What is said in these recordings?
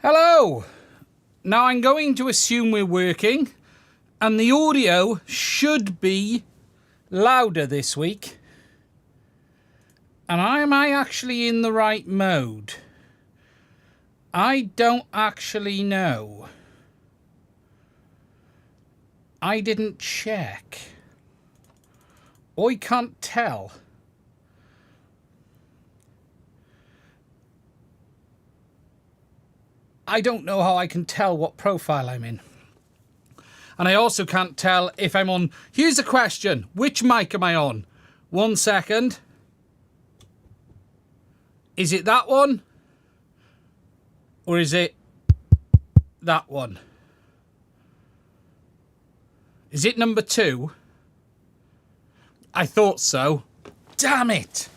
Hello! Now I'm going to assume we're working and the audio should be louder this week. And am I actually in the right mode? I don't actually know. I didn't check. I can't tell. I don't know how I can tell what profile I'm in. And I also can't tell if I'm on... Here's a question. Which mic am I on? 1 second. Is it that one? Or is it that one? Is it number 2? I thought so. Damn it.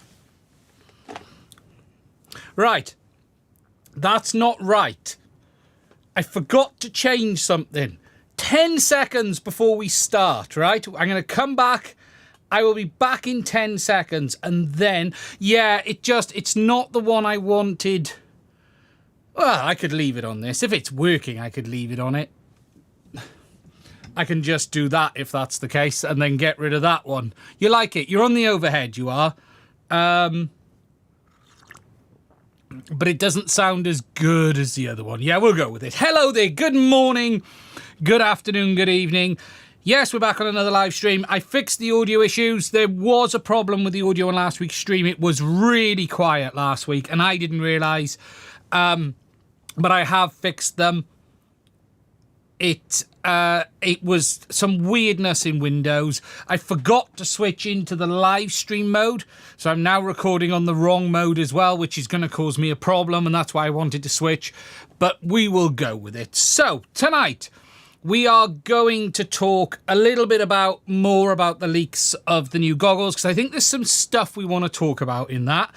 Right. That's not right. I forgot to change something. 10 seconds before we start, right? I'm going to come back. I will be back in 10 seconds. And then, yeah, it's not the one I wanted. Well, I could leave it on this. If it's working, I could leave it on it. I can just do that if that's the case and then get rid of that one. You like it? You're on the overhead, you are. But it doesn't sound as good as the other one. Yeah, we'll go with it. Hello there. Good morning. Good afternoon. Good evening. Yes, we're back on another live stream. I fixed the audio issues. There was a problem with the audio on last week's stream. It was really quiet last week and I didn't realise. But I have fixed them. It was some weirdness in Windows. I forgot to switch into the live stream mode. So I'm now recording on the wrong mode as well, which is going to cause me a problem. And that's why I wanted to switch. But we will go with it. So tonight we are going to talk a little bit more about the leaks of the new goggles. Because I think there's some stuff we want to talk about in that.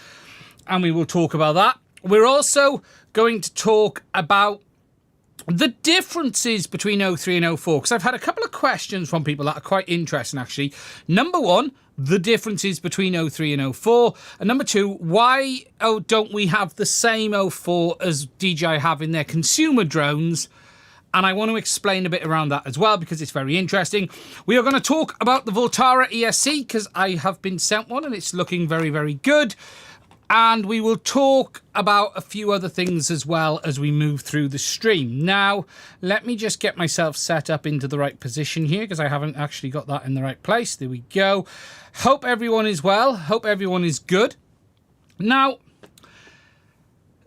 And we will talk about that. We're also going to talk about the differences between 03 and 04, because I've had a couple of questions from people that are quite interesting, actually. Number one, the differences between 03 and 04. And number two, why don't we have the same 04 as DJI have in their consumer drones? And I want to explain a bit around that as well, because it's very interesting. We are going to talk about the Voltara ESC, because I have been sent one and it's looking very, very good. And we will talk about a few other things as well as we move through the stream. Now, let me just get myself set up into the right position here because I haven't actually got that in the right place. There we go. Hope everyone is well. Hope everyone is good. Now,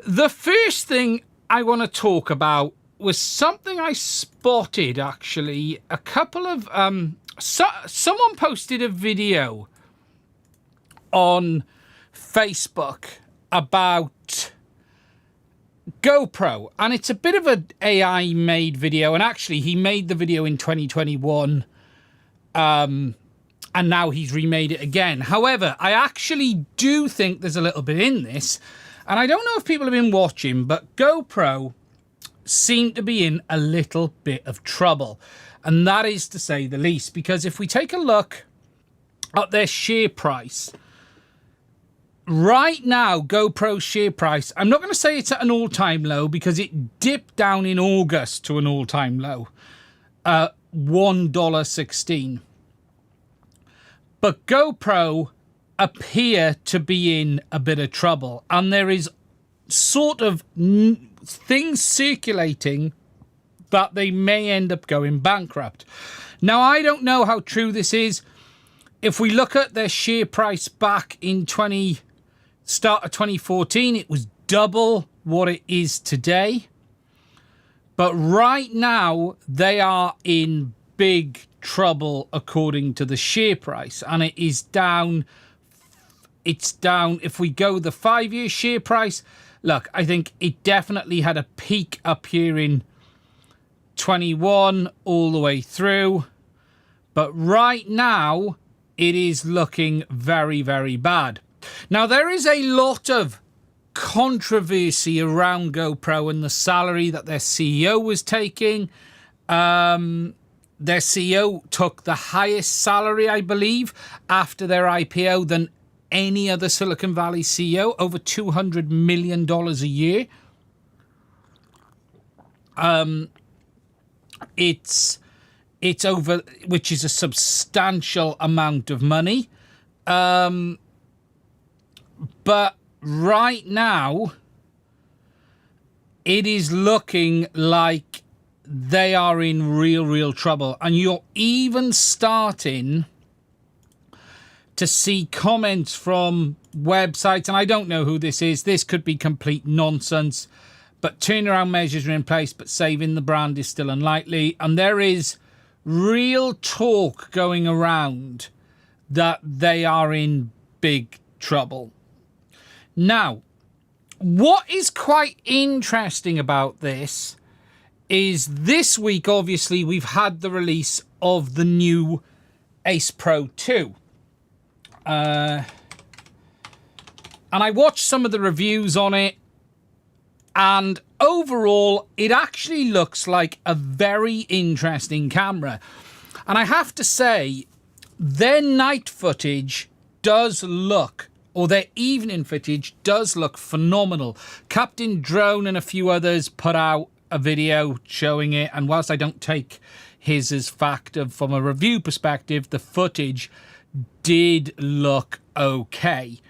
the first thing I want to talk about was something I spotted, actually. A couple of... someone posted a video on Facebook about GoPro, and it's a bit of an AI made video, and actually he made the video in 2021 and now he's remade it again. However, I actually do think there's a little bit in this, and I don't know if people have been watching, but GoPro seem to be in a little bit of trouble, and that is to say the least, because if we take a look at their share price right now, GoPro's share price, I'm not going to say it's at an all-time low because it dipped down in August to an all-time low, $1.16. But GoPro appear to be in a bit of trouble, and there is sort of things circulating that they may end up going bankrupt. Now, I don't know how true this is. If we look at their share price back in start of 2014, it was double what it is today. But right now, they are in big trouble according to the share price. And it is down. It's down. If we go the 5-year share price, look, I think it definitely had a peak up here in 21 all the way through. But right now, it is looking very, very bad. Now, there is a lot of controversy around GoPro and the salary that their CEO was taking. Their CEO took the highest salary, I believe, after their IPO than any other Silicon Valley CEO, over $200 million a year. It's over, which is a substantial amount of money. But right now, it is looking like they are in real trouble. And you're even starting to see comments from websites, and I don't know who this is. This could be complete nonsense, but turnaround measures are in place, but saving the brand is still unlikely. And there is real talk going around that they are in big trouble. Now, what is quite interesting about this is this week, obviously, we've had the release of the new Ace Pro 2. And I watched some of the reviews on it, and overall, it actually looks like a very interesting camera. And I have to say, their night footage does look, or their evening footage does look phenomenal. Captain Drone and a few others put out a video showing it, and whilst I don't take his as fact from a review perspective, the footage did look okay.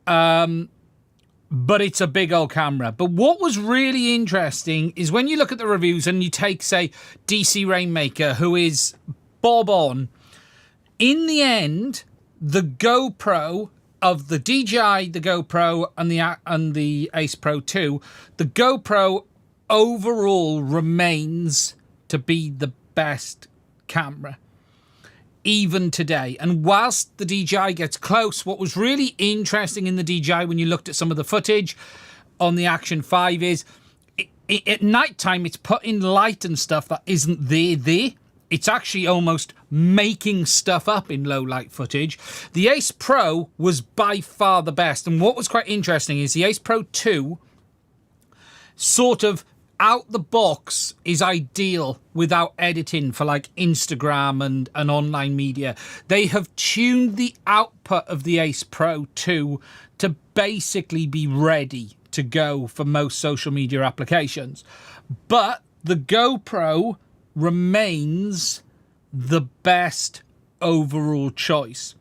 But it's a big old camera. But what was really interesting is when you look at the reviews and you take, say, DC Rainmaker, who is bob on, in the end, the GoPro of the DJI, the GoPro, and the Ace Pro 2, the GoPro overall remains to be the best camera, even today. And whilst the DJI gets close, what was really interesting in the DJI when you looked at some of the footage on the Action 5 is at night time it's putting light and stuff that isn't there. It's actually almost making stuff up in low light footage. The Ace Pro was by far the best. And what was quite interesting is the Ace Pro 2 sort of out the box is ideal without editing for like Instagram and online media. They have tuned the output of the Ace Pro 2 to basically be ready to go for most social media applications. But the GoPro remains the best overall choice.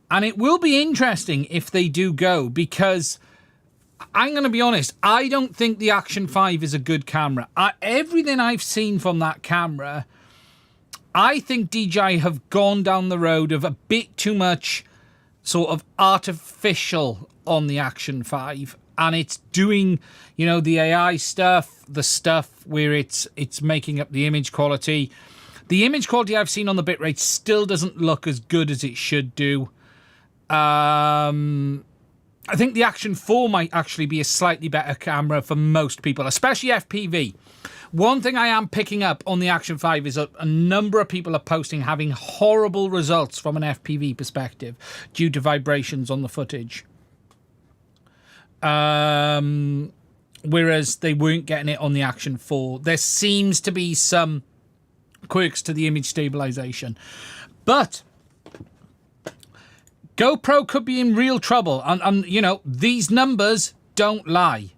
And it will be interesting if they do go, because I'm going to be honest, I don't think the Action 5 is a good camera. Everything I've seen from that camera, I think DJI have gone down the road of a bit too much sort of artificial on the Action 5. And it's doing, you know, the AI stuff, the stuff where it's making up the image quality. The image quality I've seen on the bitrate still doesn't look as good as it should do. I think the Action 4 might actually be a slightly better camera for most people, especially FPV. One thing I am picking up on the Action 5 is a number of people are posting having horrible results from an FPV perspective due to vibrations on the footage. Whereas they weren't getting it on the Action 4. There seems to be some quirks to the image stabilization. But GoPro could be in real trouble. And you know, these numbers don't lie.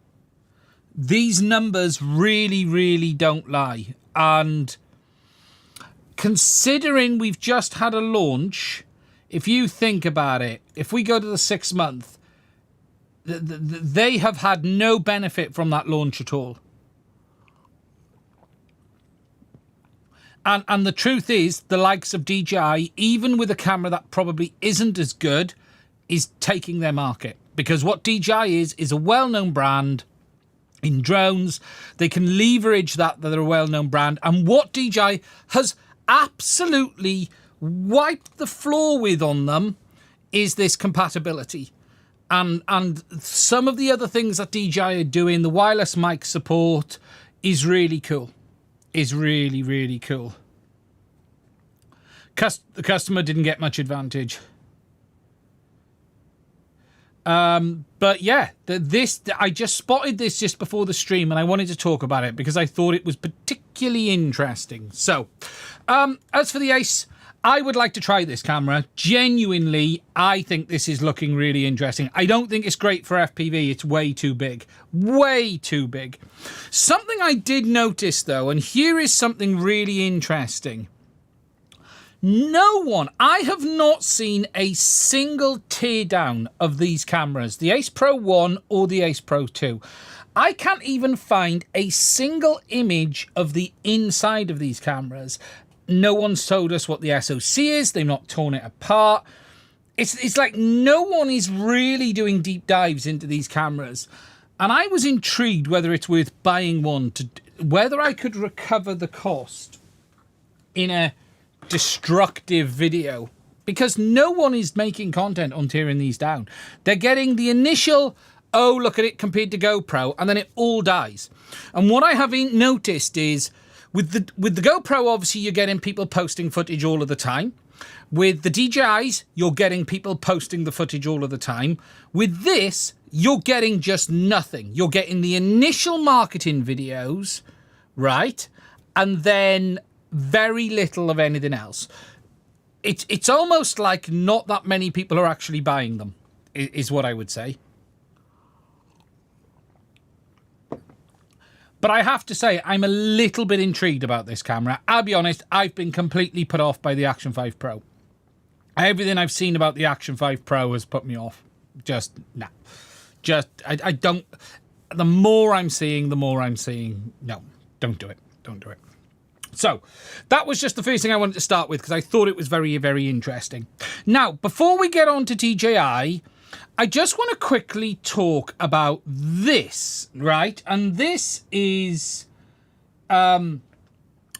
These numbers really don't lie. And considering we've just had a launch, if you think about it, if we go to the 6 month, they have had no benefit from that launch at all. And the truth is, the likes of DJI, even with a camera that probably isn't as good, is taking their market. Because what DJI is a well-known brand in drones. They can leverage that they're a well-known brand. And what DJI has absolutely wiped the floor with on them is this compatibility. And some of the other things that DJI are doing, the wireless mic support is really cool. Is really cool. The customer didn't get much advantage. But yeah, I just spotted this just before the stream and I wanted to talk about it because I thought it was particularly interesting. So, as for the Ace, I would like to try this camera. Genuinely, I think this is looking really interesting. I don't think it's great for FPV. It's way too big. Way too big. Something I did notice, though, and here is something really interesting. No one, I have not seen a single teardown of these cameras, the Ace Pro 1 or the Ace Pro 2. I can't even find a single image of the inside of these cameras. No one's told us what the SoC is. They've not torn it apart. It's like no one is really doing deep dives into these cameras. And I was intrigued whether it's worth buying one, whether I could recover the cost in a destructive video. Because no one is making content on tearing these down. They're getting the initial, oh, look at it compared to GoPro, and then it all dies. And what I have noticed is, with the GoPro, obviously, you're getting people posting footage all of the time. With the DJIs, you're getting people posting the footage all of the time. With this, you're getting just nothing. You're getting the initial marketing videos, right? And then very little of anything else. It's almost like not that many people are actually buying them, is what I would say. But I have to say, I'm a little bit intrigued about this camera. I'll be honest, I've been completely put off by the Action 5 Pro. Everything I've seen about the Action 5 Pro has put me off. Just, nah. I don't... The more I'm seeing, no, don't do it. Don't do it. So, that was just the first thing I wanted to start with because I thought it was very, very interesting. Now, before we get on to DJI... I just want to quickly talk about this, right? And this is the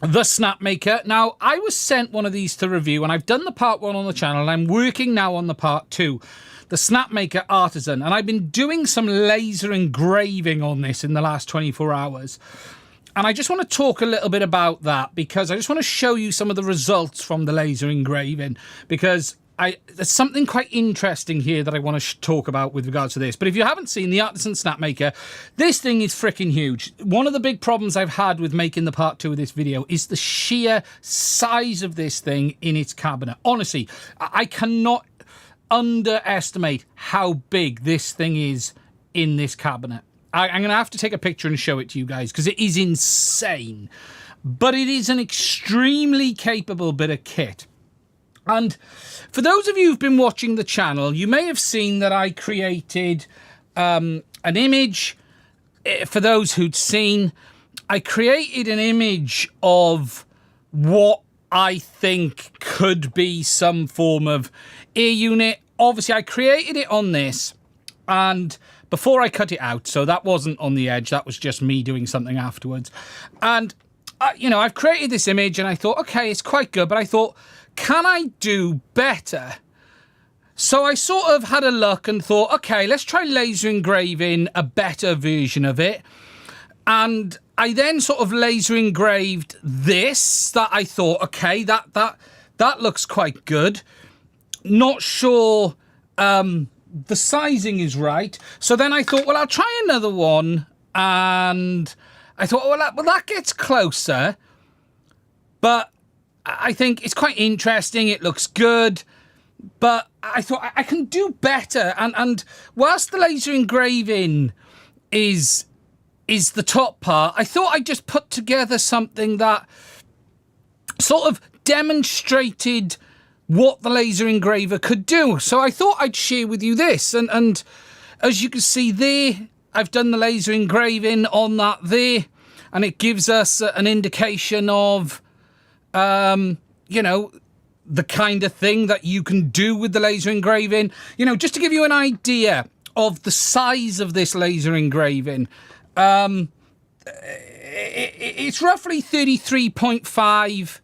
Snapmaker. Now, I was sent one of these to review, and I've done the part 1 on the channel, and I'm working now on the part 2, the Snapmaker Artisan. And I've been doing some laser engraving on this in the last 24 hours. And I just want to talk a little bit about that because I just want to show you some of the results from the laser engraving because... there's something quite interesting here that I want to talk about with regards to this. But if you haven't seen the Artisan Snapmaker, this thing is freaking huge. One of the big problems I've had with making the part 2 of this video is the sheer size of this thing in its cabinet. Honestly, I cannot underestimate how big this thing is in this cabinet. I'm going to have to take a picture and show it to you guys because it is insane. But it is an extremely capable bit of kit. And for those of you who've been watching the channel, you may have seen that I created an image. For those who'd seen, I created an image of what I think could be some form of ear unit. Obviously, I created it on this, and before I cut it out, so that wasn't on the edge. That was just me doing something afterwards. And, you know, I've created this image, and I thought, okay, it's quite good, but I thought... can I do better? So I sort of had a look and thought, okay, let's try laser engraving a better version of it. And I then sort of laser engraved this that I thought, okay, that looks quite good. Not sure the sizing is right. So then I thought, well, I'll try another one. And I thought, well, that gets closer. But I think it's quite interesting. It looks good, but I thought I can do better. And whilst the laser engraving is the top part, I thought I'd just put together something that sort of demonstrated what the laser engraver could do. So I thought I'd share with you this. And as you can see there, I've done the laser engraving on that there, and it gives us an indication of you know, the kind of thing that you can do with the laser engraving. You know, just to give you an idea of the size of this laser engraving, it's roughly 33.5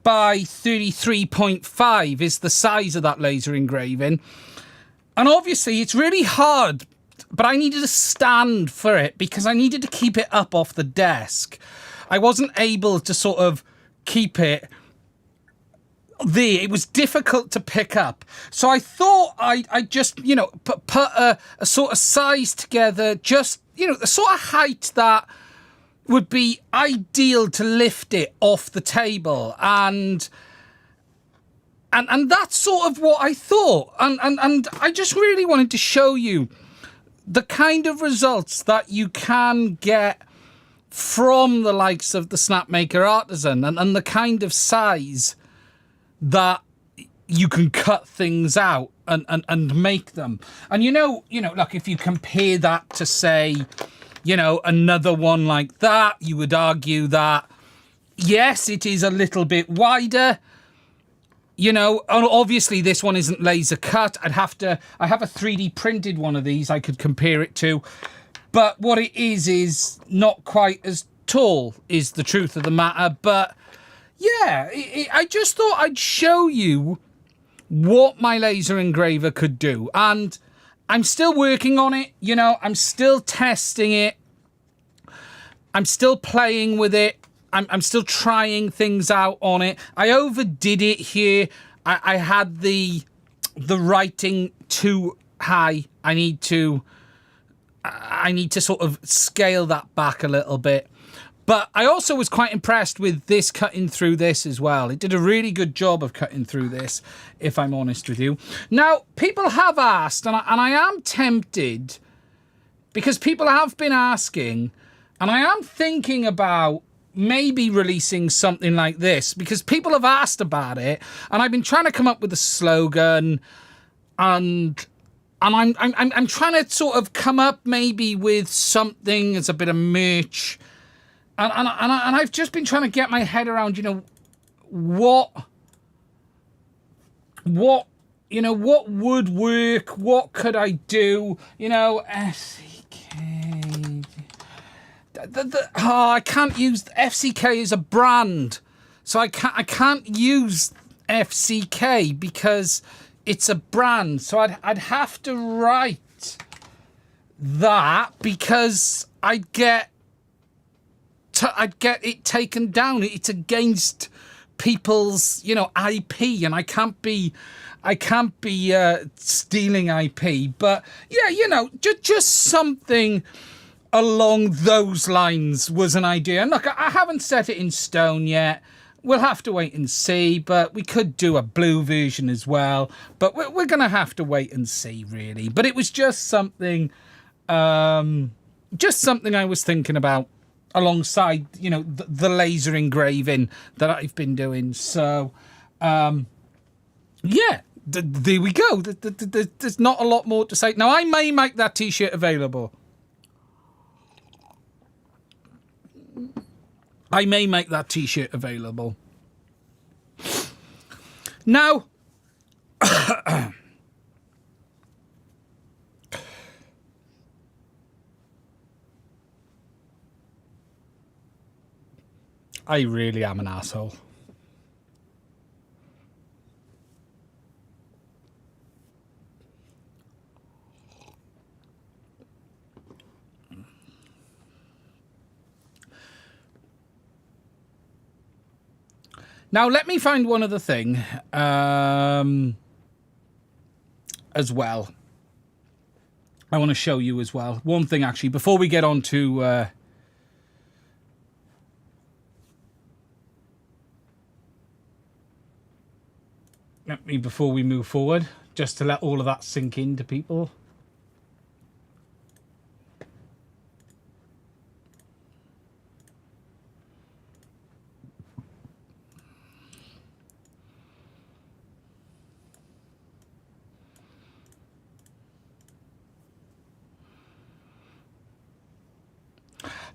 by 33.5 is the size of that laser engraving. And obviously it's really hard, but I needed a stand for it because I needed to keep it up off the desk. I wasn't able to sort of keep it there. It was difficult to pick up. So I thought I'd just, you know, put a sort of size together, just, you know, the sort of height that would be ideal to lift it off the table. And And that's sort of what I thought. And I just really wanted to show you the kind of results that you can get from the likes of the Snapmaker Artisan, and the kind of size that you can cut things out and make them. And you know, like if you compare that to, say, another one like that, you would argue that, yes, it is a little bit wider. And obviously this one isn't laser cut. I have a 3D printed one of these I could compare it to. But what it is not quite as tall, is the truth of the matter. But yeah, I just thought I'd show you what my laser engraver could do. And I'm still working on it. I'm still testing it. I'm still playing with it. I'm still trying things out on it. I overdid it here. I had the writing too high. I need to sort of scale that back a little bit. But I also was quite impressed with this cutting through this as well. It did a really good job of cutting through this, if I'm honest with you. Now, people have asked, and I am tempted, because people have been asking, and I am thinking about maybe releasing something like this, because people have asked about it, and I've been trying to come up with a slogan, and I'm trying to sort of come up maybe with something as a bit of merch, and I've just been trying to get my head around, what would work, what could I do, FCK. I can't use FCK as a brand, so I can't use FCK because it's a brand. So I'd have to write that, because I'd get it taken down. It's against people's IP, and I can't be stealing IP. But yeah, just something along those lines was an idea. And look, I haven't set it in stone yet. We'll have to wait and see, but we could do a blue version as well. But we're going to have to wait and see, really. But it was just something I was thinking about alongside, the laser engraving that I've been doing. So, yeah, there we go. There's not a lot more to say. Now, I may make that T-shirt available. I may make that T-shirt available. Now, I really am an asshole. Now, let me find one other thing as well. I want to show you as well. One thing, actually, before we get on to... before we move forward, just to let all of that sink into people.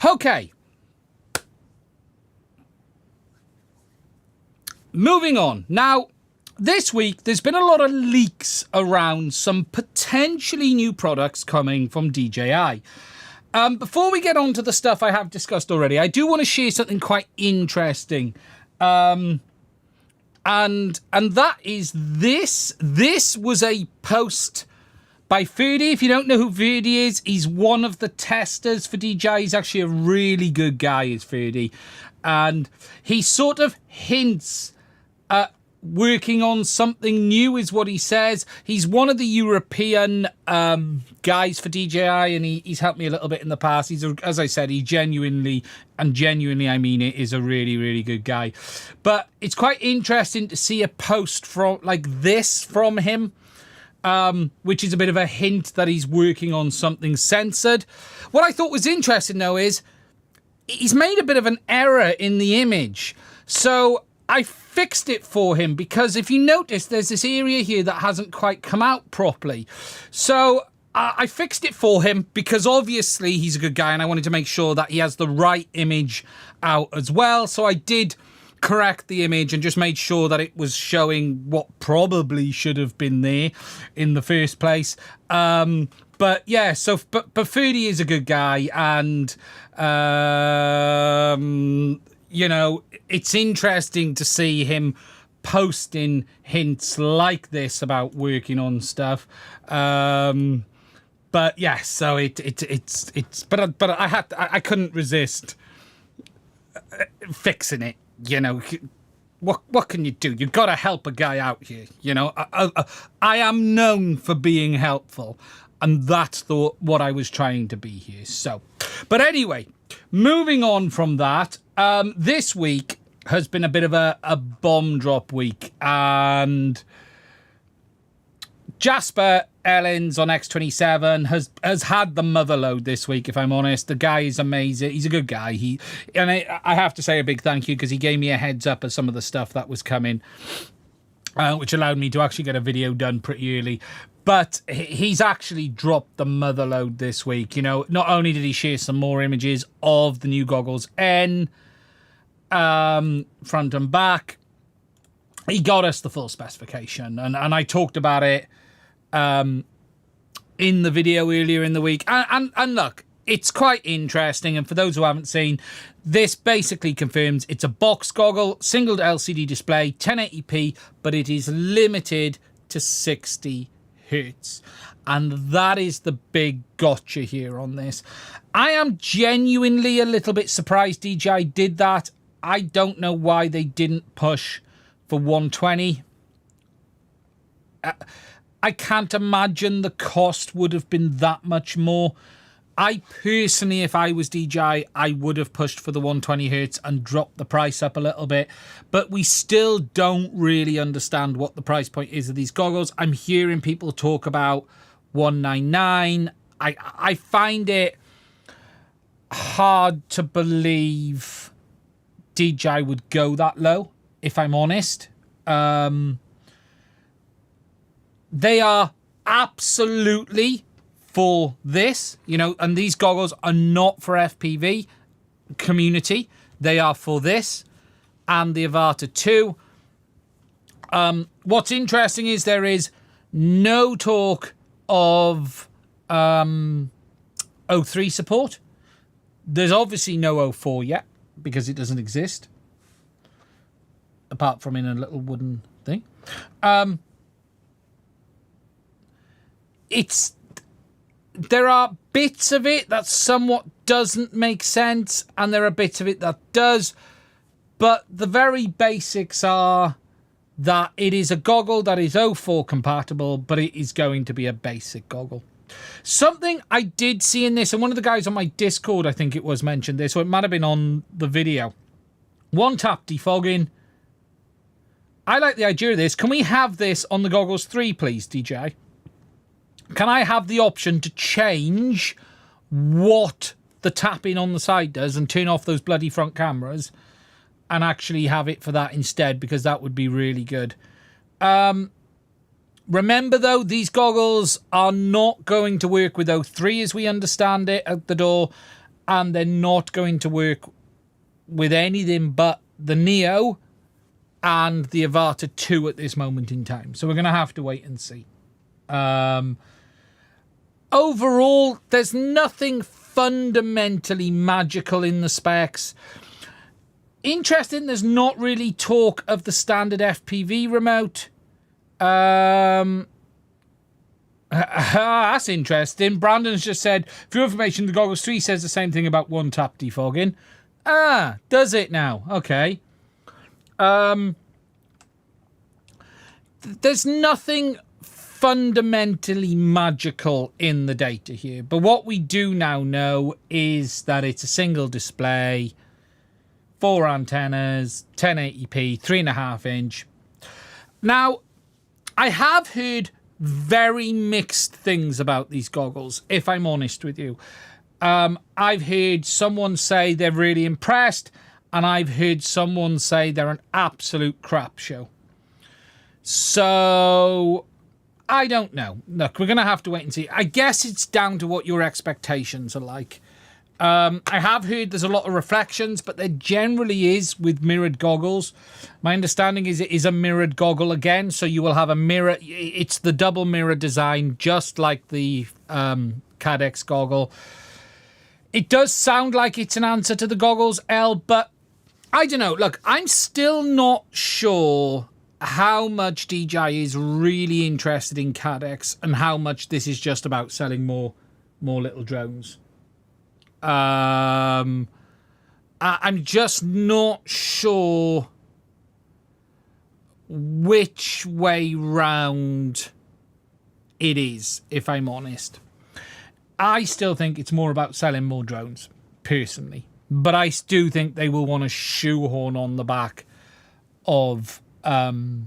Okay. Moving on. Now, this week, there's been a lot of leaks around some potentially new products coming from DJI. Before we get on to the stuff I have discussed already, I do want to share something quite interesting. And that is this. This was a post by Ferdy. If you don't know who Ferdy is, he's one of the testers for DJI. He's actually a really good guy, is Ferdy. And he sort of hints at working on something new is what he says. He's one of the European guys for DJI, and he's helped me a little bit in the past. He's, as I said, he genuinely I mean it, is a really, really good guy. But it's quite interesting to see a post from like this from him, which is a bit of a hint that he's working on something censored. What I thought was interesting, though, is he's made a bit of an error in the image. So I fixed it for him, because if you notice, there's this area here that hasn't quite come out properly. So I fixed it for him because obviously he's a good guy and I wanted to make sure that he has the right image out as well. So I did correct the image and just made sure that it was showing what probably should have been there in the first place. But yeah, so but Ferdy is a good guy, and you know, it's interesting to see him posting hints like this about working on stuff. But yeah, so but I couldn't resist fixing it. You know, what can you do? You've got to help a guy out here. You know, I am known for being helpful, and that's what I was trying to be here. So, but anyway, moving on from that, this week has been a bit of a bomb drop week, and Jasper Ellens on X27 has had the mother load this week, if I'm honest. The guy is amazing. He's a good guy. I have to say a big thank you, because he gave me a heads up of some of the stuff that was coming, which allowed me to actually get a video done pretty early. But he's actually dropped the mother load this week. You know, not only did he share some more images of the new Goggles N, front and back, he got us the full specification, and I talked about it in the video earlier in the week. And look, it's quite interesting, and for those who haven't seen, this basically confirms it's a box goggle, single LCD display, 1080p, but it is limited to 60 hertz, and that is the big gotcha here on this. I am genuinely a little bit surprised DJI did that. I don't know why they didn't push for 120. I can't imagine the cost would have been that much more. I personally, if I was DJI, I would have pushed for the 120 hertz and dropped the price up a little bit. But we still don't really understand what the price point is of these goggles. I'm hearing people talk about 199. I find it hard to believe DJI would go that low, if I'm honest. They are absolutely for this, you know, and these goggles are not for FPV community. They are for this and the Avata 2. What's interesting is there is no talk of 03 support. There's obviously no 04 yet, because it doesn't exist, apart from in a little wooden thing. There are bits of it that somewhat doesn't make sense, and there are bits of it that does, but the very basics are that it is a goggle that is 04 compatible, but it is going to be a basic goggle. Something I did see in this, and one of the guys on my Discord, I think it was, mentioned this, or it might have been on the video. One-tap defogging. I like the idea of this. Can we have this on the Goggles 3, please, DJI? Can I have the option to change what the tapping on the side does and turn off those bloody front cameras and actually have it for that instead? Because that would be really good. Remember, though, these goggles are not going to work with 03 as we understand it at the door, and they're not going to work with anything but the Neo and the Avata 2 at this moment in time. So we're going to have to wait and see. Overall, there's nothing fundamentally magical in the specs. Interesting, there's not really talk of the standard FPV remote. That's interesting. Brandon's just said, for your information, the Goggles 3 says the same thing about one-tap defogging. Ah, does it now? Okay. there's nothing fundamentally magical in the data here. But what we do now know is that it's a single display, 4 antennas, 1080p, 3.5 inch. Now, I have heard very mixed things about these goggles, if I'm honest with you. I've heard someone say they're really impressed, and I've heard someone say they're an absolute crap show. So, I don't know. Look, we're going to have to wait and see. I guess it's down to what your expectations are like. I have heard there's a lot of reflections, but there generally is with mirrored goggles. My understanding is it is a mirrored goggle again, so you will have a mirror. It's the double mirror design, just like the Caddx goggle. It does sound like it's an answer to the Goggles L, but I don't know. Look, I'm still not sure how much DJI is really interested in Caddx and how much this is just about selling more little drones. I'm just not sure which way round it is, if I'm honest. I still think it's more about selling more drones, personally. But I do think they will want to shoehorn on the back of FPV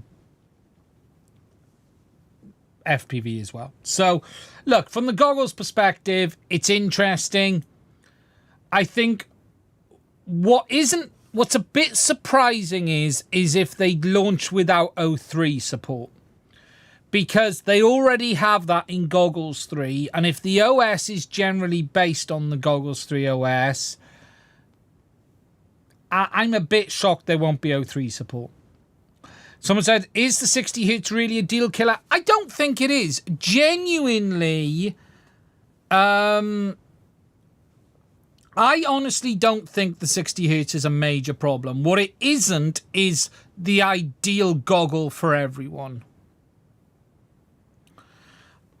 as well. So, look, from the goggles perspective, it's interesting. I think what's a bit surprising is if they launch without O3 support. Because they already have that in Goggles 3, and if the OS is generally based on the Goggles 3 OS, I'm a bit shocked there won't be O3 support. Someone said, is the 60 Hz really a deal killer? I don't think it is. Genuinely, I honestly don't think the 60 Hz is a major problem. What it isn't is the ideal goggle for everyone.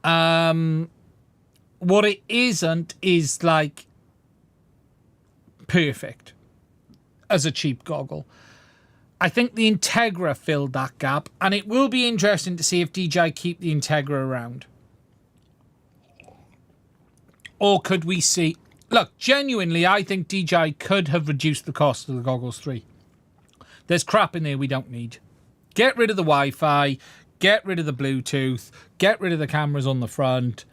What it isn't is like perfect as a cheap goggle. I think the Integra filled that gap, and it will be interesting to see if DJI keep the Integra around. Or could we see... Look, genuinely, I think DJI could have reduced the cost of the Goggles 3. There's crap in there we don't need. Get rid of the Wi-Fi, get rid of the Bluetooth, get rid of the cameras on the front,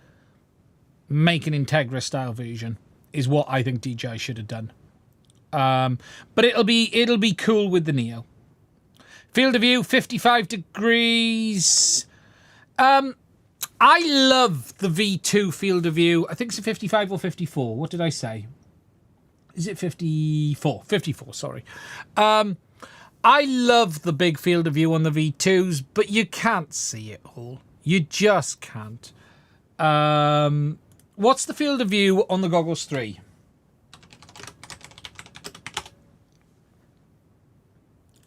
make an Integra-style version, is what I think DJI should have done. But it'll be cool with the Neo. Field of view, 55 degrees. I love the V2 field of view. I think it's a 55 or 54. What did I say? Is it 54? 54, sorry. I love the big field of view on the V2s, but you can't see it all. You just can't. What's the field of view on the Goggles 3?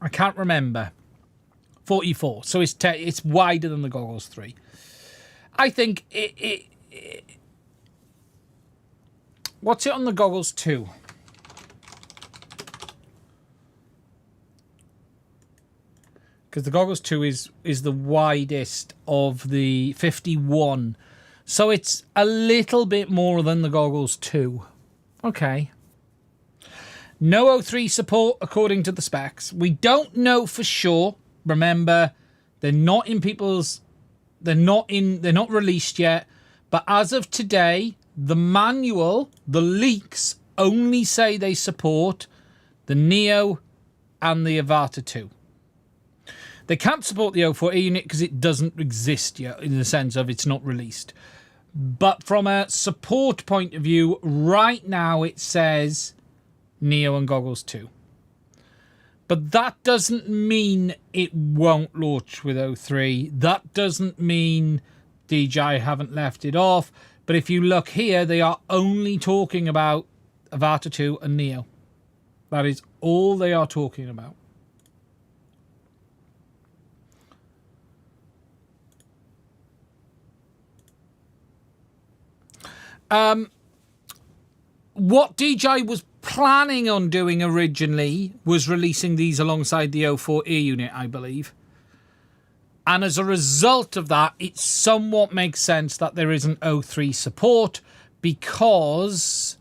I can't remember. 44. So it's wider than the Goggles 3. I think what's it on the Goggles 2? Because the Goggles 2 is the widest of the 51. So it's a little bit more than the Goggles 2. Okay. No O3 support according to the specs. We don't know for sure. Remember, they're not in people's... They're not released yet. But as of today, the manual, the leaks, only say they support the Neo and the Avata 2. They can't support the O4 unit because it doesn't exist yet, in the sense of it's not released. But from a support point of view, right now it says Neo and Goggles 2. But that doesn't mean it won't launch with O3. That doesn't mean DJI haven't left it off. But if you look here, they are only talking about Avata 2 and Neo. That is all they are talking about. What DJI was planning on doing originally was releasing these alongside the O4 Air unit, I believe. And as a result of that, it somewhat makes sense that there isn't O3 support, because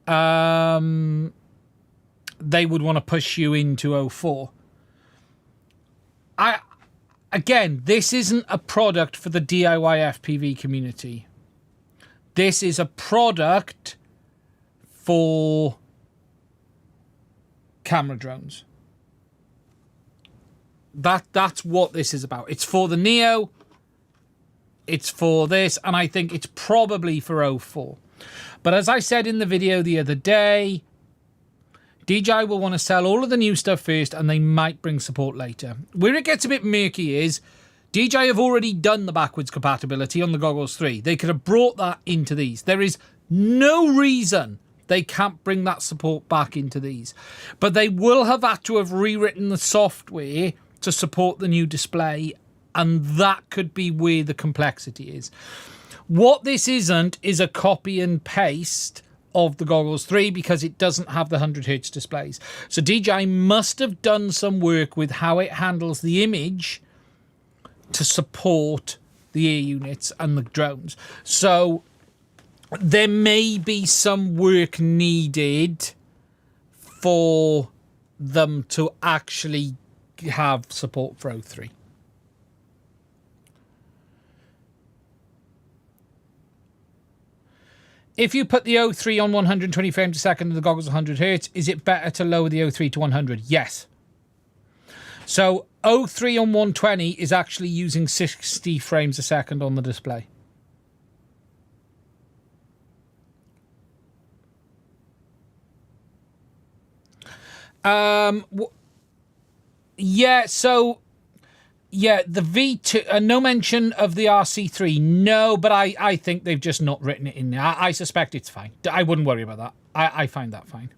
they would want to push you into O4. Again, this isn't a product for the DIY FPV community. This is a product for camera drones. That's what this is about. It's for the Neo. It's for this, and I think it's probably for O4. But as I said in the video the other day, DJI will want to sell all of the new stuff first, and they might bring support later. Where it gets a bit murky is DJI have already done the backwards compatibility on the Goggles 3. They could have brought that into these. There is no reason they can't bring that support back into these. But they will have had to have rewritten the software to support the new display, and that could be where the complexity is. What this isn't is a copy and paste of the Goggles 3, because it doesn't have the 100Hz displays. So DJI must have done some work with how it handles the image to support the air units and the drones. So there may be some work needed for them to actually have support for O3. If you put the O3 on 120 frames a second and the goggles 100 Hz, is it better to lower the O3 to 100? Yes. So O3 on 120 is actually using 60 frames a second on the display. Yeah, so yeah, the V2, no mention of the RC3. No, but I think they've just not written it in there. I suspect it's fine. I wouldn't worry about that. I find that fine.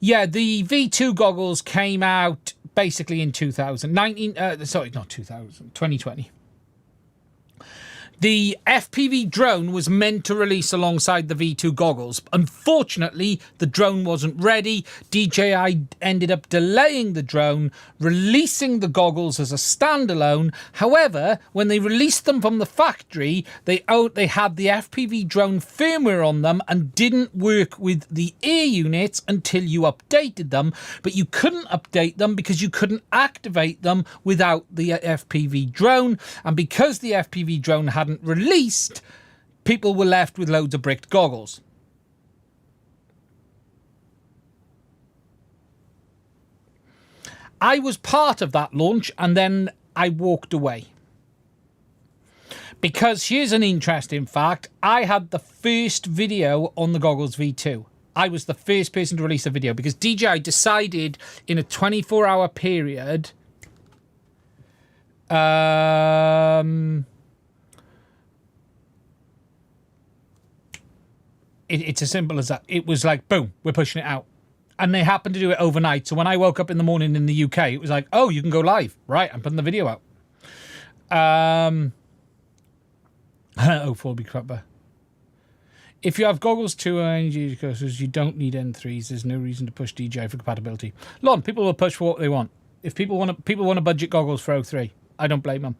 Yeah, the V2 goggles came out basically in 2020. The FPV drone was meant to release alongside the V2 goggles. Unfortunately, the drone wasn't ready. DJI ended up delaying the drone, releasing the goggles as a standalone. However, when they released them from the factory, they had the FPV drone firmware on them and didn't work with the air units until you updated them. But you couldn't update them because you couldn't activate them without the FPV drone. And because the FPV drone hadn't released, people were left with loads of bricked goggles. I was part of that launch, and then I walked away. Because here's an interesting fact. I had the first video on the Goggles V2. I was the first person to release a video because DJI decided in a 24-hour period it's as simple as that. It was like, boom, we're pushing it out. And they happened to do it overnight. So when I woke up in the morning in the UK, it was like, oh, you can go live. Right, I'm putting the video out. Oh, 4B crapper. If you have Goggles 2 energy courses, you don't need N3s. There's no reason to push DJI for compatibility. Lon, people will push for what they want. If people want to budget goggles for O3, I don't blame them.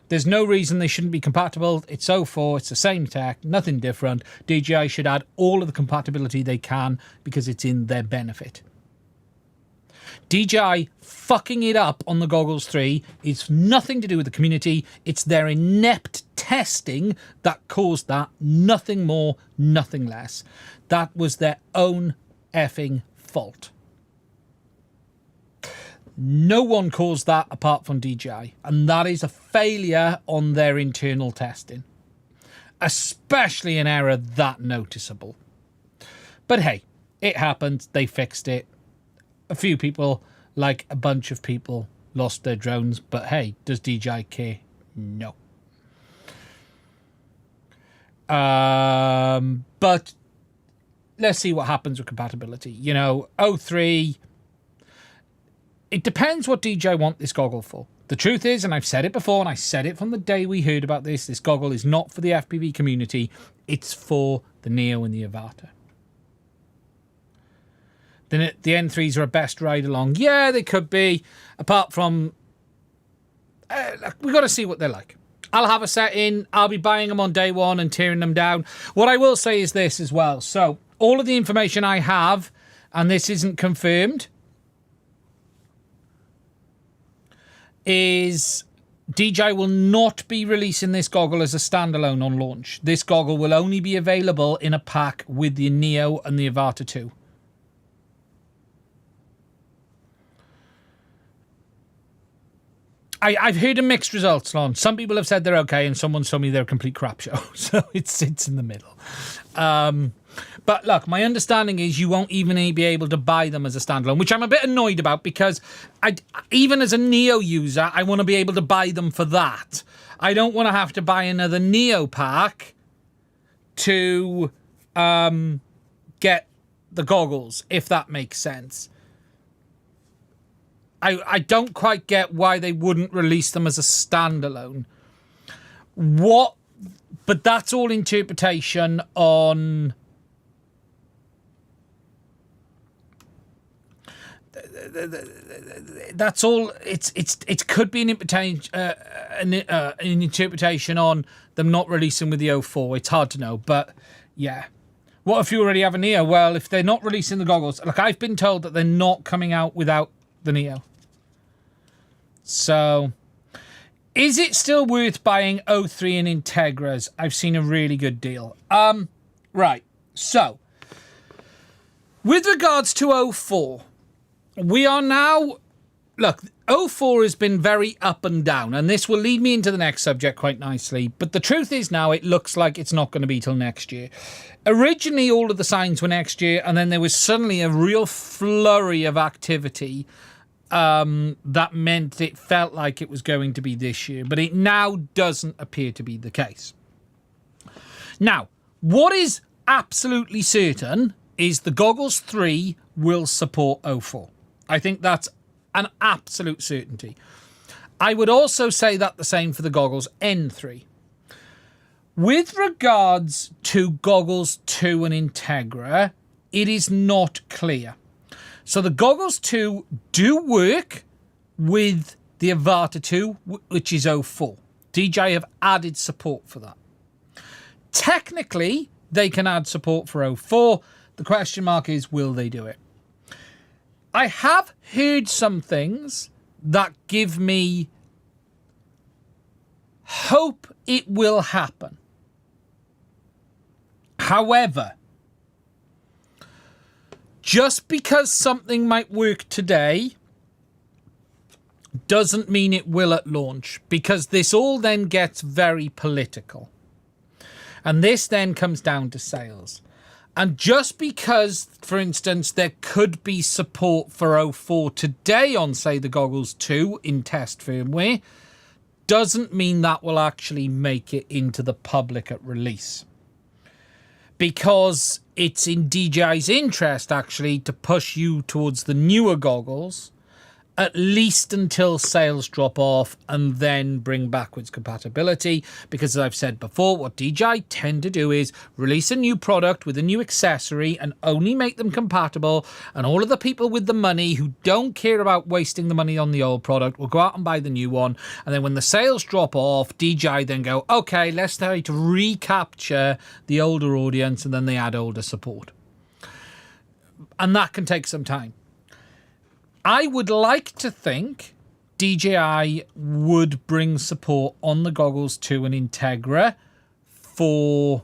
There's no reason they shouldn't be compatible. It's O4, it's the same tech, nothing different. DJI should add all of the compatibility they can because it's in their benefit. DJI fucking it up on the Goggles 3 is nothing to do with the community. It's their inept testing that caused that. Nothing more, nothing less. That was their own effing fault. No one caused that apart from DJI, and that is a failure on their internal testing, especially an error that noticeable. But hey, it happened. They fixed it. A few people, like a bunch of people, lost their drones, but hey, does DJI care? No. But let's see what happens with compatibility. You know, O3... It depends what DJI want this goggle for. The truth is, and I've said it before, and I said it from the day we heard about this goggle is not for the FPV community. It's for the Neo and the Avata. The N3s are a best ride along. Yeah, they could be. Apart from we got to see what they're like. I'll have a set in. I'll be buying them on day one and tearing them down. What I will say is this as well. So all of the information I have, and this isn't confirmed, is DJI will not be releasing this goggle as a standalone on launch. This goggle will only be available in a pack with the Neo and the Avata 2. I've heard a mixed results, Lon. Some people have said they're okay, and someone told me they're a complete crap show. So it sits in the middle. But look, my understanding is you won't even be able to buy them as a standalone, which I'm a bit annoyed about because even as a Neo user, I want to be able to buy them for that. I don't want to have to buy another Neo pack to get the goggles, if that makes sense. I don't quite get why they wouldn't release them as a standalone. But that's all interpretation on... That's all. It could be an interpretation on them not releasing with the 04. It's hard to know, but yeah. What if you already have a Neo? Well, if they're not releasing the goggles, look, I've been told that they're not coming out without the Neo. So, is it still worth buying 03 and Integras? I've seen a really good deal. Right. So, with regards to 04, we are now... Look, 04 has been very up and down, and this will lead me into the next subject quite nicely. But the truth is now it looks like it's not going to be till next year. Originally, all of the signs were next year, and then there was suddenly a real flurry of activity that meant it felt like it was going to be this year, but it now doesn't appear to be the case. Now, what is absolutely certain is the Goggles 3 will support 04. I think that's an absolute certainty. I would also say that the same for the Goggles N3. With regards to Goggles 2 and Integra, it is not clear. So the Goggles 2 do work with the Avata 2, which is 04. DJI have added support for that. Technically, they can add support for 04. The question mark is, will they do it? I have heard some things that give me hope it will happen. However, just because something might work today doesn't mean it will at launch, because this all then gets very political. And this then comes down to sales. And just because, for instance, there could be support for 04 today on, say, the Goggles 2 in test firmware, doesn't mean that will actually make it into the public at release. Because it's in DJI's interest, actually, to push you towards the newer goggles, at least until sales drop off, and then bring backwards compatibility. Because as I've said before, what DJI tend to do is release a new product with a new accessory and only make them compatible, and all of the people with the money who don't care about wasting the money on the old product will go out and buy the new one, and then when the sales drop off, DJI then go, okay, let's try to recapture the older audience, and then they add older support. And that can take some time. I would like to think DJI would bring support on the Goggles 2 and Integra for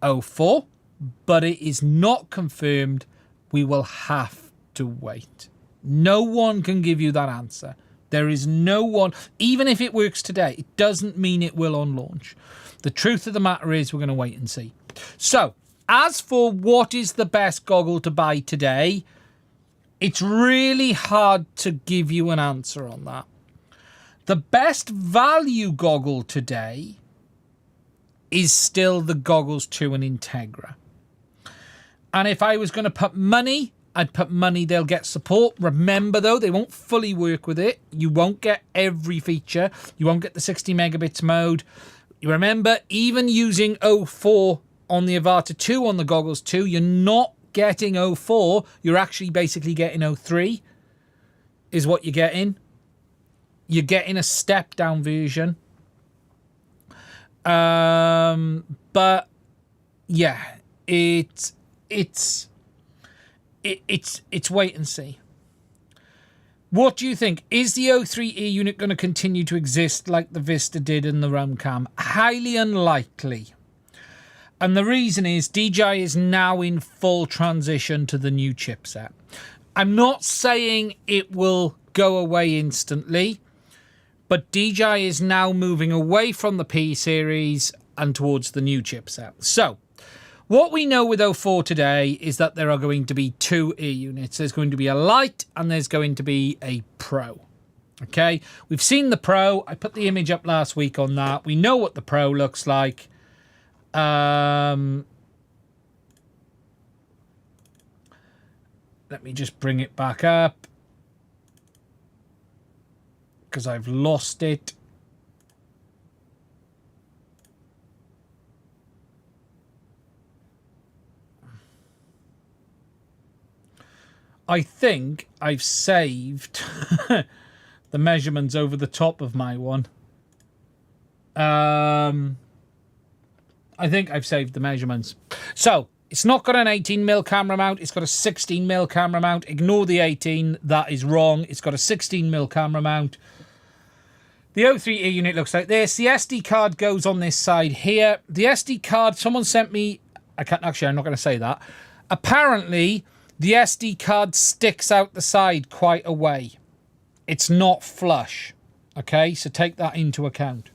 04, but it is not confirmed. We will have to wait. No one can give you that answer. There is no one, even if it works today, it doesn't mean it will on launch. The truth of the matter is we're going to wait and see. So, as for what is the best goggle to buy today, it's really hard to give you an answer on that. The best value goggle today is still the Goggles 2 and Integra. And if I was going to put money, I'd put money they'll get support. Remember, though, they won't fully work with it. You won't get every feature. You won't get the 60 megabits mode. You remember, even using 04 on the Avata 2 on the Goggles 2, you're not getting 04, you're actually basically getting 03 is what you're getting. you're getting a step down version. But yeah, it's wait and see. What do you think? Is the O3E unit going to continue to exist like the Vista did in the round cam? Highly unlikely. And the reason is DJI is now in full transition to the new chipset. I'm not saying it will go away instantly, but DJI is now moving away from the P series and towards the new chipset. So what we know with 04 today is that there are going to be two ear units. There's going to be a Lite and there's going to be a Pro. Okay, we've seen the Pro. I put the image up last week on that. We know what the Pro looks like. Let me just bring it back up because I've lost it. I think I've saved the measurements over the top of my one. I think I've saved the measurements. So it's not got an 18mm camera mount. It's got a 16mm camera mount. Ignore the 18. That is wrong. It's got a 16mm camera mount. The O3E unit looks like this. The SD card goes on this side here. The SD card, someone sent me... I'm not going to say that. Apparently, the SD card sticks out the side quite a way. It's not flush. Okay, so take that into account.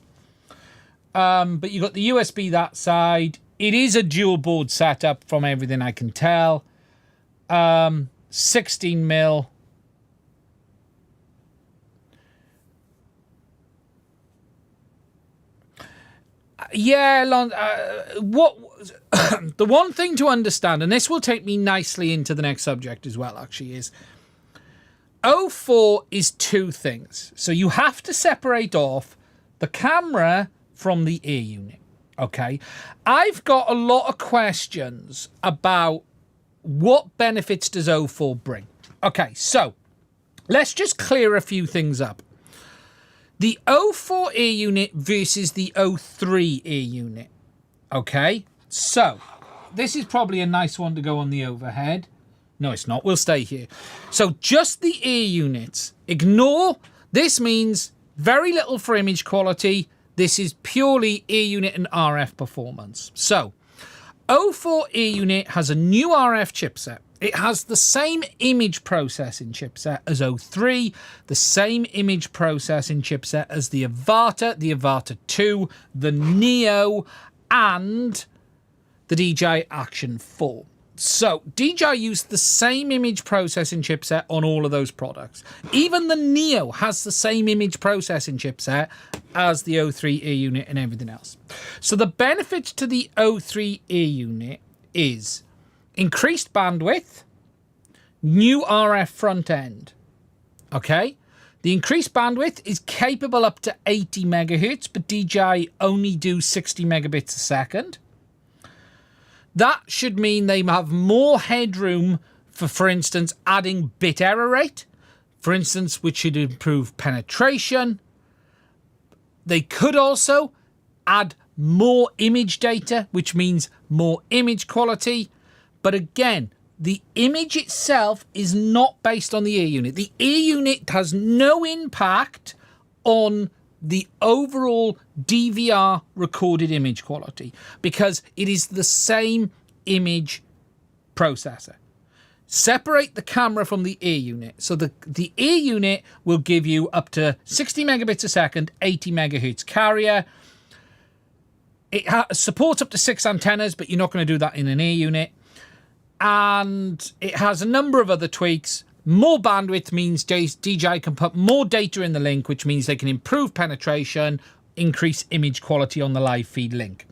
But you've got the USB that side. It is a dual board setup from everything I can tell. 16mm. Yeah, what the one thing to understand, and this will take me nicely into the next subject as well, actually, is 04 is two things. So you have to separate off the camera from the ear unit. Okay, I've got a lot of questions about what benefits does 04 bring. Okay, so let's just clear a few things up. The 04 ear unit versus the 03 ear unit. Okay, so this is probably a nice one to go on the overhead. No, it's not. We'll stay here. So just the ear units. Ignore. This means very little for image quality. This is purely ear unit and RF performance. So 04 ear unit has a new RF chipset. It has the same image processing chipset as 03, the same image processing chipset as the Avata 2, the Neo, and the DJI Action 4. So DJI used the same image processing chipset on all of those products. Even the Neo has the same image processing chipset as the 03 ear unit and everything else. So the benefit to the 03 ear unit is increased bandwidth, new RF front end. Okay? The increased bandwidth is capable up to 80 megahertz, but DJI only do 60 megabits a second. That should mean they have more headroom for instance, adding bit error rate, for instance, which should improve penetration. They could also add more image data, which means more image quality. But again, the image itself is not based on the ear unit. The ear unit has no impact on the overall DVR recorded image quality because it is the same image processor. Separate the camera from the ear unit. So the ear unit will give you up to 60 megabits a second, 80 megahertz carrier. It supports up to 6 antennas, but you're not going to do that in an ear unit. And it has a number of other tweaks. More bandwidth means DJI can put more data in the link, which means they can improve penetration, increase image quality on the live feed link.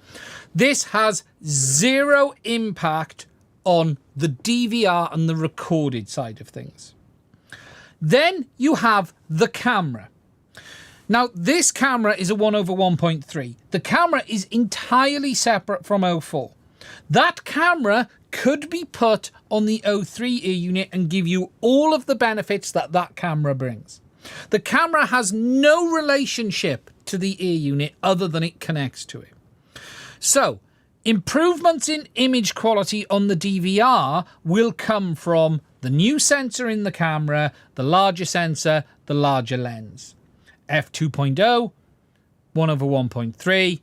This has zero impact on the DVR and the recorded side of things. Then you have the camera. Now, this camera is a 1/1.3. The camera is entirely separate from 04. That camera could be put on the 03 ear unit and give you all of the benefits that that camera brings. The camera has no relationship to the ear unit other than it connects to it. So, improvements in image quality on the DVR will come from the new sensor in the camera, the larger sensor, the larger lens. f2.0, 1/1.3,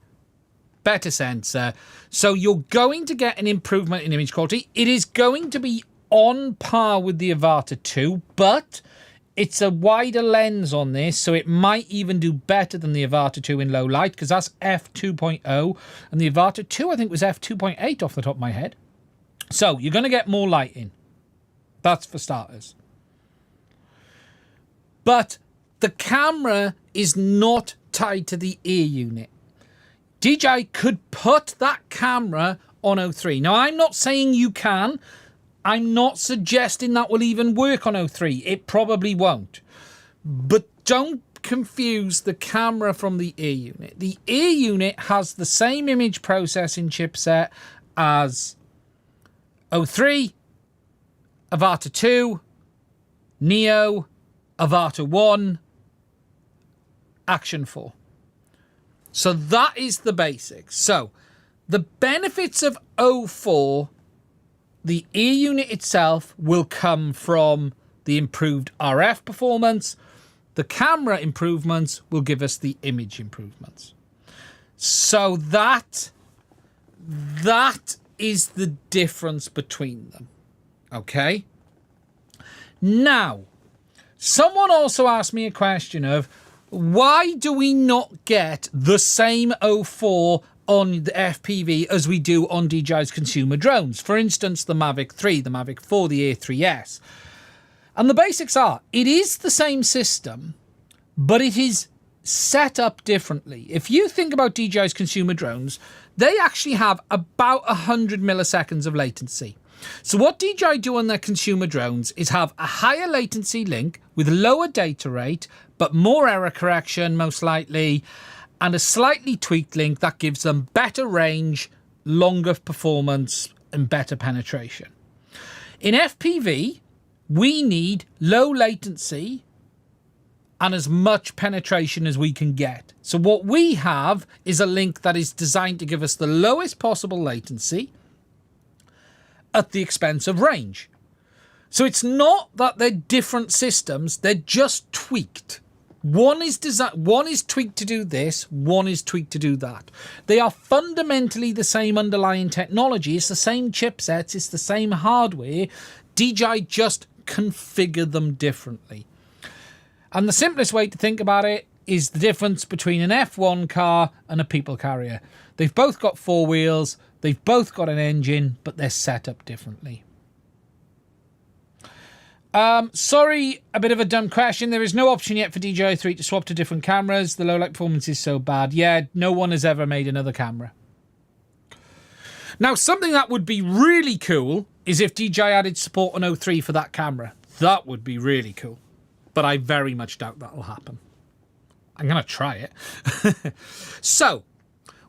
better sensor. So you're going to get an improvement in image quality. It is going to be on par with the Avata 2, but it's a wider lens on this, so it might even do better than the Avata 2 in low light, because that's f2.0, and the Avata 2, I think, was f2.8 off the top of my head. So you're going to get more light in. That's for starters. But the camera is not tied to the ear unit. DJI could put that camera on O3. Now, I'm not saying you can. I'm not suggesting that will even work on O3. It probably won't. But don't confuse the camera from the ear unit. The ear unit has the same image processing chipset as O3, Avata 2, Neo, Avata 1, Action 4. So that is the basics. So the benefits of O4, the ear unit itself, will come from the improved RF performance. The camera improvements will give us the image improvements. So that is the difference between them. Okay? Now, someone also asked me a question of, why do we not get the same O4 on the FPV as we do on DJI's consumer drones? For instance, the Mavic 3, the Mavic 4, the A3S. And the basics are, it is the same system, but it is set up differently. If you think about DJI's consumer drones, they actually have about 100 milliseconds of latency. So what DJI do on their consumer drones is have a higher latency link with lower data rate, but more error correction, most likely, and a slightly tweaked link that gives them better range, longer performance, and better penetration. In FPV, we need low latency and as much penetration as we can get. So what we have is a link that is designed to give us the lowest possible latency at the expense of range. So it's not that they're different systems, they're just tweaked. One is tweaked to do this, one is tweaked to do that. They are fundamentally the same underlying technology, it's the same chipsets, it's the same hardware. DJI just configure them differently. And the simplest way to think about it is the difference between an F1 car and a people carrier. They've both got four wheels, they've both got an engine, but they're set up differently. Sorry, a bit of a dumb question. There is no option yet for DJI 3 to swap to different cameras. The low light performance is so bad. Yeah, no one has ever made another camera. Now, something that would be really cool is if DJI added support on O3 for that camera. That would be really cool. But I very much doubt that will happen. I'm going to try it. So,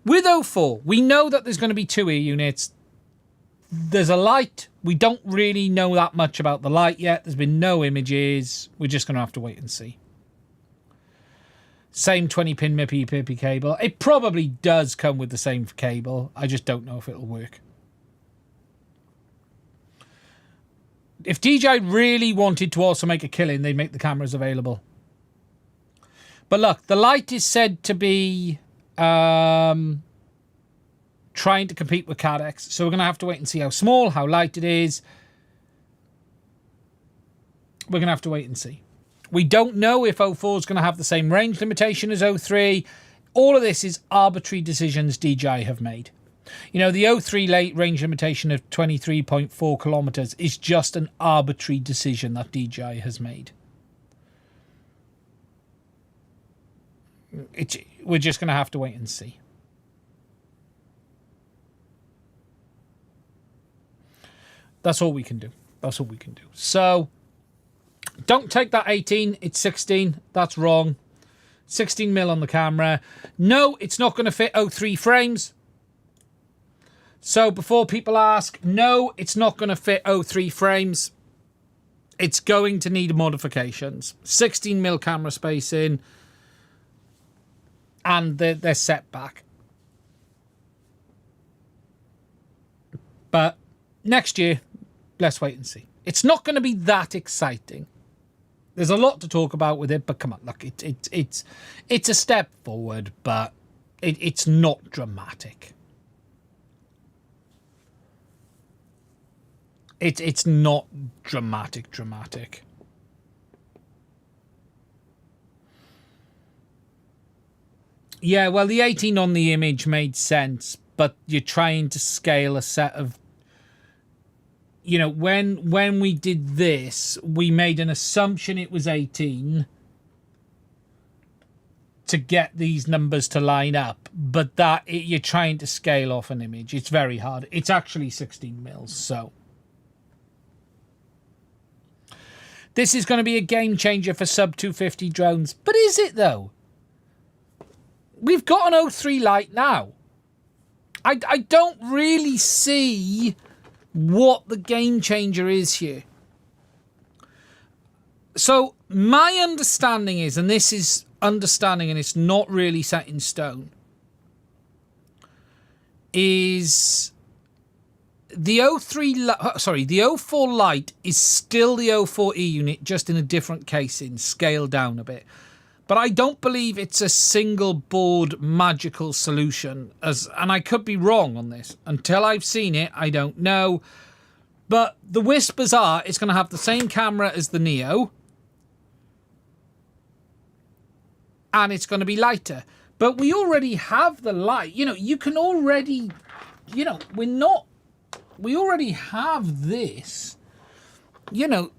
with O4, we know that there's going to be two ear units. There's a light. We don't really know that much about the light yet. There's been no images. We're just going to have to wait and see. Same 20-pin MIPI cable. It probably does come with the same cable. I just don't know if it'll work. If DJI really wanted to also make a killing, they'd make the cameras available. But look, the light is said to be trying to compete with Caddx. So we're going to have to wait and see how small, how light it is. We're going to have to wait and see. We don't know if O4 is going to have the same range limitation as O3. All of this is arbitrary decisions DJI have made. You know, the O3 range limitation of 23.4 kilometers is just an arbitrary decision that DJI has made. We're just going to have to wait and see. That's all we can do. That's all we can do. So, don't take that 18. It's 16. That's wrong. 16mm on the camera. No, it's not going to fit O3 frames. So, before people ask, no, it's not going to fit O3 frames. It's going to need modifications. 16mm camera spacing, and they're set back. But next year, let's wait and see. It's not going to be that exciting. There's a lot to talk about with it, but come on, look, it's a step forward, but it's not dramatic. It's not dramatic. Yeah, well, the 18 on the image made sense, but you're trying to scale a set of... You know, when we did this, we made an assumption it was 18 to get these numbers to line up, but you're trying to scale off an image. It's very hard. It's actually 16mm, so... This is going to be a game changer for sub 250 drones. But is it, though? We've got an 03 Lite now. I don't really see what the game changer is here. So my understanding is, and this is understanding and it's not really set in stone, is the the 04 Lite is still the 04E unit, just in a different casing, scaled down a bit. But I don't believe it's a single board magical solution, and I could be wrong on this. Until I've seen it, I don't know. But the whispers are it's going to have the same camera as the Neo, and it's going to be lighter. But we already have the light. You know, you can already, you know, we already have this. You know,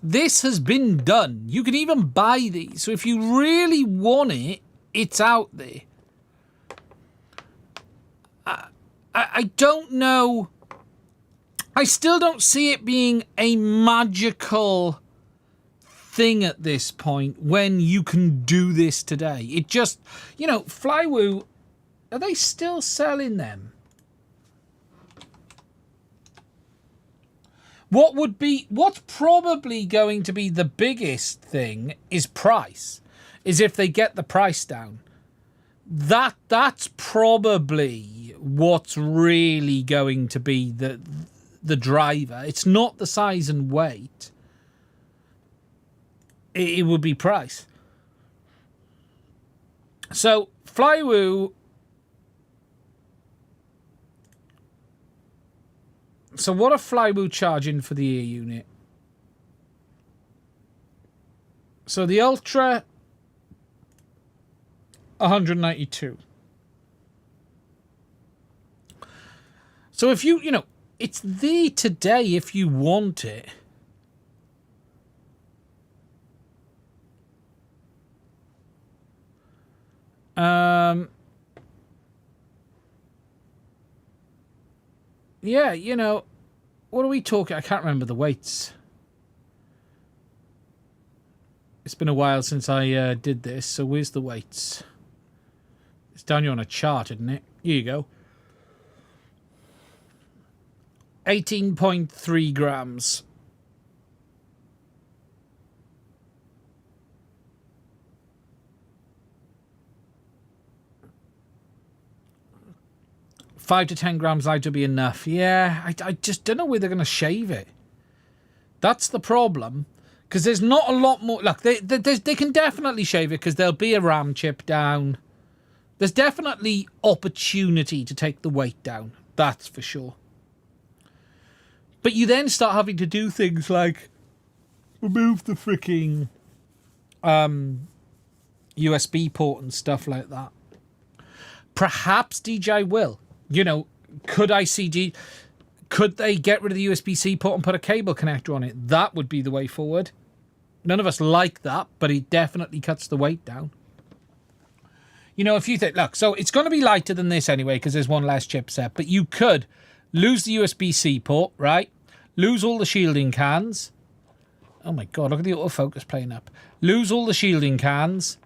this has been done. You can even buy these. So if you really want it, it's out there. I don't know. I still don't see it being a magical thing at this point when you can do this today. It just, you know, Flywoo, are they still selling them? What's probably going to be the biggest thing is price. Is if they get the price down. That's probably what's really going to be the driver. It's not the size and weight. It would be price. So Flywoo. So what are Flywoo charging for the ear unit? So the Ultra, 192. So if you know, it's there today if you want it. Yeah, you know, what are we talking? I can't remember the weights. It's been a while since I did this, so where's the weights? It's down here on a chart, isn't it? Here you go. 18.3 grams. Five to 10 grams light would be enough. Yeah, I just don't know where they're going to shave it. That's the problem. Because there's not a lot more... Look, they can definitely shave it because there'll be a RAM chip down. There's definitely opportunity to take the weight down. That's for sure. But you then start having to do things like remove the freaking USB port and stuff like that. Perhaps DJI will. You know, could they get rid of the USB-C port and put a cable connector on it? That would be the way forward. None of us like that, but it definitely cuts the weight down. You know, if you think, look, so it's going to be lighter than this anyway because there's one less chipset, but you could lose the USB-C port, right? Lose all the shielding cans. Oh my God, look at the autofocus playing up. Lose all the shielding cans.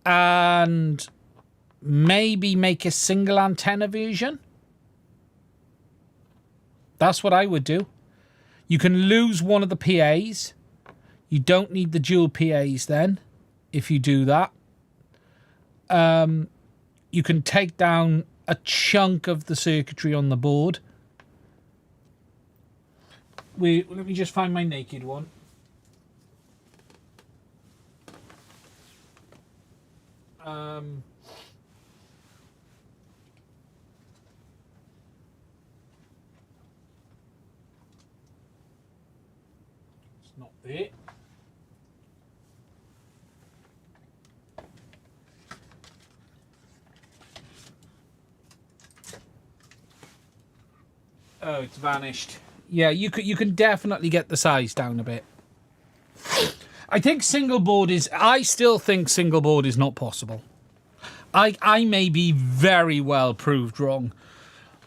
And maybe make a single antenna version. That's what I would do. You can lose one of the PAs. You don't need the dual PAs then, if you do that. You can take down a chunk of the circuitry on the board. Let me just find my naked one. It's not there. Oh, it's vanished. Yeah, you can definitely get the size down a bit. I think single board is... I still think single board is not possible. I may be very well proved wrong,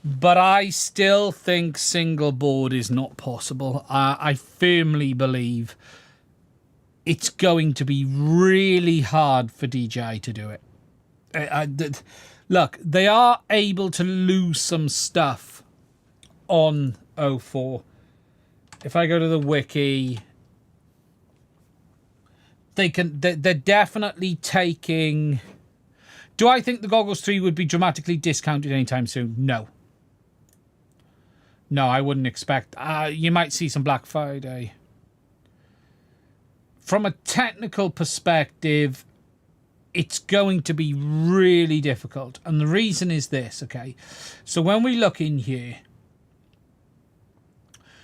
but I still think single board is not possible. I firmly believe it's going to be really hard for DJI to do it. Look, they are able to lose some stuff on 04. If I go to the wiki, they're definitely taking... Do I think the Goggles 3 would be dramatically discounted anytime soon? No. No, I wouldn't expect. You might see some Black Friday. From a technical perspective, it's going to be really difficult. And the reason is this, okay? So when we look in here...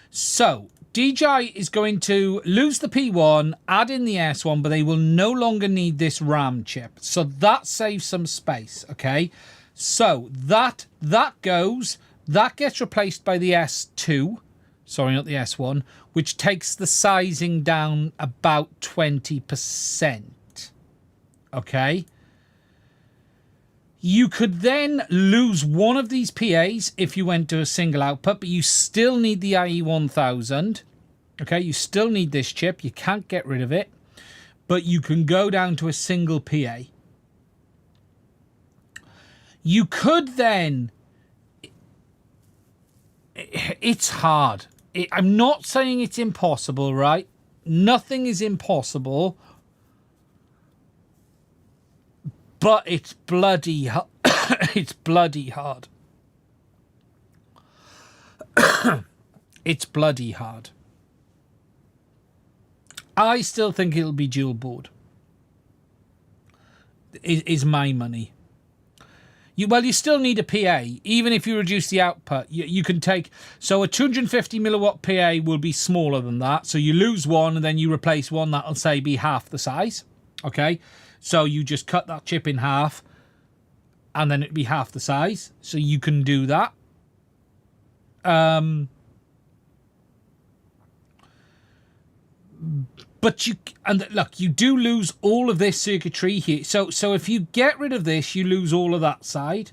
So, DJI is going to lose the P1, add in the S1, but they will no longer need this RAM chip. So that saves some space, okay? So that goes, that gets replaced by the S2, sorry, not the S1, which takes the sizing down about 20%, okay? You could then lose one of these PAs if you went to a single output, but you still need the IE1000. Okay, you still need this chip. You can't get rid of it, but you can go down to a single PA. You could then... It's hard. I'm not saying it's impossible, right? Nothing is impossible. But it's bloody it's bloody hard. It's bloody hard. I still think it'll be dual board. Is my money. You still need a PA. Even if you reduce the output, you can take... So a 250 milliwatt PA will be smaller than that. So you lose one and then you replace one that'll say be half the size. Okay? So you just cut that chip in half and then it'd be half the size. So you can do that. But look, you do lose all of this circuitry here. So if you get rid of this, you lose all of that side.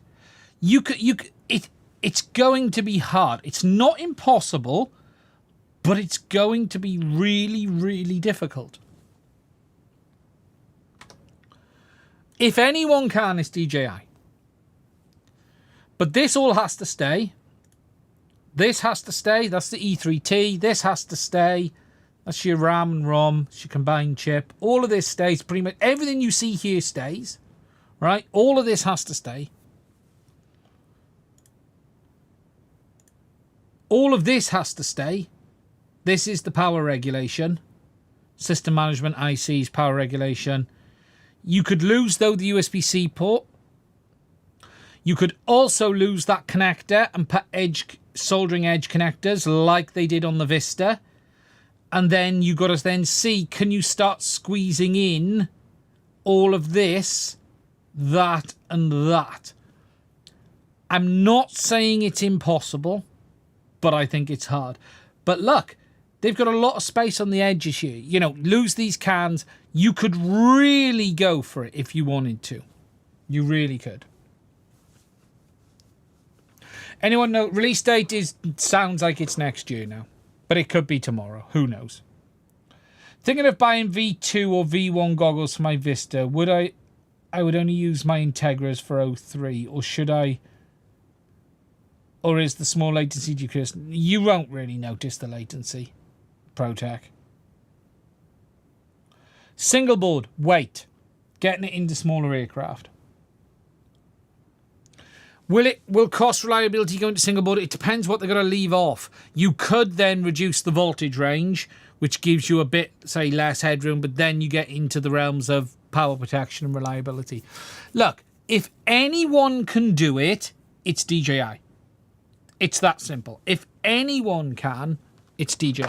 It's going to be hard. It's not impossible, but it's going to be really, really difficult. If anyone can, it's DJI. But this all has to stay. This has to stay. That's the E3T. This has to stay. That's your RAM and ROM. It's your combined chip. All of this stays. Pretty much everything you see here stays. Right? All of this has to stay. All of this has to stay. This is the power regulation. System management, ICs, power regulation. You could lose, though, the USB-C port. You could also lose that connector and put soldering edge connectors like they did on the Vista. And then you got to then see, can you start squeezing in all of this, that, and that? I'm not saying it's impossible, but I think it's hard. But look, they've got a lot of space on the edges here. You know, lose these cans. You could really go for it if you wanted to. You really could. Anyone know? Release date sounds like it's next year now. But it could be tomorrow. Who knows? Thinking of buying V2 or V1 goggles for my Vista. I would only use my Integras for 03. Or should I Or is the small latency decreased? You won't really notice the latency, ProTech. Single board, weight. Getting it into smaller aircraft. Will cost reliability go into single board? It depends what they're going to leave off. You could then reduce the voltage range, which gives you a bit, say, less headroom, but then you get into the realms of power protection and reliability. Look, if anyone can do it, it's DJI. It's that simple. If anyone can, it's DJI.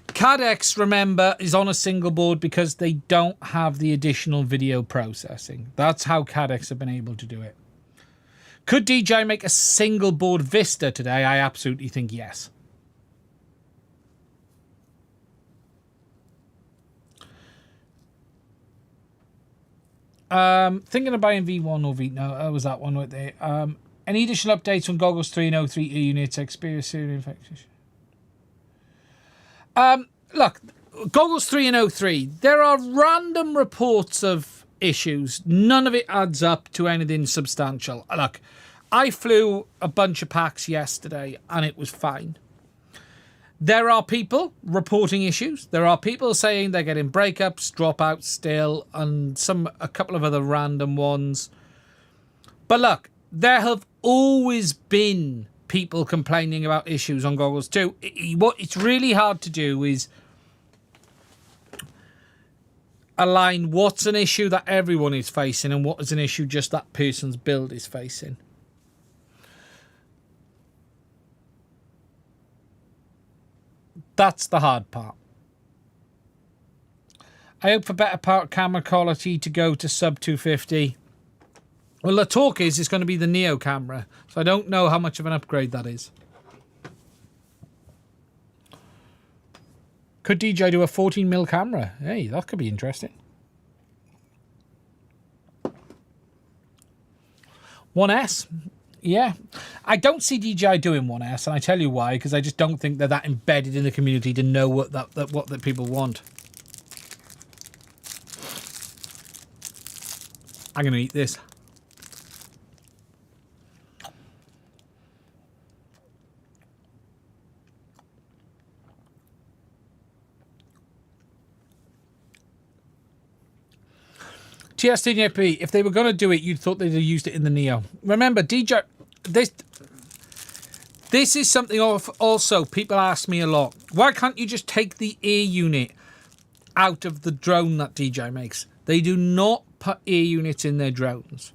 Caddx, remember, is on a single board because they don't have the additional video processing. That's how Caddx have been able to do it. Could DJI make a single board Vista today? I absolutely think yes. Thinking of buying V1 or V... No, was that one right there. Any additional updates on Goggles 3 and 03 units? Experience serial infection? Look, Goggles 3 and 03, there are random reports of issues. None of it adds up to anything substantial. Look, I flew a bunch of packs yesterday and it was fine. There are people reporting issues. There are people saying they're getting breakups, dropouts still, and a couple of other random ones. But look, there have always been people complaining about issues on Goggles 2. What it's really hard to do is align what's an issue that everyone is facing and what is an issue just that person's build is facing. That's the hard part. I hope for better camera quality to go to sub 250. Well, the talk is it's going to be the Neo camera, so I don't know how much of an upgrade that is. Could DJI do a 14mm camera? Hey, that could be interesting. 1S? Yeah. I don't see DJI doing 1S, and I tell you why, because I just don't think they're that embedded in the community to know what that people want. I'm going to eat this. TSDNP, if they were going to do it, you'd thought they'd have used it in the Neo. Remember, DJI, this is something also people ask me a lot. Why can't you just take the air unit out of the drone that DJI makes? They do not put air units in their drones.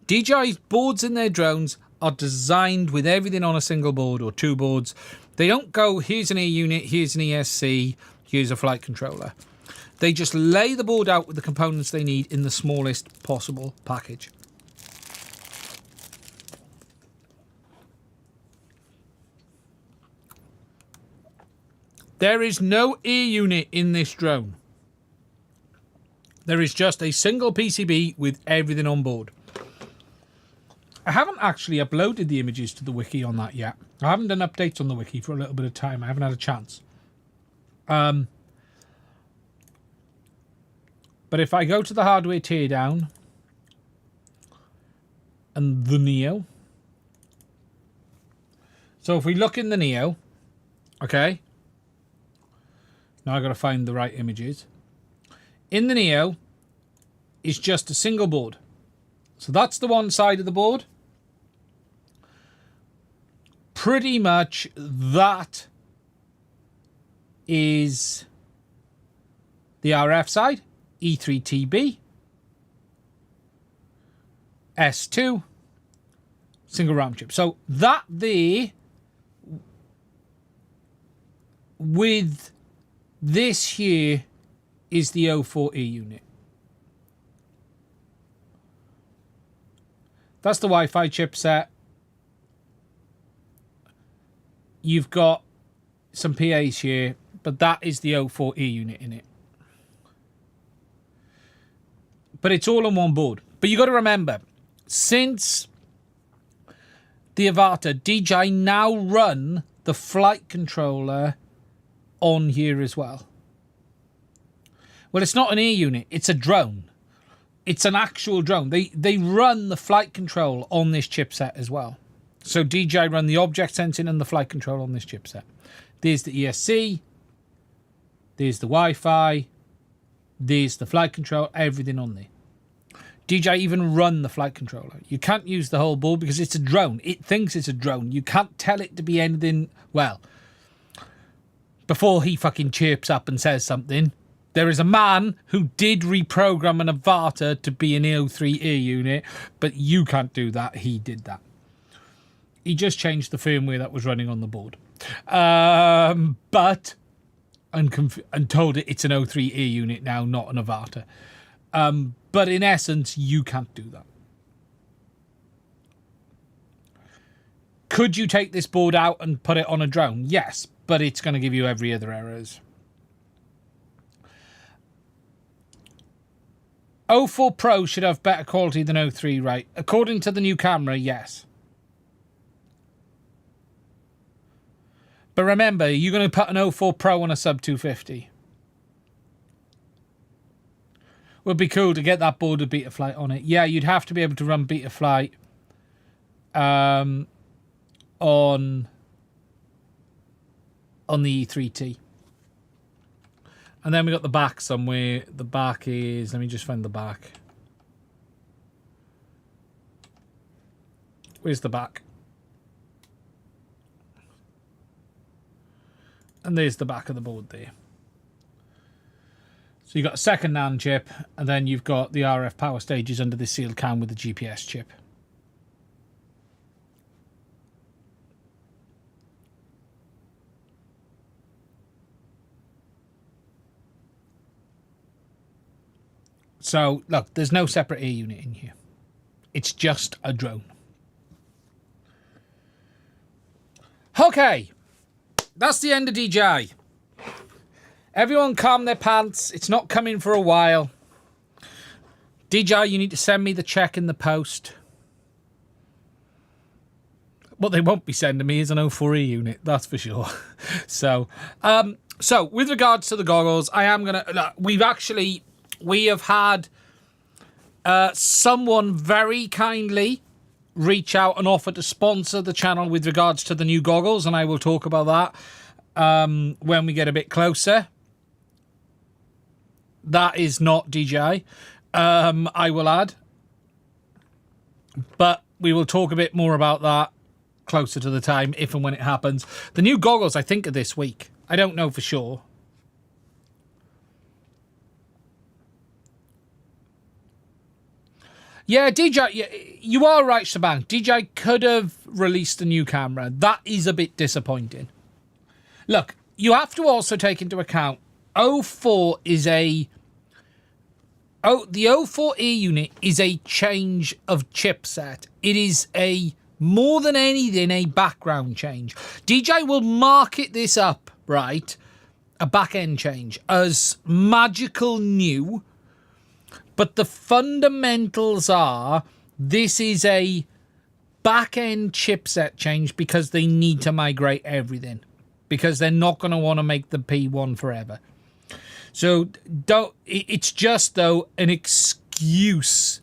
DJI's boards in their drones are designed with everything on a single board or two boards. They don't go, here's an air unit, here's an ESC, here's a flight controller. They just lay the board out with the components they need in the smallest possible package. There is no air unit in this drone. There is just a single PCB with everything on board. I haven't actually uploaded the images to the wiki on that yet. I haven't done updates on the wiki for a little bit of time. I haven't had a chance. But if I go to the hardware teardown and the Neo. So if we look in the Neo, okay. Now I've got to find the right images. In the Neo is just a single board. So that's the one side of the board. Pretty much that is the RF side. E3TB, S2, single RAM chip. So that there, with this here, is the 04E unit. That's the Wi-Fi chipset. You've got some PAs here, but that is the 04E unit in it. But it's all on one board. But you got to remember, since the Avatar, DJI now run the flight controller on here as well. Well, it's not an air unit, it's a drone. it's an actual drone. They run the flight control on this chipset as well. So DJI run the object sensing and the flight control on this chipset. There's the ESC. There's the Wi-Fi. There's the flight control. Everything on there. DJI even run the flight controller. You can't use the whole board because it's a drone. It thinks it's a drone. You can't tell it to be anything. Well, before he fucking chirps up and says something, there is a man who did reprogram an avatar to be an E03 air unit, but you can't do that. He did that. He just changed the firmware that was running on the board. And told it it's an O3 air unit now, not an avatar. But in essence, you can't do that. Could you take this board out and put it on a drone? Yes, but it's going to give you every other errors. 04 Pro should have better quality than 03, right? According to the new camera, yes. But remember, you're going to put an 04 Pro on a sub 250. Would be cool to get that board of Betaflight on it. Yeah, you'd have to be able to run Betaflight on the E3T. And then we got the back somewhere. The back is, let me just find the back. Where's the back? And there's the back of the board there. So you've got a second NAND chip, and then you've got the RF power stages under the sealed can with the GPS chip. So, look, there's no separate air unit in here. It's just a drone. Okay. That's the end of DJI. Everyone calm their pants. It's not coming for a while. DJI, you need to send me the check in the post. What they won't be sending me is an 04E unit, that's for sure. So with regards to the goggles, I am going to... We have had someone very kindly reach out and offer to sponsor the channel with regards to the new goggles, and I will talk about that when we get a bit closer. That is not DJI, I will add. But we will talk a bit more about that closer to the time, if and when it happens. The new goggles, I think, are this week. I don't know for sure. Yeah, DJI, you are right, Shaban. DJI could have released a new camera. That is a bit disappointing. Look, you have to also take into account 04 is the 04E unit is a change of chipset. It is more than anything, a background change. DJI will market this up, right, a back-end change, as magical new. But the fundamentals are, this is a back-end chipset change because they need to migrate everything. Because they're not going to want to make the P1 forever. So it's just, though, an excuse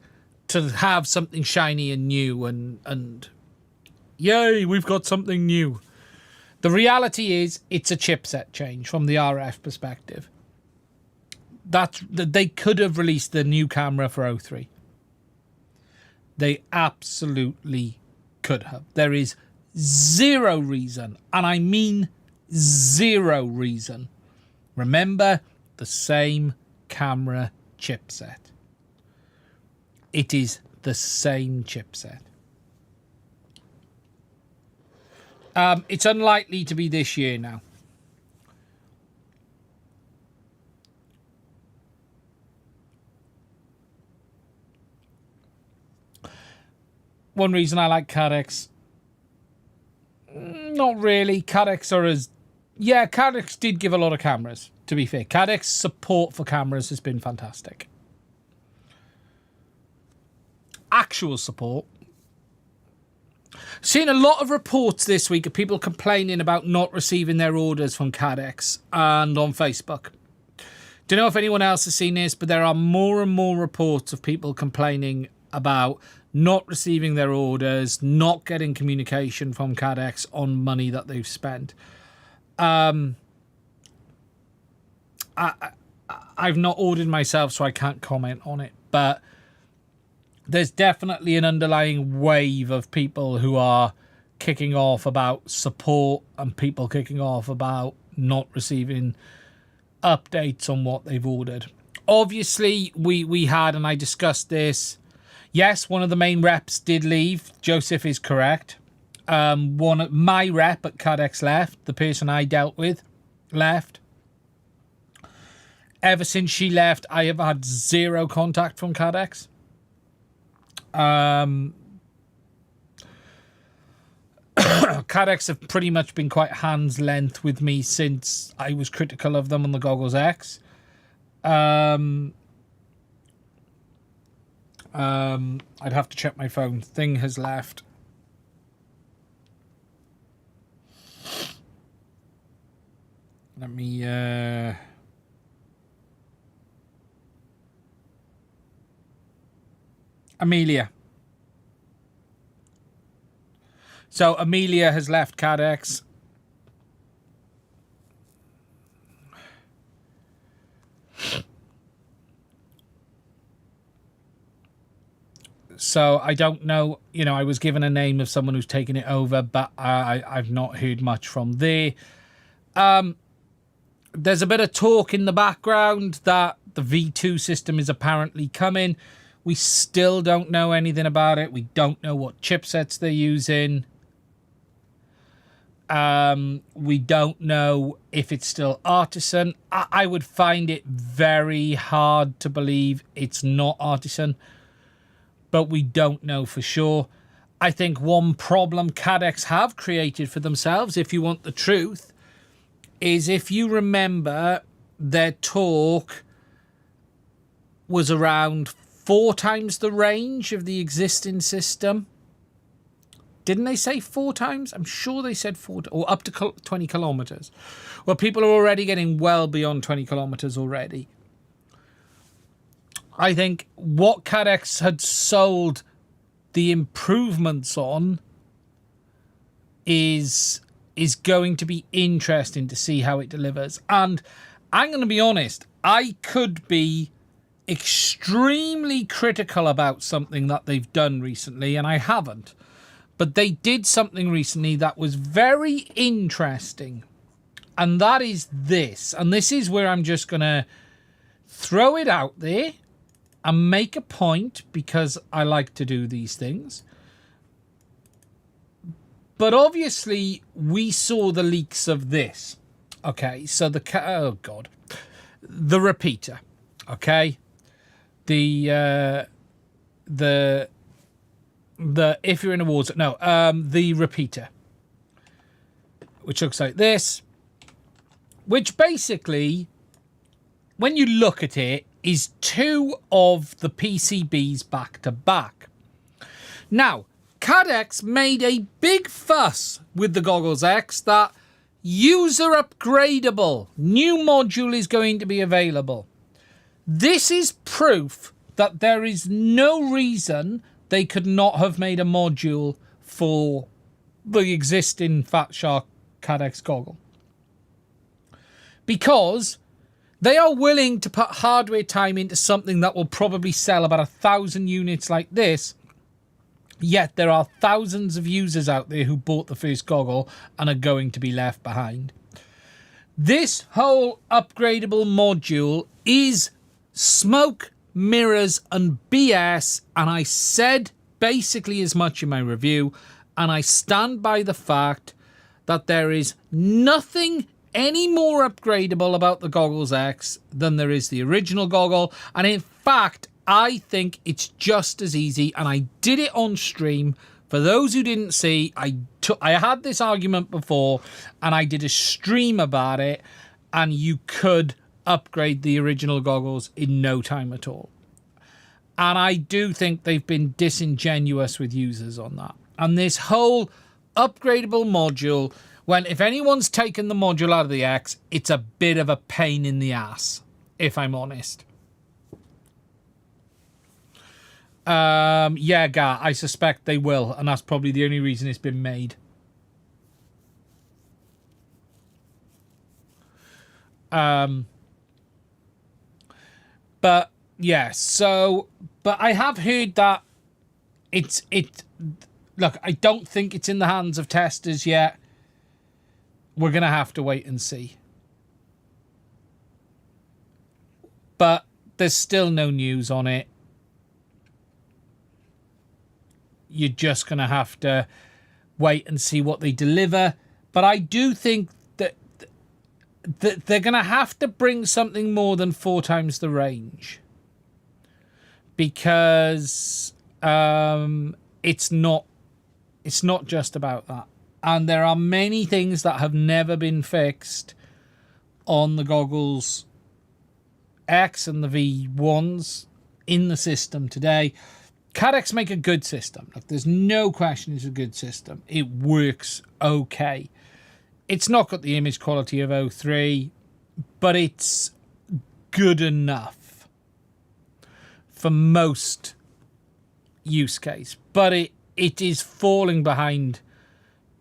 to have something shiny and new and yay, we've got something new. The reality is it's a chipset change from the RF perspective. They could have released the new camera for 03. They absolutely could have. There is zero reason, and I mean zero reason. Remember, the same camera chipset. It is the same chipset. It's unlikely to be this year now. One reason I like Caddx, not really. Caddx are as... Yeah, Caddx did give a lot of cameras, to be fair. Caddx support for cameras has been fantastic. Actual support. Seen a lot of reports this week of people complaining about not receiving their orders from Caddx and on Facebook. Don't know if anyone else has seen this, but there are more and more reports of people complaining about not receiving their orders, not getting communication from Caddx on money that they've spent. I've not ordered myself, so I can't comment on it, but there's definitely an underlying wave of people who are kicking off about support and people kicking off about not receiving updates on what they've ordered. Obviously, we had, and I discussed this, yes, one of the main reps did leave. Joseph is correct. My rep at Caddx left. The person I dealt with left. Ever since she left, I have had zero contact from Caddx. Caddx have pretty much been quite hand's length with me since I was critical of them on the Goggles X. I'd have to check my phone. Thing has left. Let me Amelia. So Amelia has left Caddx. So I don't know, you know, I was given a name of someone who's taken it over, but I've not heard much from there. There's a bit of talk in the background that the V2 system is apparently coming. We still don't know anything about it. We don't know what chipsets they're using. We don't know if it's still Artisan. I would find it very hard to believe it's not Artisan, but we don't know for sure. I think one problem Caddx have created for themselves, if you want the truth, is if you remember, their talk was around 4 times the range of the existing system. Didn't they say 4 times? I'm sure they said 4, or up to 20 kilometers. Well, people are already getting well beyond 20 kilometers already. I think what Caddx had sold the improvements on is going to be interesting to see how it delivers. And I'm going to be honest, I could be extremely critical about something that they've done recently, and I haven't. But they did something recently that was very interesting. And that is this. And this is where I'm just going to throw it out there and make a point, because I like to do these things. But obviously, we saw the leaks of this. Okay, so the repeater. Okay, the if you're in a war zone, no, the repeater, which looks like this, which basically, when you look at it, is 2 of the PCBs back to back. Now, Caddx made a big fuss with the Goggles X that user upgradable, new module is going to be available. This is proof that there is no reason they could not have made a module for the existing Fat Shark Caddx goggle. Because they are willing to put hardware time into something that will probably sell about 1,000 units like this, yet there are thousands of users out there who bought the first goggle and are going to be left behind. This whole upgradable module is smoke, mirrors and BS, and I said basically as much in my review, and I stand by the fact that there is nothing any more upgradable about the Goggles X than there is the original goggle. And in fact, I think it's just as easy, and I did it on stream. For those who didn't see, I had this argument before and I did a stream about it, and you could upgrade the original goggles in no time at all. And I do think they've been disingenuous with users on that. And this whole upgradable module, when if anyone's taken the module out of the X, it's a bit of a pain in the ass. if I'm honest. Yeah, Gar, I suspect they will, and that's probably the only reason it's been made. But yeah, so, but I have heard that look, I don't think it's in the hands of testers yet. We're going to have to wait and see. But there's still no news on it. You're just going to have to wait and see what they deliver. But I do think that they're going to have to bring something more than 4 times the range. Because it's not just about that. And there are many things that have never been fixed on the Goggles X and the V1s in the system today. Caddx make a good system. Like, there's no question it's a good system. It works okay. It's not got the image quality of 03, but it's good enough for most use case. But it is falling behind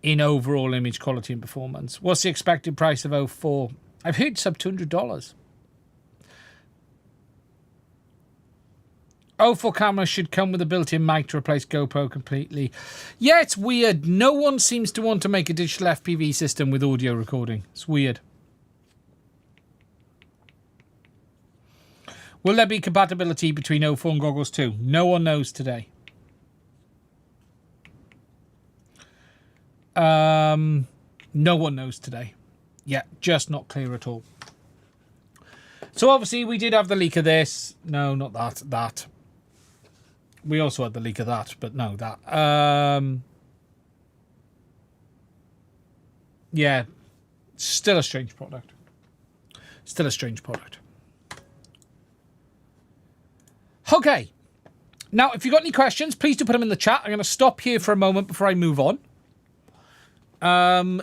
in overall image quality and performance. What's the expected price of 04? I've heard sub $200. 04 camera should come with a built-in mic to replace GoPro completely. Yeah, it's weird. No one seems to want to make a digital FPV system with audio recording. It's weird. Will there be compatibility between 04 and Goggles 2? No one knows today. No one knows today. Yeah, just not clear at all. So obviously we did have the leak of this. No, not that. That. We also had the leak of that, but no, that. Yeah, still a strange product. Still a strange product. Okay. Now, if you've got any questions, please do put them in the chat. I'm going to stop here for a moment before I move on. I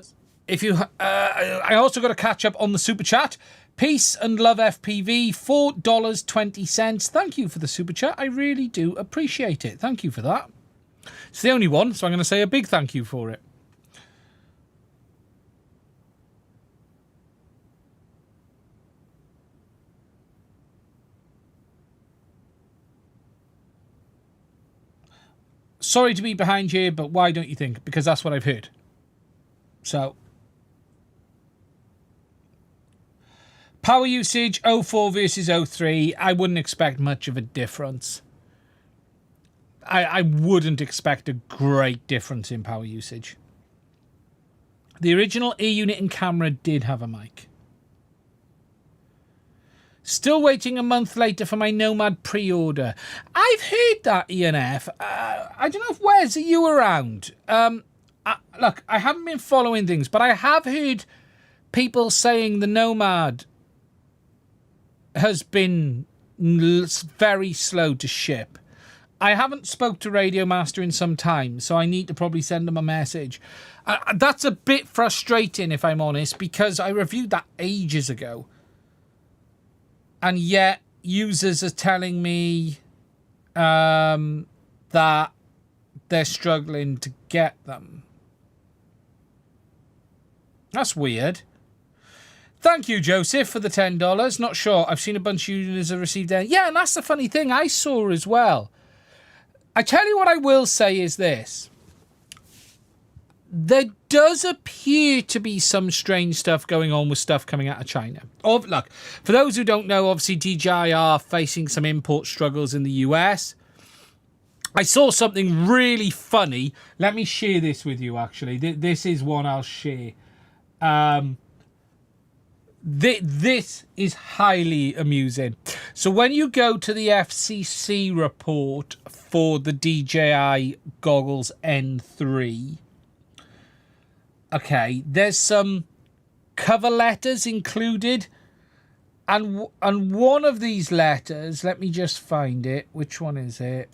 also got to catch up on the super chat. Peace and love FPV, $4.20. Thank you for the super chat. I really do appreciate it. Thank you for that. It's the only one, so I'm going to say a big thank you for it. Sorry to be behind you, but why don't you think? Because that's what I've heard. So, power usage, 04 versus 03, I wouldn't expect much of a difference. I wouldn't expect a great difference in power usage. The original E-unit and camera did have a mic. Still waiting a month later for my Nomad pre-order. I've heard that, INAV. I don't know if Wes, are you around? Look, I haven't been following things, but I have heard people saying the Nomad has been very slow to ship. I haven't spoke to Radio Master in some time, so I need to probably send them a message. That's a bit frustrating, if I'm honest, because I reviewed that ages ago. And yet, users are telling me that they're struggling to get them. That's weird. Thank you, Joseph, for the $10. Not sure. I've seen a bunch of users have received that. Yeah, and that's the funny thing I saw as well. I tell you what I will say is this. There does appear to be some strange stuff going on with stuff coming out of China. Look, for those who don't know, obviously DJI are facing some import struggles in the US. I saw something really funny. Let me share this with you, actually. This is one I'll share. This is highly amusing. So when you go to the FCC report for the DJI Goggles N3, okay, there's some cover letters included, and one of these letters, let me just find it. Which one is it?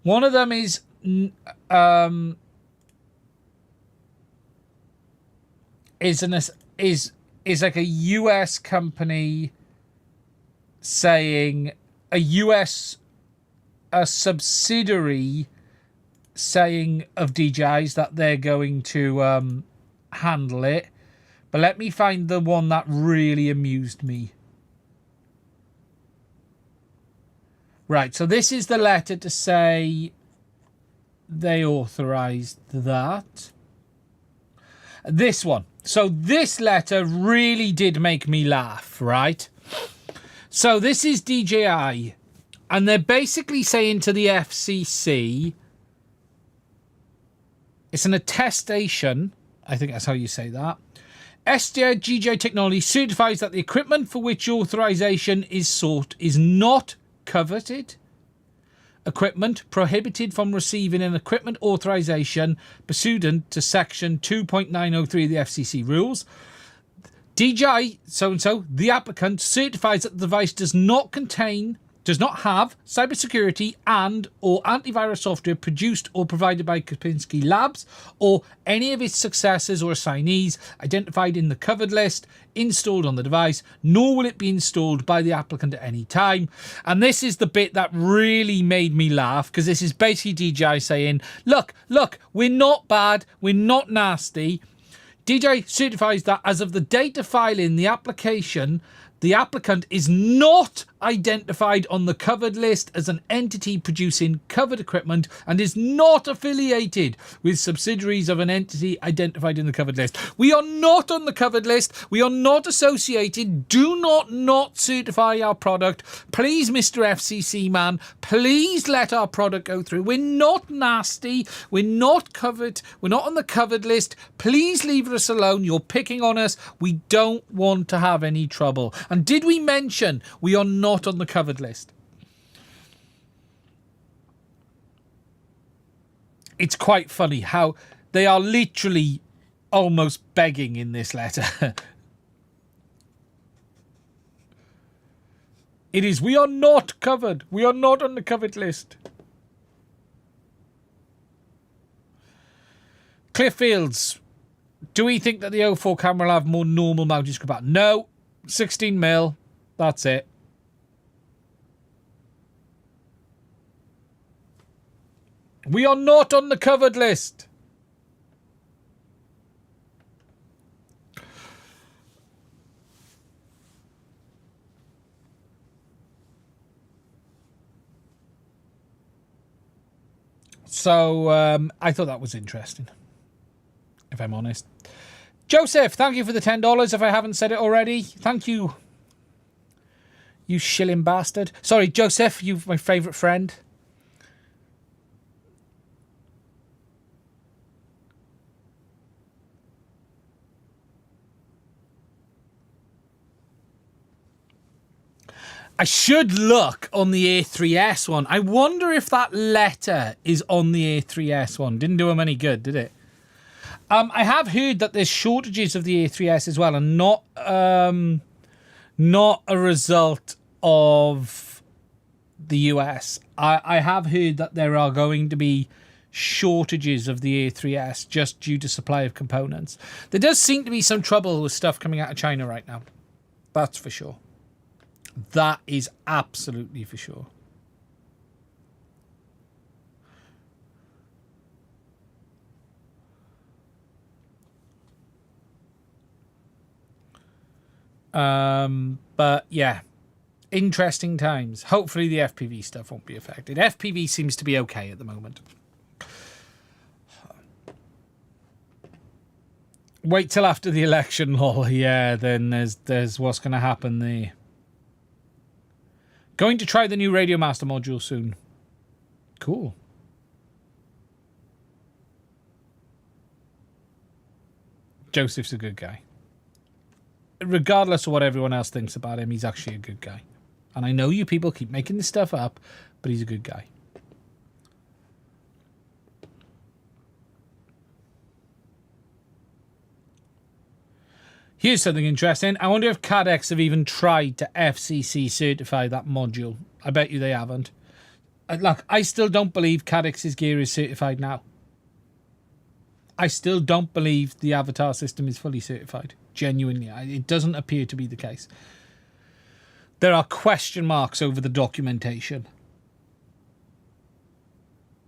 One of them is is like a US company saying, a subsidiary saying of DJI's that they're going to handle it. But let me find the one that really amused me. Right, so this is the letter to say they authorized that. This one. So this letter really did make me laugh, right? So this is DJI, and they're basically saying to the FCC, it's an attestation, I think that's how you say that. DJI Technology certifies that the equipment for which authorization is sought is not coveted equipment prohibited from receiving an equipment authorization pursuant to section 2.903 of the FCC rules. DJI so-and-so, the applicant, certifies that the device does not have cybersecurity and or antivirus software produced or provided by Kaspersky Labs or any of its successors or assignees identified in the covered list installed on the device, nor will it be installed by the applicant at any time. And this is the bit that really made me laugh, because this is basically DJI saying, look, we're not bad, we're not nasty. DJI certifies that as of the date of filing the application, the applicant is not identified on the covered list as an entity producing covered equipment and is not affiliated with subsidiaries of an entity identified in the covered list. We are not on the covered list. We are not associated. Do not certify our product. Please, Mr. FCC man, please let our product go through. We're not nasty. We're not covered. We're not on the covered list. Please leave us alone. You're picking on us. We don't want to have any trouble. And did we mention we are not on the covered list? It's quite funny how they are literally almost begging in this letter. It is, we are not covered. We are not on the covered list. Clifffields, do we think that the 04 camera will have more normal mounting screw back? No. 16mm, that's it. We are not on the covered list. So I thought that was interesting, if I'm honest. Joseph, thank you for the $10, if I haven't said it already. Thank you, you shilling bastard. Sorry, Joseph, you're my favourite friend. I should look on the A3S one. I wonder if that letter is on the A3S one. Didn't do them any good, did it? I have heard that there's shortages of the A3S as well, and not a result of the US. I have heard that there are going to be shortages of the A3S just due to supply of components. There does seem to be some trouble with stuff coming out of China right now. That's for sure. That is absolutely for sure. But yeah, interesting times. Hopefully the FPV stuff won't be affected. FPV seems to be okay at the moment. Wait till after the election, lol. Yeah, then there's what's going to happen there. Going to try the new Radio Master module soon. Cool. Joseph's a good guy. Regardless of what everyone else thinks about him, he's actually a good guy. And I know you people keep making this stuff up, but he's a good guy. Here's something interesting. I wonder if Caddx have even tried to FCC certify that module. I bet you they haven't. Look, I still don't believe Caddx's gear is certified now. I still don't believe the Avatar system is fully certified. Genuinely, it doesn't appear to be the case. There are question marks over the documentation.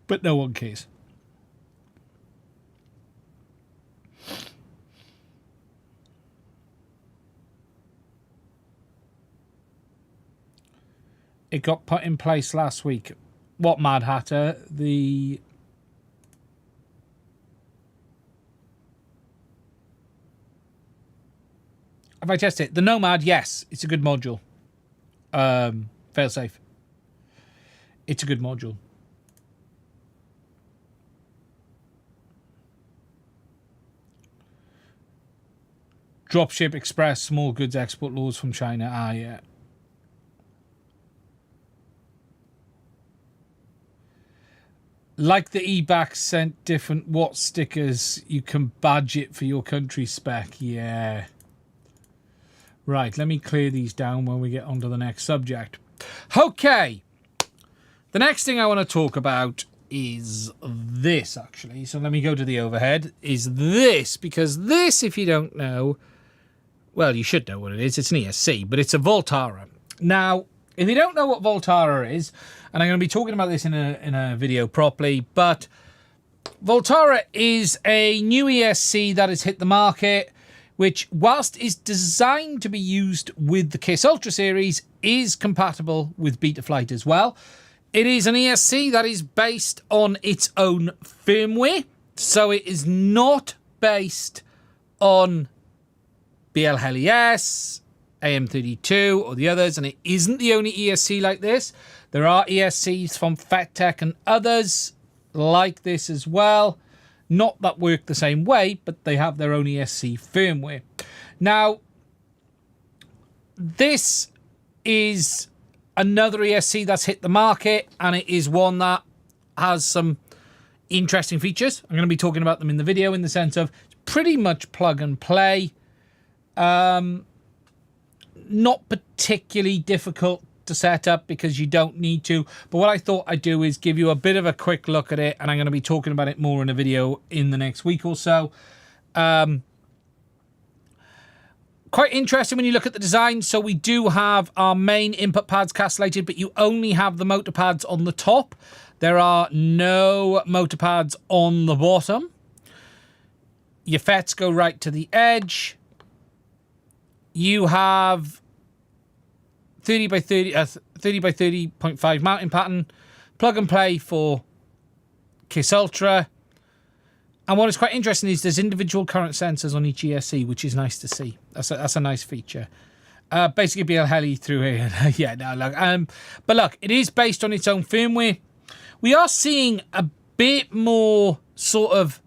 But no one cares. It got put in place last week. What, Mad Hatter? Have I tested it? The Nomad, yes. It's a good module. Failsafe. It's a good module. Dropship Express, small goods export laws from China. Ah, yeah. Like the eBack sent different Watt stickers, you can badge it for your country spec. Yeah. Right, let me clear these down when we get on to the next subject. Okay. The next thing I want to talk about is this, actually. So let me go to the overhead. Is this, because this, if you don't know, well, you should know what it is. It's an ESC, but it's a Voltara. Now, if you don't know what Voltara is, and I'm going to be talking about this in a video properly, but Voltara is a new ESC that has hit the market, which, whilst is designed to be used with the KISS Ultra series, is compatible with Betaflight as well. It is an ESC that is based on its own firmware, so it is not based on ELRS, AM32 or the others, and it isn't the only ESC like this. There are ESCs from FetTech and others like this as well. Not that work the same way, but they have their own ESC firmware. Now, this is another ESC that's hit the market, and it is one that has some interesting features. I'm going to be talking about them in the video in the sense of it's pretty much plug and play. Not particularly difficult to set up because you don't need to, but what I thought I'd do is give you a bit of a quick look at it, and I'm going to be talking about it more in a video in the next week or so. Quite interesting when you look at the design. So we do have our main input pads castellated, but you only have the motor pads on the top. There are no motor pads on the bottom. Your FETs go right to the edge. You have 30 by 30.5 mounting pattern, plug and play for KISS Ultra. And what is quite interesting is there's individual current sensors on each ESC, which is nice to see. That's a nice feature. Basically, BL Heli through here. Yeah, no, look. But look, it is based on its own firmware. We are seeing a bit more sort of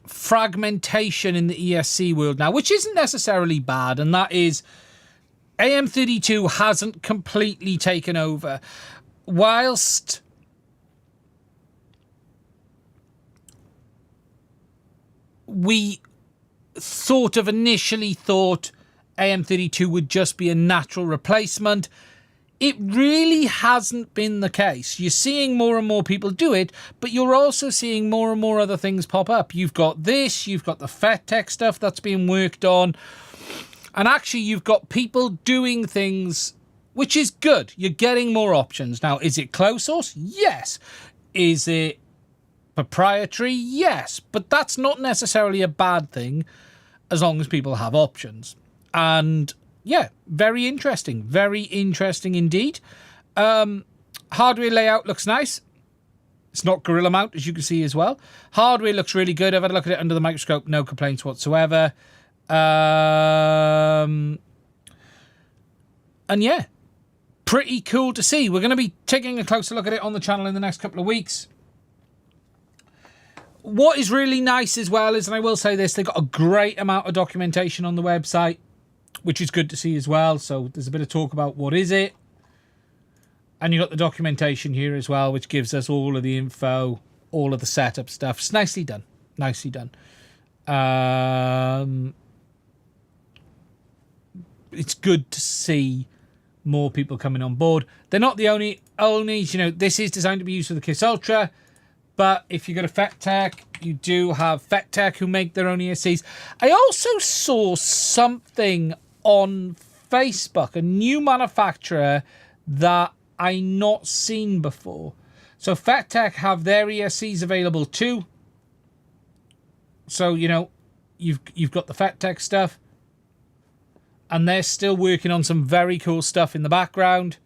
fragmentation in the ESC world now, which isn't necessarily bad, and that is AM32 hasn't completely taken over. Whilst we initially thought AM32 would just be a natural replacement, it really hasn't been the case. You're seeing more and more people do it, but you're also seeing more and more other things pop up. You've got this, you've got the FetTech stuff that's being worked on, and actually you've got people doing things, which is good. You're getting more options. Now, is it closed source? Yes. Is it proprietary? Yes. But that's not necessarily a bad thing as long as people have options. And yeah, very interesting indeed. Hardware layout looks nice. It's not gorilla mount, as you can see as well. Hardware looks really good. I've had a look at it under the microscope. No complaints whatsoever. And yeah, pretty cool to see. We're going to be taking a closer look at it on the channel in the next couple of weeks. What is really nice as well is, and I will say this, they've got a great amount of documentation on the website, which is good to see as well. So there's a bit of talk about what is it. And you've got the documentation here as well, which gives us all of the info, all of the setup stuff. It's nicely done. Nicely done. It's good to see more people coming on board. They're not the only, you know, this is designed to be used for the KISS Ultra. But if you go to FetTech, you do have FetTech who make their own ESCs. I also saw something on Facebook, a new manufacturer that I not seen before. So FetTech have their ESCs available too. So, you know, you've got the FetTech stuff. And they're still working on some very cool stuff in the background.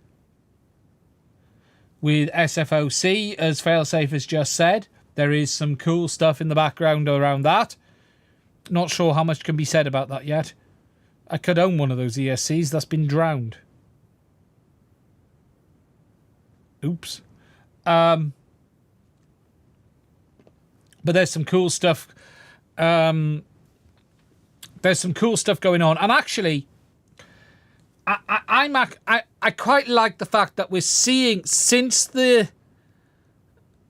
With SFOC, as Failsafe has just said, there is some cool stuff in the background around that. Not sure how much can be said about that yet. I could own one of those ESCs that's been drowned. Oops. But there's some cool stuff. There's some cool stuff going on. And actually, I quite like the fact that we're seeing since the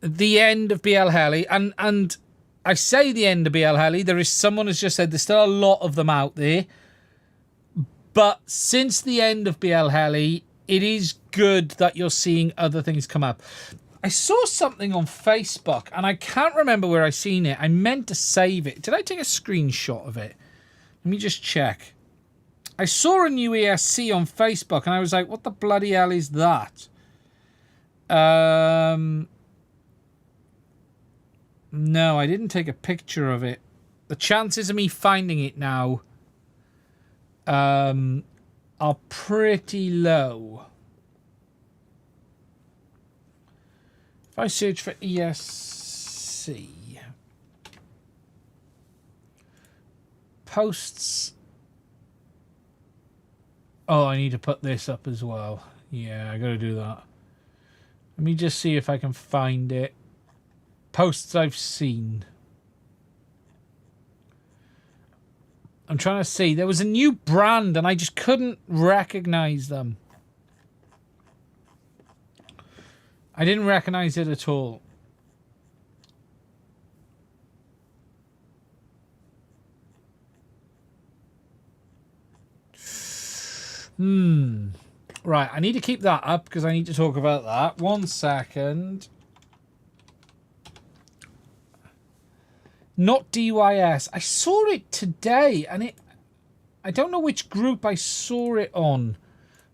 end of BL Heli, and I say the end of BL Heli, there is someone has just said there's still a lot of them out there, but since the end of BL Heli, it is good that you're seeing other things come up. I saw something on Facebook, and I can't remember where I seen it. I meant to save it. Did I take a screenshot of it? Let me just check. I saw a new ESC on Facebook, and I was like, what the bloody hell is that? No, I didn't take a picture of it. The chances of me finding it now are pretty low. If I search for ESC, posts. Oh, I need to put this up as well. Yeah, I gotta do that. Let me just see if I can find it. Posts I've seen. I'm trying to see. There was a new brand and I just couldn't recognize them. I didn't recognize it at all. Right, I need to keep that up because I need to talk about that. 1 second. Not DYS. I saw it today and I don't know which group I saw it on.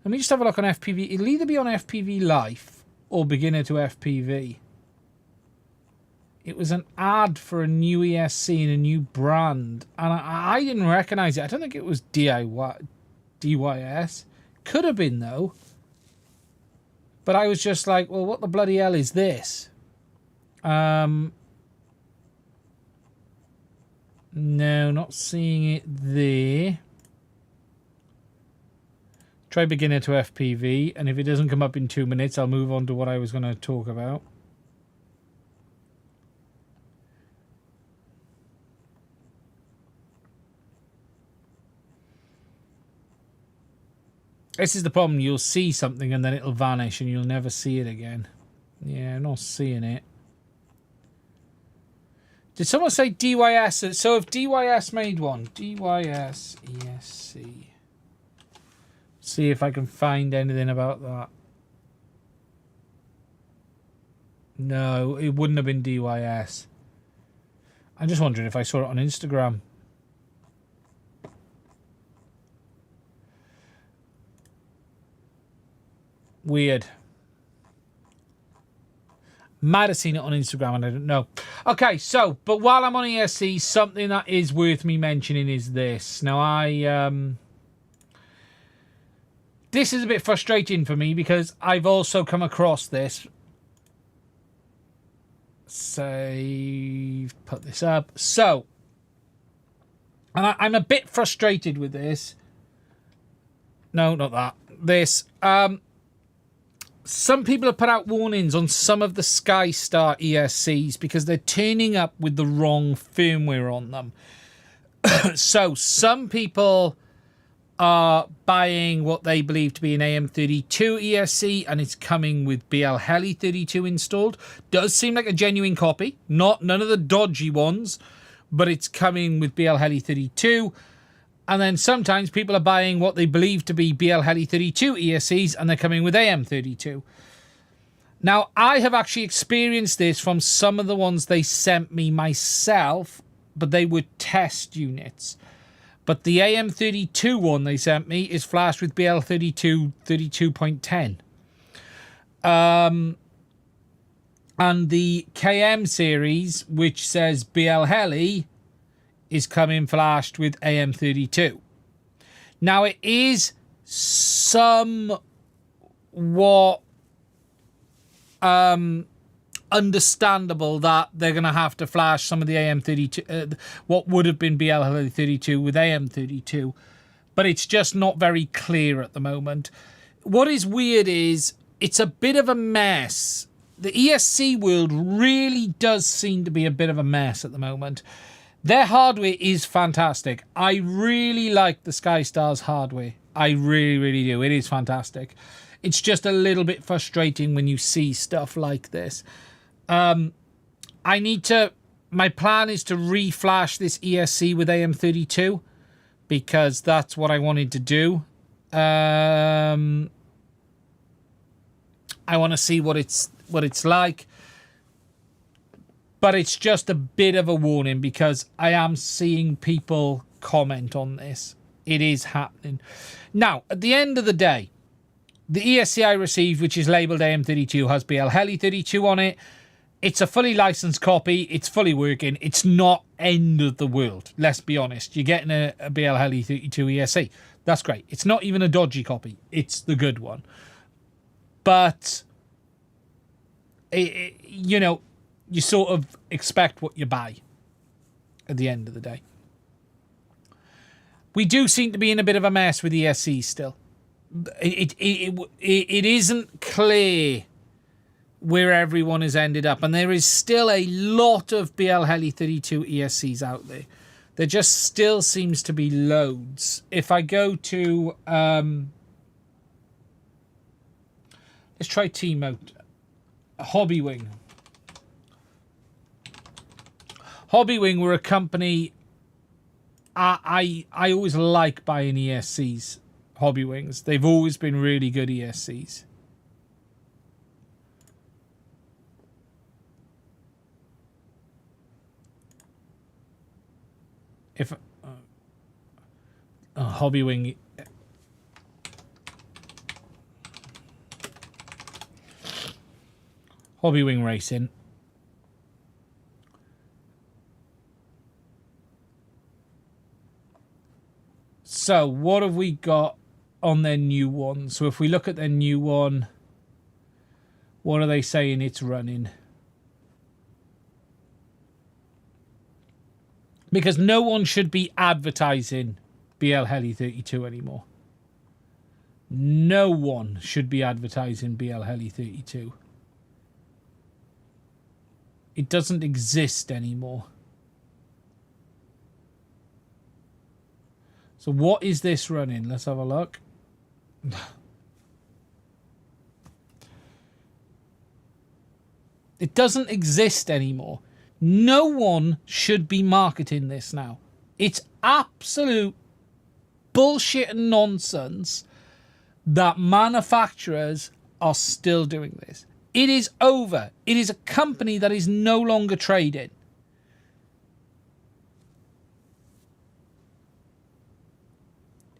Let me just have a look on FPV. It'll either be on FPV Life or Beginner to FPV. It was an ad for a new ESC and a new brand. And I didn't recognize it. I don't think it was DYS. Could have been though. But I was just like, well, what the bloody hell is this? No, not seeing it there. Try Beginner to FPV, and if it doesn't come up in 2 minutes, I'll move on to what I was going to talk about. This is the problem. You'll see something and then it'll vanish and you'll never see it again. Yeah, I'm not seeing it. Did someone say DYS? So if DYS made one, DYS ESC. See if I can find anything about that. No, it wouldn't have been DYS. I'm just wondering if I saw it on Instagram. Weird. Might have seen it on Instagram and I don't know. Okay, so, but while I'm on ESC, something that is worth me mentioning is this. Now, this is a bit frustrating for me because I've also come across this. Save, put this up. So, and I'm a bit frustrated with this. No, not that. This. Some people have put out warnings on some of the SkyStar ESCs because they're turning up with the wrong firmware on them. So some people are buying what they believe to be an AM32 ESC and it's coming with BL Heli 32 installed. Does seem like a genuine copy, none of the dodgy ones, but it's coming with BL Heli 32. And then sometimes people are buying what they believe to be BL Heli 32 ESCs and they're coming with AM32. Now, I have actually experienced this from some of the ones they sent me myself, but they were test units. But the AM32 one they sent me is flashed with BL32 32.10. And the KM series, which says BL Heli, is coming flashed with AM32. Now, it is somewhat understandable that they're going to have to flash some of the AM32, what would have been BL Heli 32 with AM32, but it's just not very clear at the moment. What is weird is it's a bit of a mess. The ESC world really does seem to be a bit of a mess at the moment. Their hardware is fantastic. I really like the SkyStars hardware. I really, really do. It is fantastic. It's just a little bit frustrating when you see stuff like this. My plan is to reflash this ESC with AM32 because that's what I wanted to do. I want to see what it's like. But it's just a bit of a warning because I am seeing people comment on this. It is happening. Now, at the end of the day, the ESC I received, which is labelled AM32, has BL Heli 32 on it. It's a fully licensed copy. It's fully working. It's not end of the world. Let's be honest. You're getting a BL Heli 32 ESC. That's great. It's not even a dodgy copy. It's the good one. But, you know, you sort of expect what you buy at the end of the day. We do seem to be in a bit of a mess with ESC still. It isn't clear where everyone has ended up, and there is still a lot of BL Heli 32 ESCs out there. There just still seems to be loads. If I go to let's try T-Mode. Hobbywing. Hobbywing were a company I always like buying ESCs. Hobbywings. They've always been really good ESCs. If Hobbywing, Hobbywing Racing. So what have we got on their new one? So if we look at their new one, what are they saying it's running? Because no one should be advertising BL Heli 32 anymore. No one should be advertising BL Heli 32. It doesn't exist anymore. So what is this running? Let's have a look. It doesn't exist anymore. No one should be marketing this now. It's absolute bullshit and nonsense that manufacturers are still doing this. It is over. It is a company that is no longer trading.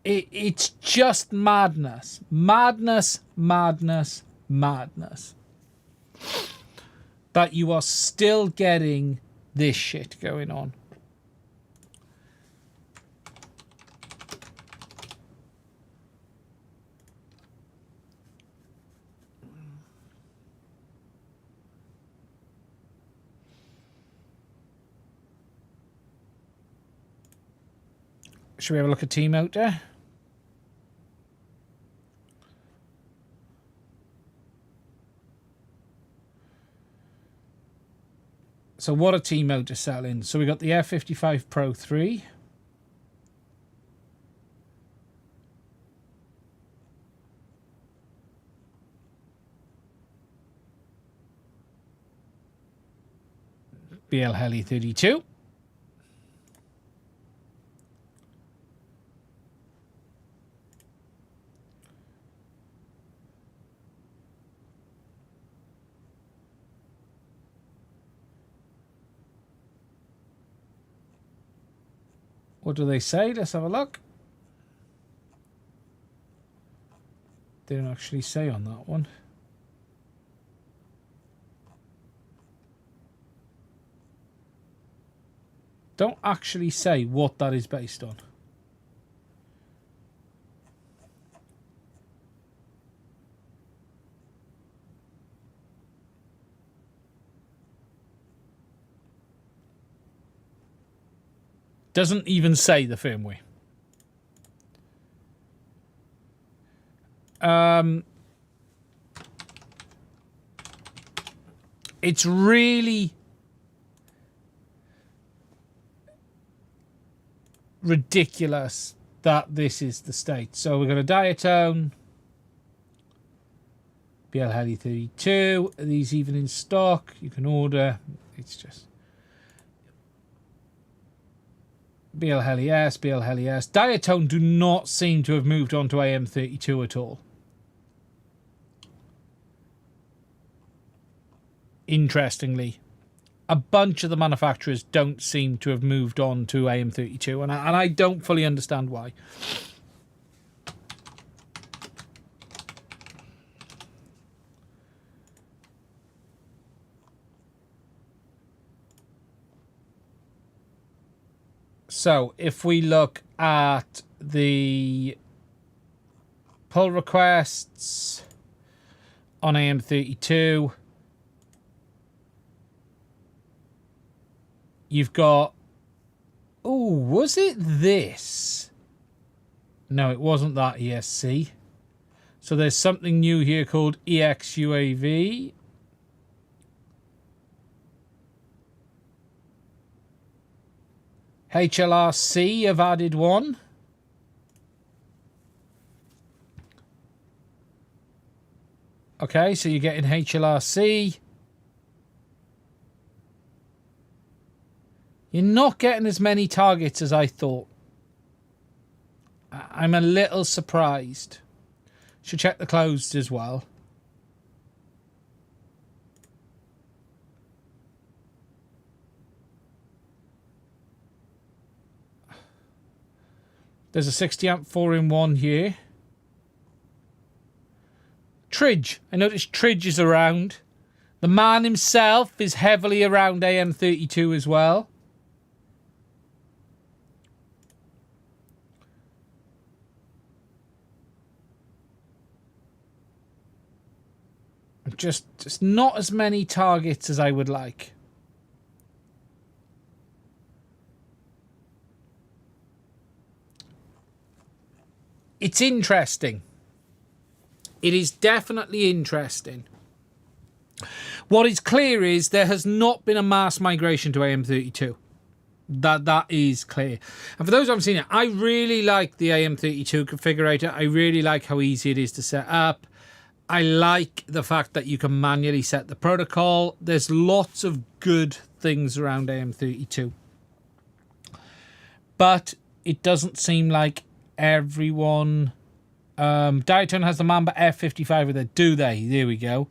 It's just madness. Madness, madness, madness. But you are still getting this shit going on. Should we have a look at T-Motor? So what are T-Motor selling? So we got the F55 Pro 3. BL Heli 32. What do they say? Let's have a look. They don't actually say on that one. Don't actually say what that is based on. Doesn't even say the firmware. It's really ridiculous that this is the state. So we've got a diatone, BL Heli 32. Are these even in stock? You can order. It's just BL Heli S, BL Heli S. Diatone do not seem to have moved on to AM32 at all. Interestingly, a bunch of the manufacturers don't seem to have moved on to AM32, and I don't fully understand why. So if we look at the pull requests on AM32, you've got, oh, was it this? No, it wasn't that ESC. So there's something new here called EXUAV. HLRC have added one. Okay, so you're getting HLRC. You're not getting as many targets as I thought. I'm a little surprised. Should check the closed as well. There's a 60 amp 4-in-1 here. Tridge. I noticed Tridge is around. The man himself is heavily around AM32 as well. Just not as many targets as I would like. It's interesting. It is definitely interesting. What is clear is there has not been a mass migration to AM32. That is clear. And for those who haven't seen it, I really like the AM32 configurator. I really like how easy it is to set up. I like the fact that you can manually set the protocol. There's lots of good things around AM32. But it doesn't seem like everyone... Diatone has the Mamba F55 with it, do they? There we go.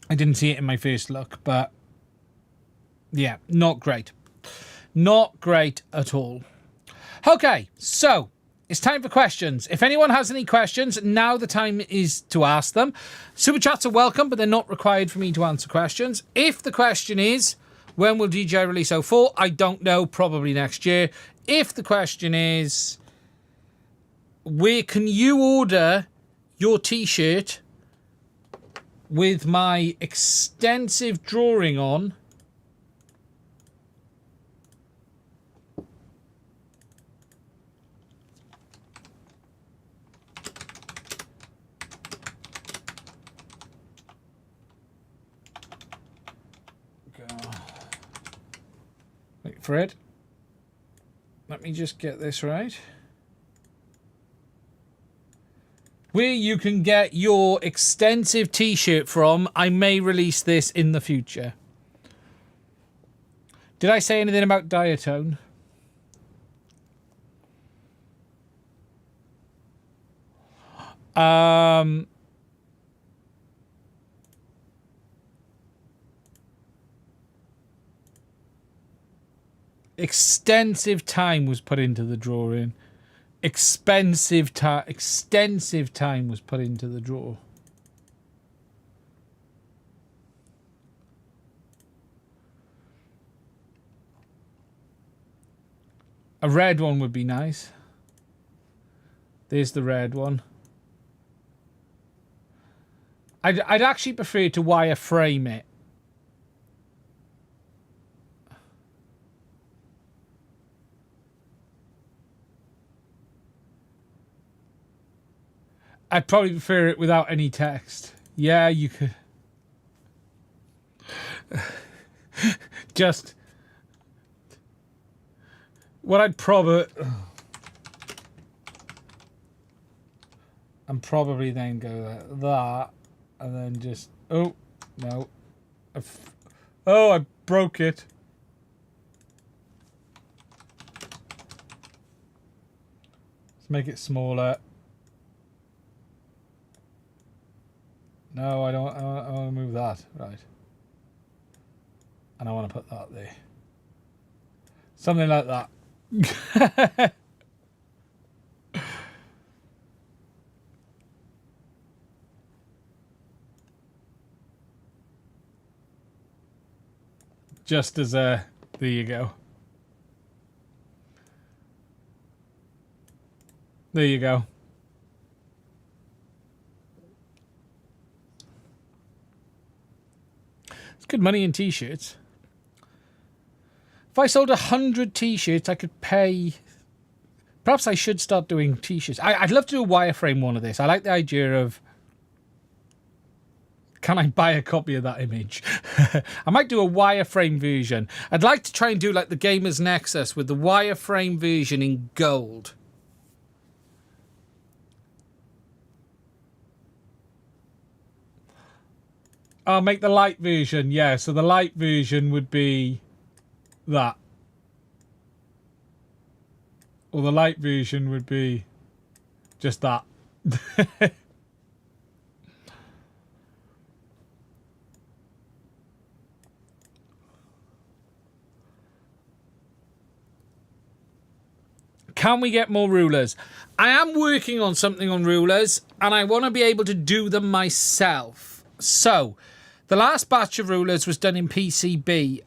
I didn't see it in my first look, but yeah, not great. Not great at all. Okay, so it's time for questions. If anyone has any questions, now the time is to ask them. Super chats are welcome, but they're not required for me to answer questions. If the question is, when will DJI release 04? I don't know, probably next year. If the question is, where can you order your t-shirt with my extensive drawing on, wait for it. Let me just get this right. Where you can get your extensive t-shirt from. I may release this in the future. Did I say anything about diatone? Extensive time was put into the drawing. Extensive time was put into the draw. A red one would be nice. There's the red one. I'd actually prefer to wireframe it. I'd probably prefer it without any text. Yeah, you could. Just what I'd probably and probably then go like that, and then just oh no, oh I broke it. Let's make it smaller. No, I don't. I want to move that right, and I want to put that there. Something like that. Just as a, there you go. There you go. It's good money in t-shirts. If I sold 100 t-shirts, I could pay. Perhaps I should start doing t-shirts. I'd love to do a wireframe one of this. I like the idea of, can I buy a copy of that image? I might do a wireframe version. I'd like to try and do like the Gamer's Nexus with the wireframe version in gold. I'll make the light version, yeah. So the light version would be that. Or the light version would be just that. Can we get more rulers? I am working on something on rulers, and I want to be able to do them myself. So, the last batch of rulers was done in PCB.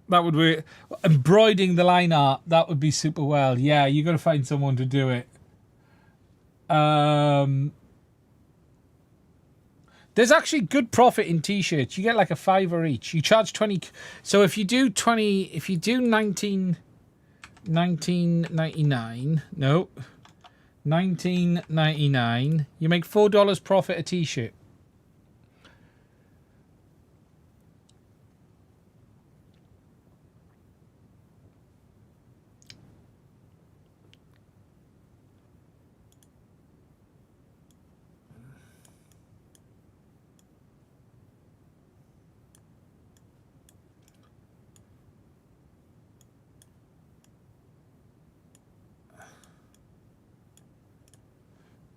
That would be embroidering the line art. That would be super well. Yeah, you got to find someone to do it. There's actually good profit in t-shirts. You get like a $5 each. You charge 20. So if you do 20, if you do 19.99, no, 19.99, you make $4 profit a t-shirt.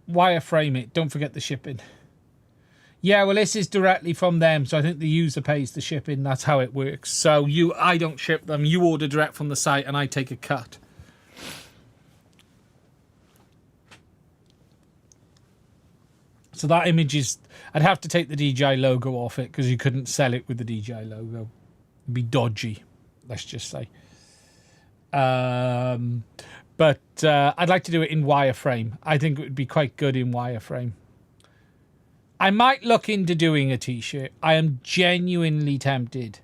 Wireframe it. Don't forget the shipping. Yeah, well, this is directly from them, so I think the user pays the shipping. That's how it works. So I don't ship them. You order direct from the site, and I take a cut. So that image is. I'd have to take the DJI logo off it because you couldn't sell it with the DJI logo. It'd be dodgy, let's just say. But I'd like to do it in wireframe. I think it would be quite good in wireframe. I might look into doing a t-shirt. I am genuinely tempted.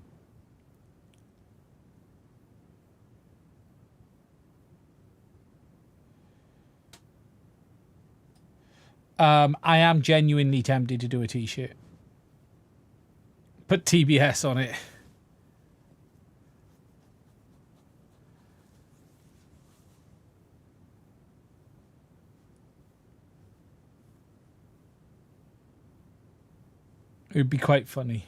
I am genuinely tempted to do a t-shirt. Put TBS on it. It would be quite funny.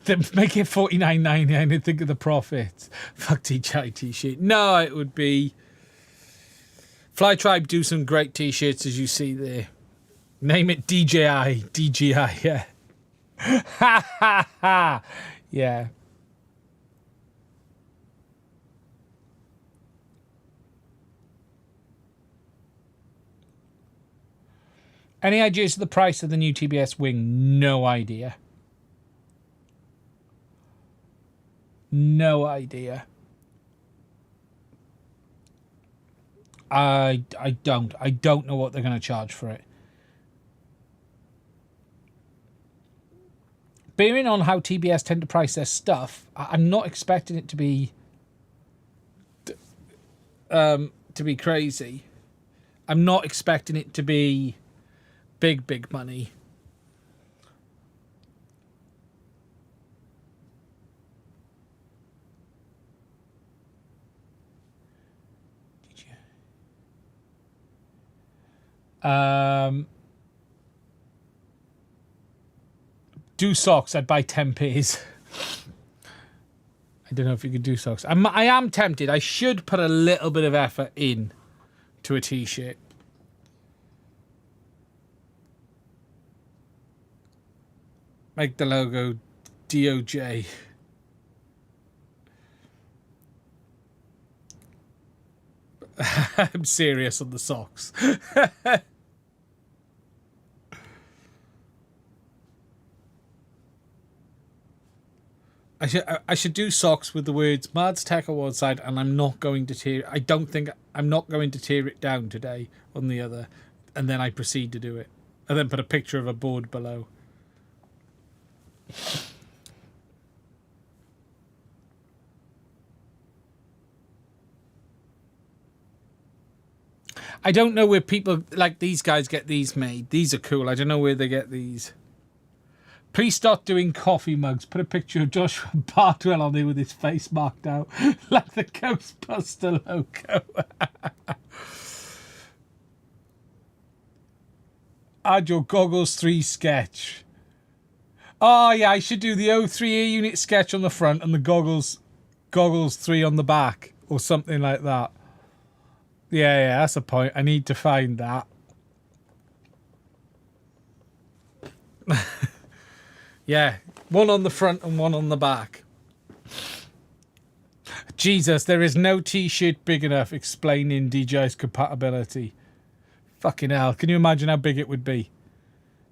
Make it $49.99 and think of the profits. Fuck DJI t-shirt. No, it would be... Fly Tribe do some great t-shirts as you see there. Name it DJI. DJI, yeah. Ha ha ha. Yeah. Any ideas of the price of the new TBS wing? No idea. No idea. I don't know what they're going to charge for it. Bearing on how TBS tend to price their stuff, I'm not expecting it to be crazy. I'm not expecting it to be big money. Do socks, I'd buy 10 pairs. I don't know if you could do socks. I am tempted. I should put a little bit of effort in to a t-shirt. Make the logo DOJ. I'm serious on the socks. I should do socks with the words Mads Tech on one side, and I'm not going to tear. I'm not going to tear it down today on the other, and then I proceed to do it, and then put a picture of a board below. I don't know where people like these guys get these made. These are cool. I don't know where they get these. Please start doing coffee mugs. Put a picture of Joshua Bartwell on there with his face marked out like the Ghostbuster logo. Add your Goggles 3 sketch. Oh yeah, I should do the 03A unit sketch on the front and the Goggles 3 on the back or something like that. Yeah, that's a point. I need to find that. Yeah, one on the front and one on the back. Jesus, there is no t-shirt big enough explaining DJI's compatibility. Fucking hell, can you imagine how big it would be?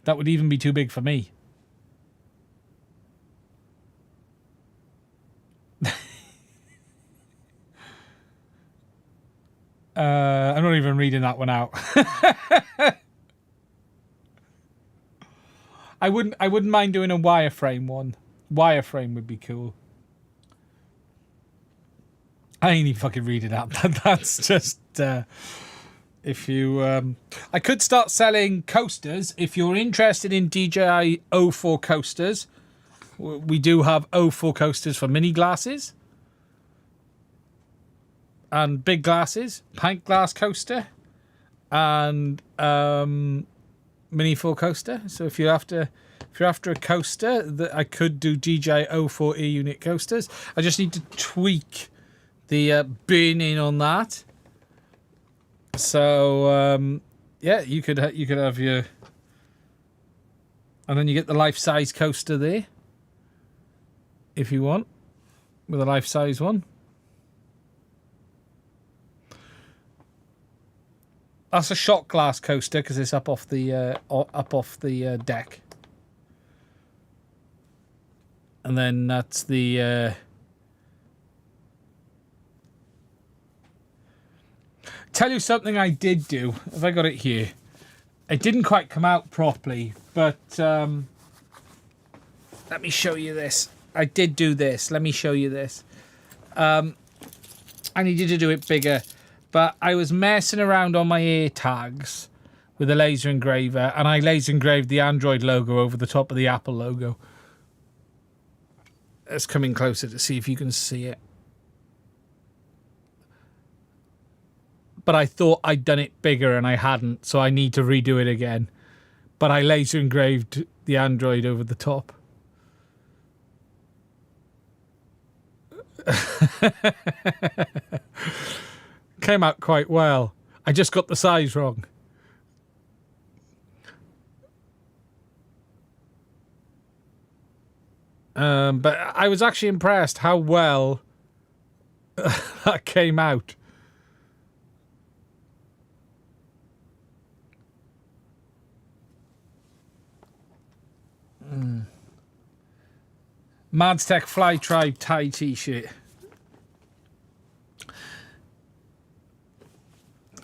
That would even be too big for me. I'm not even reading that one out. I wouldn't mind doing a wireframe one. Wireframe would be cool. I ain't even fucking reading out. That's just if you I could start selling coasters if you're interested in DJI 04 coasters. We do have 04 coasters for mini glasses and big glasses, pint glass coaster and mini 4 coaster. So if you're after a coaster, that I could do DJI 04E unit coasters. I just need to tweak the burning on that. So yeah, you could have your, and then you get the life size coaster there if you want with a life size one. That's a shot glass coaster because it's up off the deck, and then that's the. Tell you something I did do. Have I got it here? It didn't quite come out properly, but let me show you this. I did do this. Let me show you this. I needed to do it bigger. But I was messing around on my ear tags with a laser engraver, and I laser engraved the Android logo over the top of the Apple logo. Let's come in closer to see if you can see it. But I thought I'd done it bigger and I hadn't, so I need to redo it again. But I laser engraved the Android over the top. Came out quite well. I just got the size wrong. But I was actually impressed how well that came out. Mads Tech Fly Tribe tie t-shirt.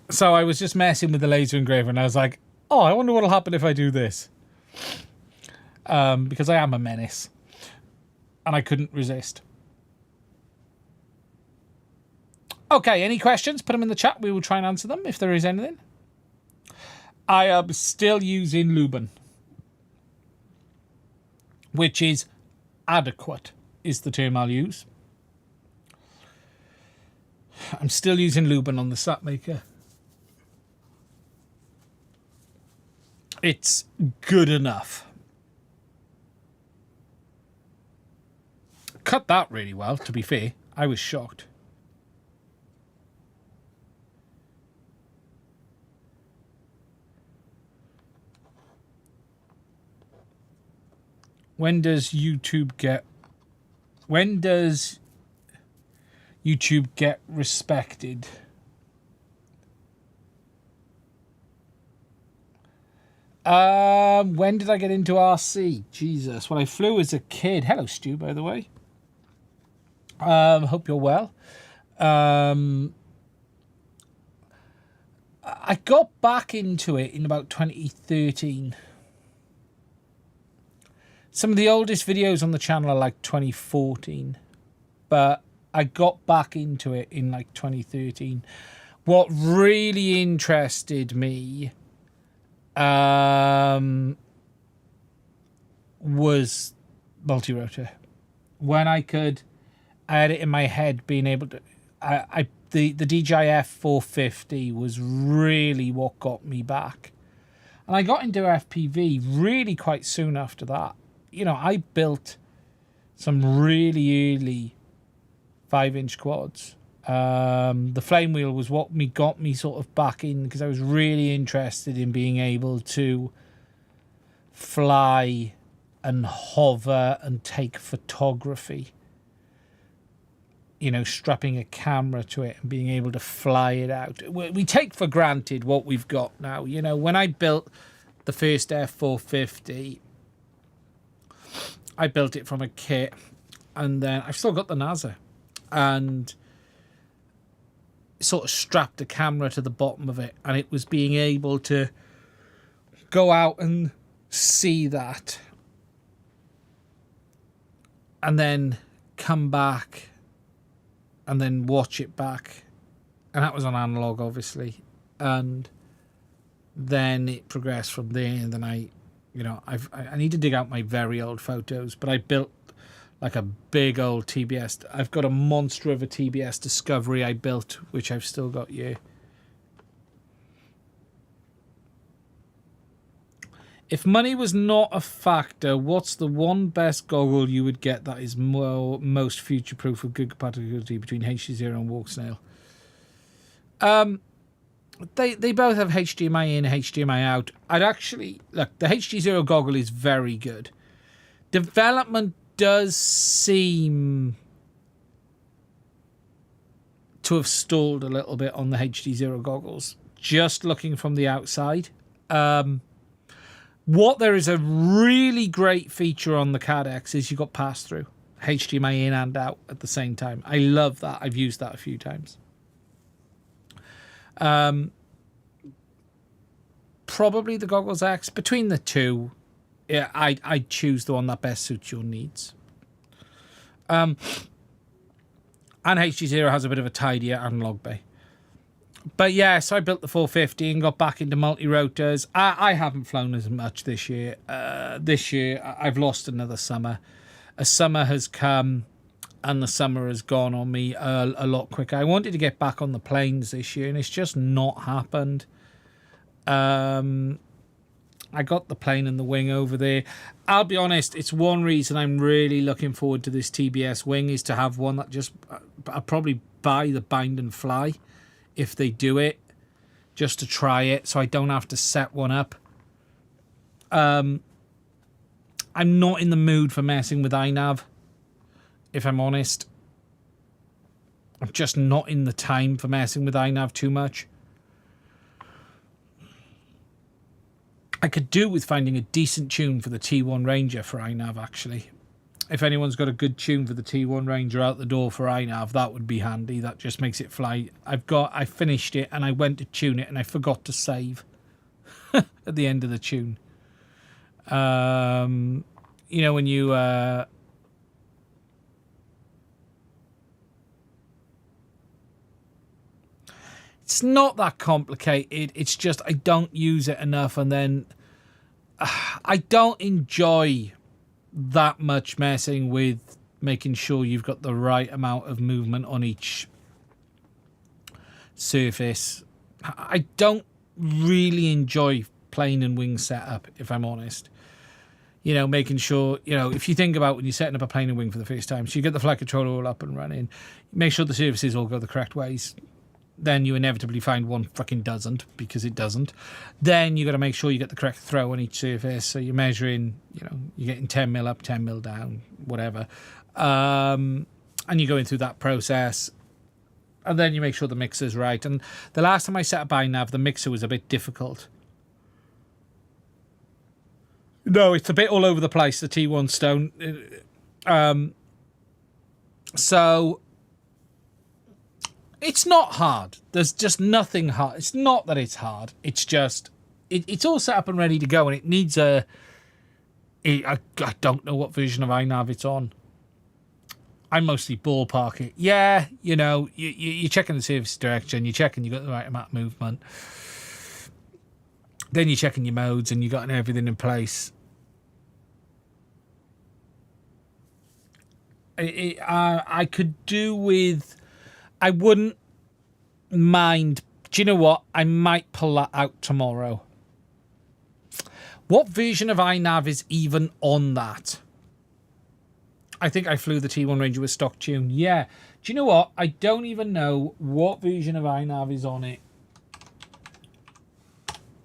So I was just messing with the laser engraver and I was like, oh, I wonder what'll happen if I do this. Because I am a menace. And I couldn't resist. Okay, any questions? Put them in the chat. We will try and answer them if there is anything. I am still using Luben, which is adequate, is the term I'll use. I'm still using Luben on the Snapmaker. It's good enough. Cut that really well, to be fair. I was shocked. When does YouTube get respected? When did I get into RC? Jesus, when I flew as a kid. Hello, Stu, by the way. Hope you're well. I got back into it in about 2013. Some of the oldest videos on the channel are like 2014, but I got back into it in like 2013. What really interested me was multi-rotor. When I had it in my head being able to, the DJI F450 was really what got me back. And I got into FPV really quite soon after that. You know, I built some really early 5-inch quads. The flame wheel was what got me sort of back in, because I was really interested in being able to fly and hover and take photography. You know, strapping a camera to it and being able to fly it out. We take for granted what we've got now. You know, when I built the first F450, I built it from a kit, and then I've still got the NASA, and sort of strapped a camera to the bottom of it, and it was being able to go out and see that and then come back and then watch it back, and that was on analog, obviously, and then it progressed from there. And then I need to dig out my very old photos, but I built like a big old TBS. I've got a monster of a TBS Discovery I built, which I've still got here. If money was not a factor, what's the one best goggle you would get that is most future-proof with good compatibility between HDZero and Walk Snail? They both have HDMI in, HDMI out. I'd actually... Look, the HDZero goggle is very good. Development does seem to have stalled a little bit on the HDZero goggles, just looking from the outside. What there is a really great feature on the Caddx is you've got pass-through, HDMI in and out at the same time. I love that. I've used that a few times. Probably the Goggles X. Between the two, yeah, I'd choose the one that best suits your needs. And HDZero has a bit of a tidier analog bay. But yeah, so I built the 450 and got back into multi-rotors. I haven't flown as much this year. This year, I've lost another summer. A summer has come, and the summer has gone on me a lot quicker. I wanted to get back on the planes this year, and it's just not happened. I got the plane and the wing over there. I'll be honest, it's one reason I'm really looking forward to this TBS wing, is to have one that just... I'll probably buy the bind and fly if they do it, just to try it, so I don't have to set one up. I'm not in the mood for messing with INAV, if I'm honest. I'm just not in the time for messing with INAV too much. I could do with finding a decent tune for the T1 Ranger for INAV, actually. If anyone's got a good tune for the T1 Ranger out the door for INAV, that would be handy. That just makes it fly. I finished it and I went to tune it and I forgot to save at the end of the tune. You know, when you it's not that complicated. It's just I don't use it enough, and then I don't enjoy that much messing with making sure you've got the right amount of movement on each surface. I don't really enjoy plane and wing setup, if I'm honest. You know, making sure, you know, if you think about when you're setting up a plane and wing for the first time, so you get the flight controller all up and running, make sure the surfaces all go the correct ways. Then you inevitably find one fucking doesn't, because it doesn't. Then you got to make sure you get the correct throw on each surface. So you're measuring, you know, you're getting 10 mil up, 10 mil down, whatever. And you're going through that process. And then you make sure the mixer's right. And the last time I set up INAV, the mixer was a bit difficult. No, it's a bit all over the place, the T1 Stone. So it's not hard. There's just nothing hard. It's not that it's hard. It's just, it's all set up and ready to go, and it needs I don't know what version of INAV it's on. I mostly ballpark it. Yeah, you know, you're checking the surface direction, you're checking you got the right amount of movement. Then you're checking your modes and you got everything in place. I could do with, I wouldn't mind. Do you know what? I might pull that out tomorrow. What version of INAV is even on that? I think I flew the T1 Ranger with stock tune. Yeah. Do you know what? I don't even know what version of INAV is on it.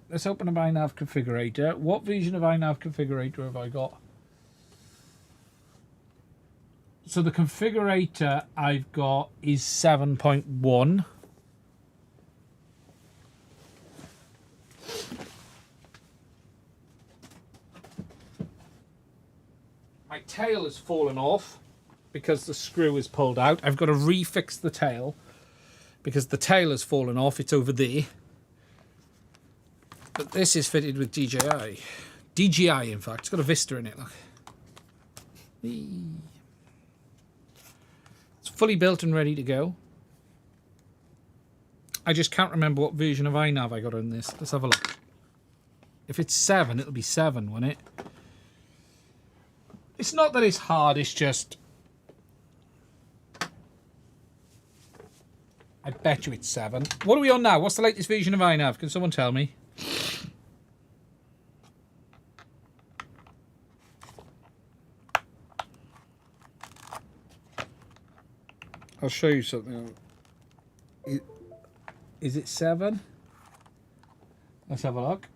Let's open up INAV configurator. What version of INAV configurator have I got? So the configurator I've got is 7.1. My tail has fallen off because the screw is pulled out. I've got to refix the tail because the tail has fallen off. It's over there. But this is fitted with DJI. DJI, in fact. It's got a Vista in it, look. It's fully built and ready to go. I just can't remember what version of INAV I got on this. Let's have a look. If it's 7, it'll be 7, won't it? It's not that it's hard, it's just... I bet you it's 7. What are we on now? What's the latest version of INAV? Can someone tell me? I'll show you something. Is it 7? Let's have a look.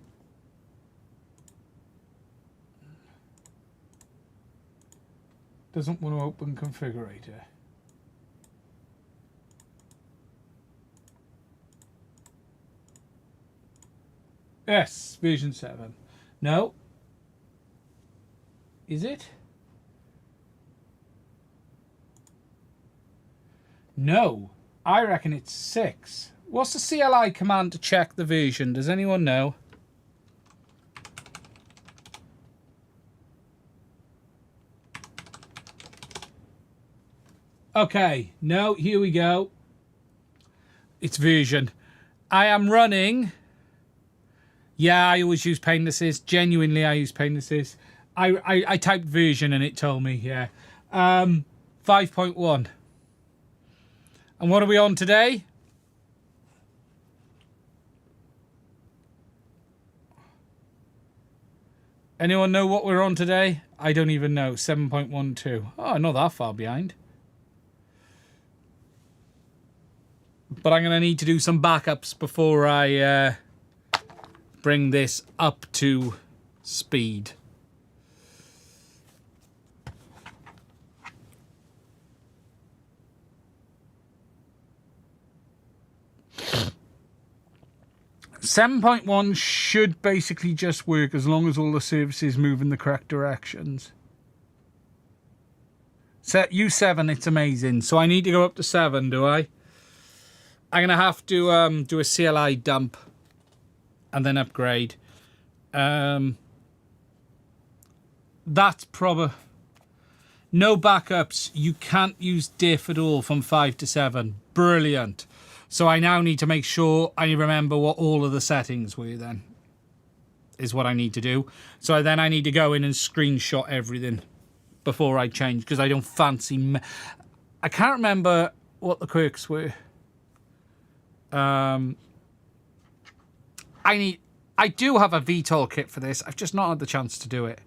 Doesn't want to open configurator. Yes, version 7. No. Is it? No, I reckon it's 6. What's the CLI command to check the version? Does anyone know? Okay, no, here we go. It's version. I am running. Yeah, I always use painlesses. Genuinely, I use painlesses. I typed version and it told me, yeah. 5.1. And what are we on today? Anyone know what we're on today? I don't even know. 7.12. Oh, not that far behind. But I'm going to need to do some backups before I bring this up to speed. 7.1 should basically just work as long as all the surfaces move in the correct directions. Set U7, it's amazing. So I need to go up to 7, do I? I'm going to have to do a CLI dump and then upgrade. That's probably... No backups. You can't use diff at all from 5 to 7. Brilliant. So I now need to make sure I remember what all of the settings were then. Is what I need to do. So then I need to go in and screenshot everything before I change, because I don't fancy... I can't remember what the quirks were. I do have a VTOL kit for this. I've just not had the chance to do it.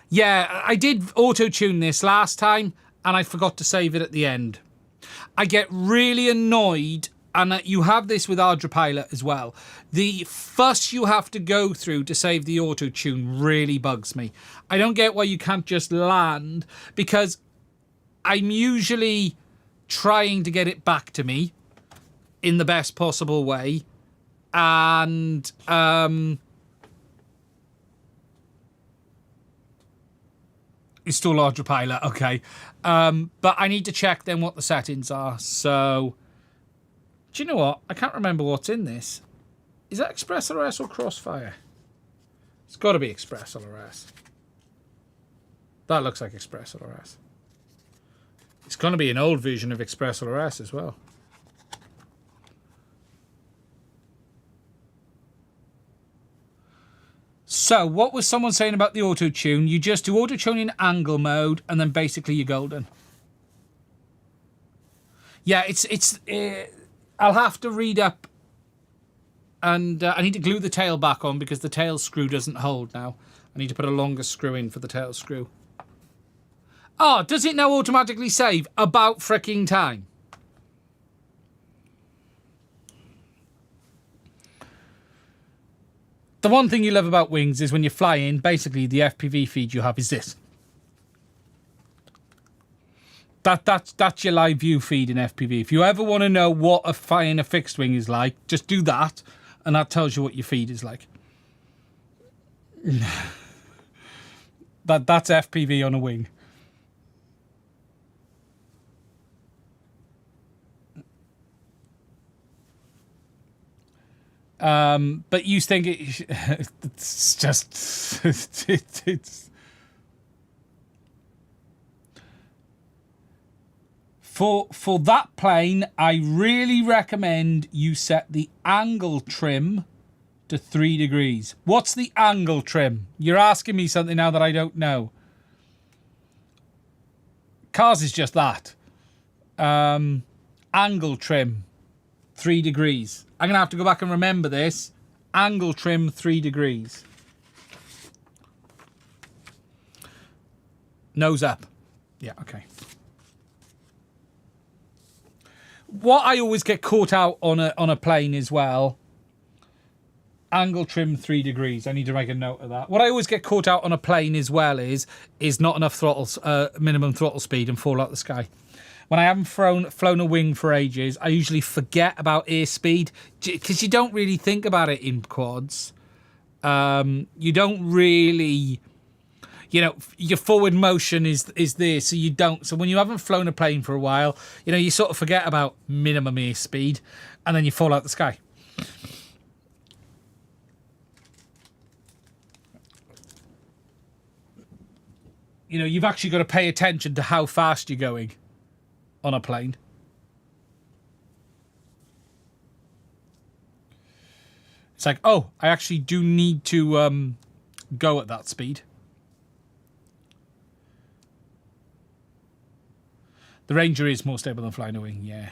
Yeah, I did auto-tune this last time, and I forgot to save it at the end. I get really annoyed, and you have this with Ardra as well. The fuss you have to go through to save the auto-tune really bugs me. I don't get why you can't just land, because I'm usually trying to get it back to me in the best possible way, and install Ardra, okay. But I need to check then what the settings are. So, do you know what? I can't remember what's in this. Is that Express LRS or Crossfire? It's got to be Express LRS. That looks like Express LRS. It's going to be an old version of Express LRS as well. So, what was someone saying about the auto-tune? You just do auto-tune in angle mode, and then basically you're golden. Yeah, I'll have to read up, and I need to glue the tail back on because the tail screw doesn't hold now. I need to put a longer screw in for the tail screw. Oh, does it now automatically save? About fricking time. The one thing you love about wings is when you're flying, basically the FPV feed you have is this. That's your live view feed in FPV. If you ever want to know what flying a fixed wing is like, just do that, and that tells you what your feed is like. That's FPV on a wing. But you think it's just it's for that plane. I really recommend you set the angle trim to 3 degrees. What's the angle trim? You're asking me something now that I don't know. Cars is just that. Angle trim 3 degrees. I'm going to have to go back and remember this. Angle trim 3 degrees. Nose up. Yeah, okay. What I always get caught out on a plane as well. Angle trim 3 degrees. I need to make a note of that. What I always get caught out on a plane as well is not enough throttle, minimum throttle speed and fall out the sky. When I haven't flown a wing for ages, I usually forget about airspeed because you don't really think about it in quads. You don't really, you know, your forward motion is there, so you don't. So when you haven't flown a plane for a while, you know, you sort of forget about minimum airspeed, and then you fall out the sky. You know, you've actually got to pay attention to how fast you're going on a plane. It's like, oh, I actually do need to go at that speed. The Ranger is more stable than flying a wing, yeah.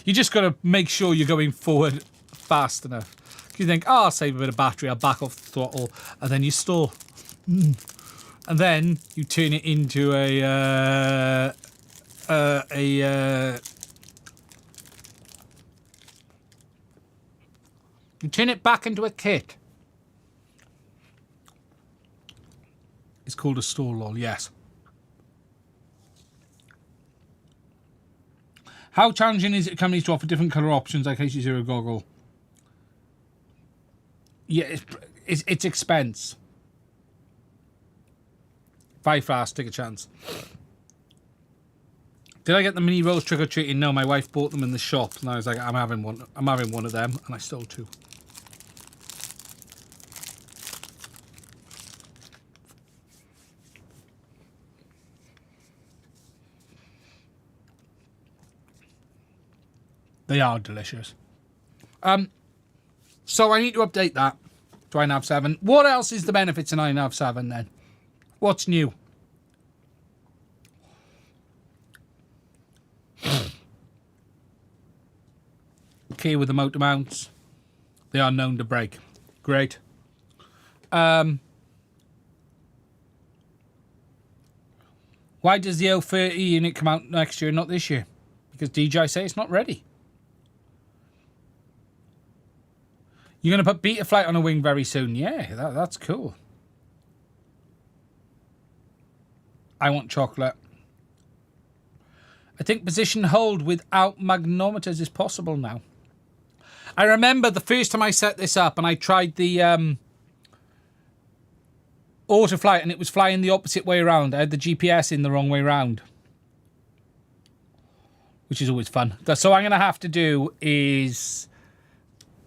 You just got to make sure you're going forward fast enough. You think, oh, I'll save a bit of battery, I'll back off the throttle, and then you stall. And then you turn it into you turn it back into a kick. It's called a stall lol, yes. How challenging is it companies to offer different colour options like HC0 goggle? Yeah, it's expense. 5 stars, take a chance. Did I get the mini rolls trick or treating? No, my wife bought them in the shop, and I was like, I'm having one of them, and I stole 2. They are delicious. So I need to update that to INAV 7. What else is the benefits in INAV 7 then? What's new? Okay, with the motor mounts, they are known to break. Great. Why does the L30 unit come out next year and not this year? Because DJI say it's not ready. You're going to put Betaflight on a wing very soon. Yeah, that's cool. I want chocolate. I think position hold without magnometers is possible now. I remember the first time I set this up and I tried the auto flight and it was flying the opposite way around. I had the GPS in the wrong way around, which is always fun. So what I'm going to have to do is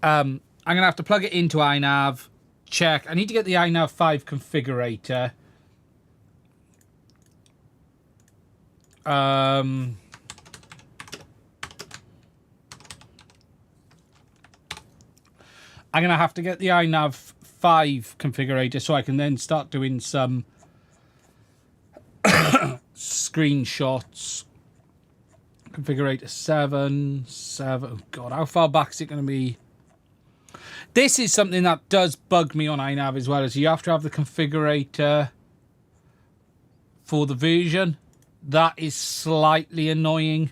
I'm going to have to plug it into INAV, check. I need to get the INAV 5 configurator. I'm going to have to get the INAV 5 configurator so I can then start doing some screenshots. Configurator 7. Oh God, how far back is it going to be? This is something that does bug me on INAV as well, is you have to have the configurator for the version. That is slightly annoying.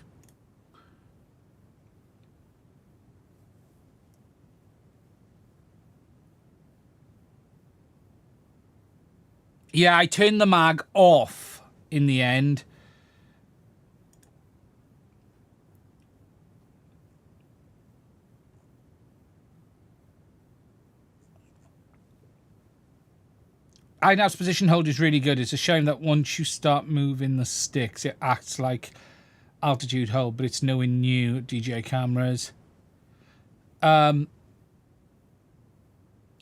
Yeah, I turned the mag off in the end. INAV's position hold is really good. It's a shame that once you start moving the sticks, it acts like altitude hold, but it's nowhere near DJI cameras. And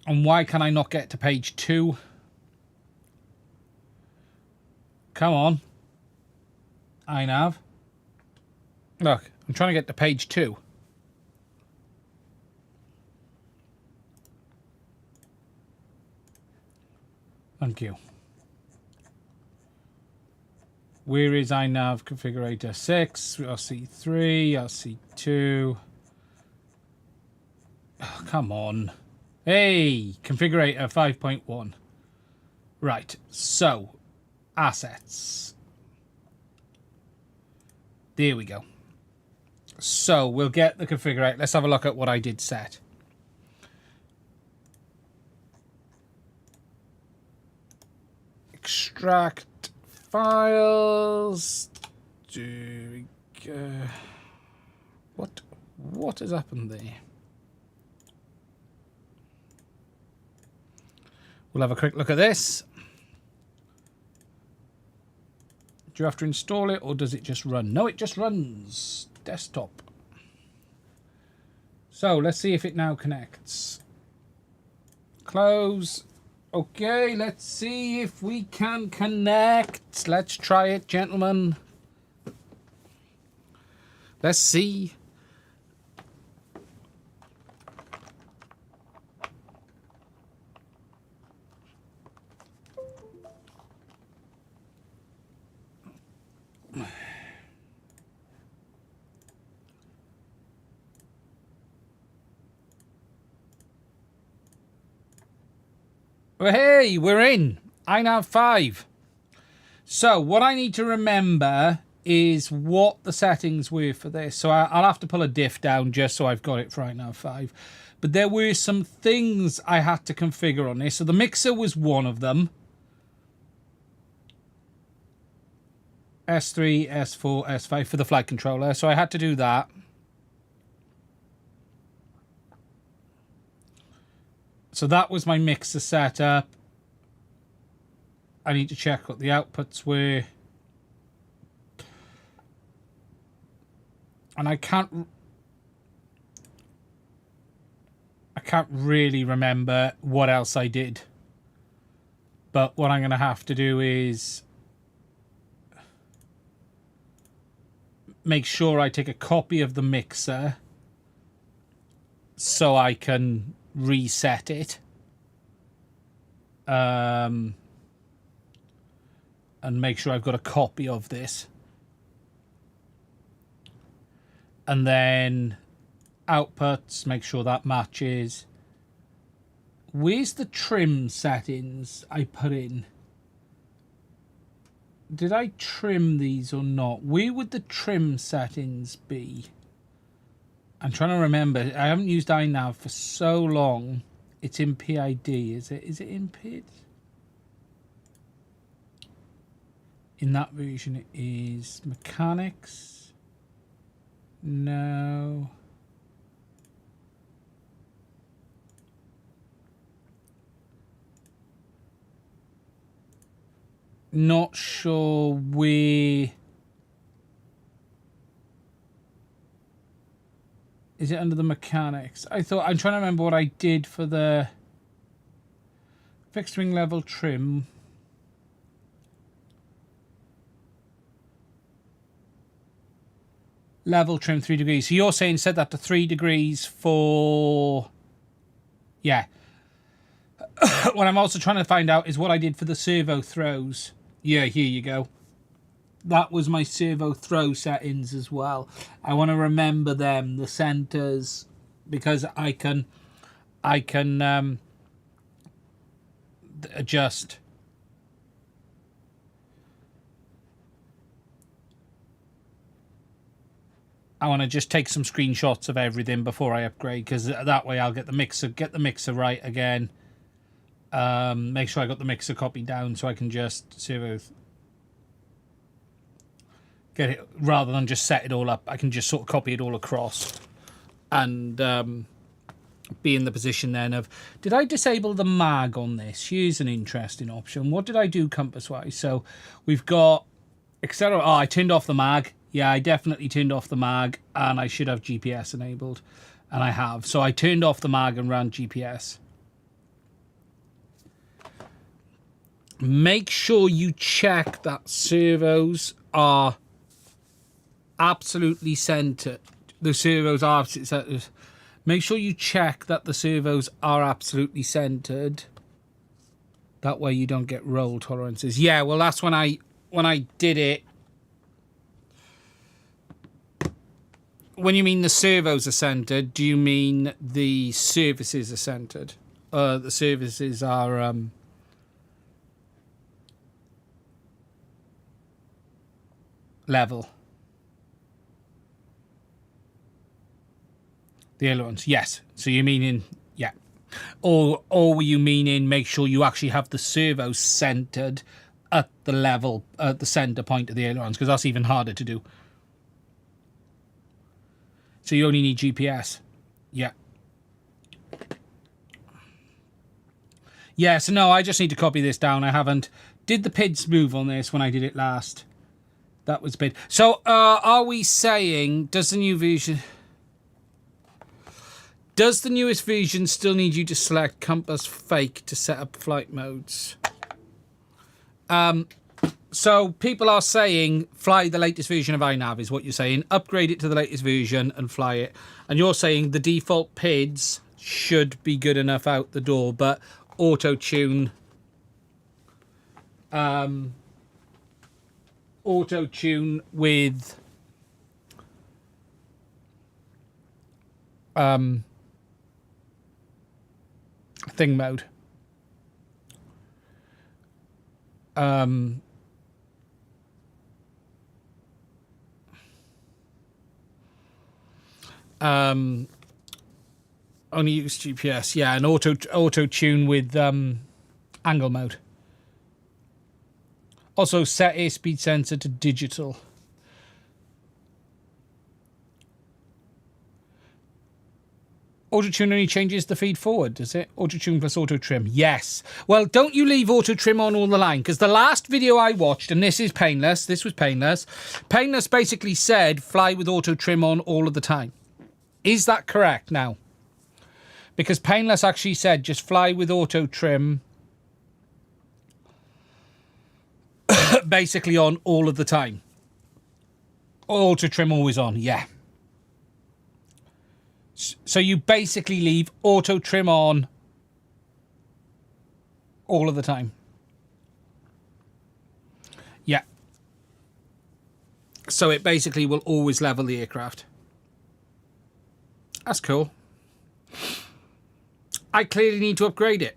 why can I not get to page 2? Come on. INAV. Look, I'm trying to get to page 2. Thank you. Where is INAV configurator 6? RC3, RC2. Oh, come on. Hey, configurator 5.1. Right, so assets. There we go. So we'll get the configurator. Let's have a look at what I did set. Extract files. Do we go? What has happened there? We'll have a quick look at this. Do you have to install it or does it just run? No, it just runs. Desktop. So let's see if it now connects. Close. Okay, let's see if we can connect. Let's try it, gentlemen. Let's see. Well, hey, we're in. INAV 5. So what I need to remember is what the settings were for this. So I'll have to pull a diff down just so I've got it for INAV 5. But there were some things I had to configure on this. So the mixer was one of them. S3, S4, S5 for the flight controller. So I had to do that. So that was my mixer setup. I need to check what the outputs were. And I can't really remember what else I did. But what I'm going to have to do is make sure I take a copy of the mixer so I can reset it. And make sure I've got a copy of this. And then outputs, make sure that matches. Where's the trim settings I put in? Did I trim these or not? Where would the trim settings be? I'm trying to remember. I haven't used INAV for so long. It's in PID, is it? Is it in PID? In that version it is mechanics. No. Not sure where. Is it under the mechanics? I'm trying to remember what I did for the fixed wing level trim. Level trim 3 degrees. So you're saying set that to 3 degrees for... Yeah. What I'm also trying to find out is what I did for the servo throws. Yeah, here you go. That was my servo throw settings as well. I want to remember them, the centers, because I can adjust. I want to just take some screenshots of everything before I upgrade, because that way I'll get the mixer right again. Make sure I got the mixer copied down so I can just servo get it, rather than just set it all up. I can just sort of copy it all across and be in the position then of, did I disable the mag on this? Here's an interesting option. What did I do compass wise? So we've got accelerometer. Oh, I turned off the mag. Yeah, I definitely turned off the mag, and I should have GPS enabled, and I have. So I turned off the mag and ran GPS. Make sure you check that servos are absolutely centered. The servos are absolutely centered. Make sure you check that the servos are absolutely centered. That way you don't get roll tolerances. Yeah, well, that's when I did it. When you mean the servos are centered, do you mean the surfaces are centered? The surfaces are level. The ailerons, yes. So you meaning, yeah. Or were you meaning make sure you actually have the servos centered at the level, at the center point of the ailerons, because that's even harder to do. So you only need GPS. Yeah. Yeah, so no, I just need to copy this down. I haven't. Did the PIDs move on this when I did it last? That was PID. So are we saying, does the newest version still need you to select compass fake to set up flight modes? So people are saying fly the latest version of INAV is what you're saying. Upgrade it to the latest version and fly it. And you're saying the default PIDs should be good enough out the door, but auto-tune... auto-tune with... thing mode. Only use GPS, yeah, and auto tune with angle mode. Also, set airspeed sensor to digital. Auto tune only changes the feed forward, does it? Auto tune plus auto trim. Yes. Well, don't you leave auto trim on all the line, because the last video I watched, and this is Painless, this was Painless. Painless basically said fly with auto trim on all of the time. Is that correct now? Because Painless actually said just fly with auto trim basically on all of the time. Auto trim always on, yeah. So you basically leave auto trim on all of the time. Yeah. So it basically will always level the aircraft. That's cool. I clearly need to upgrade it.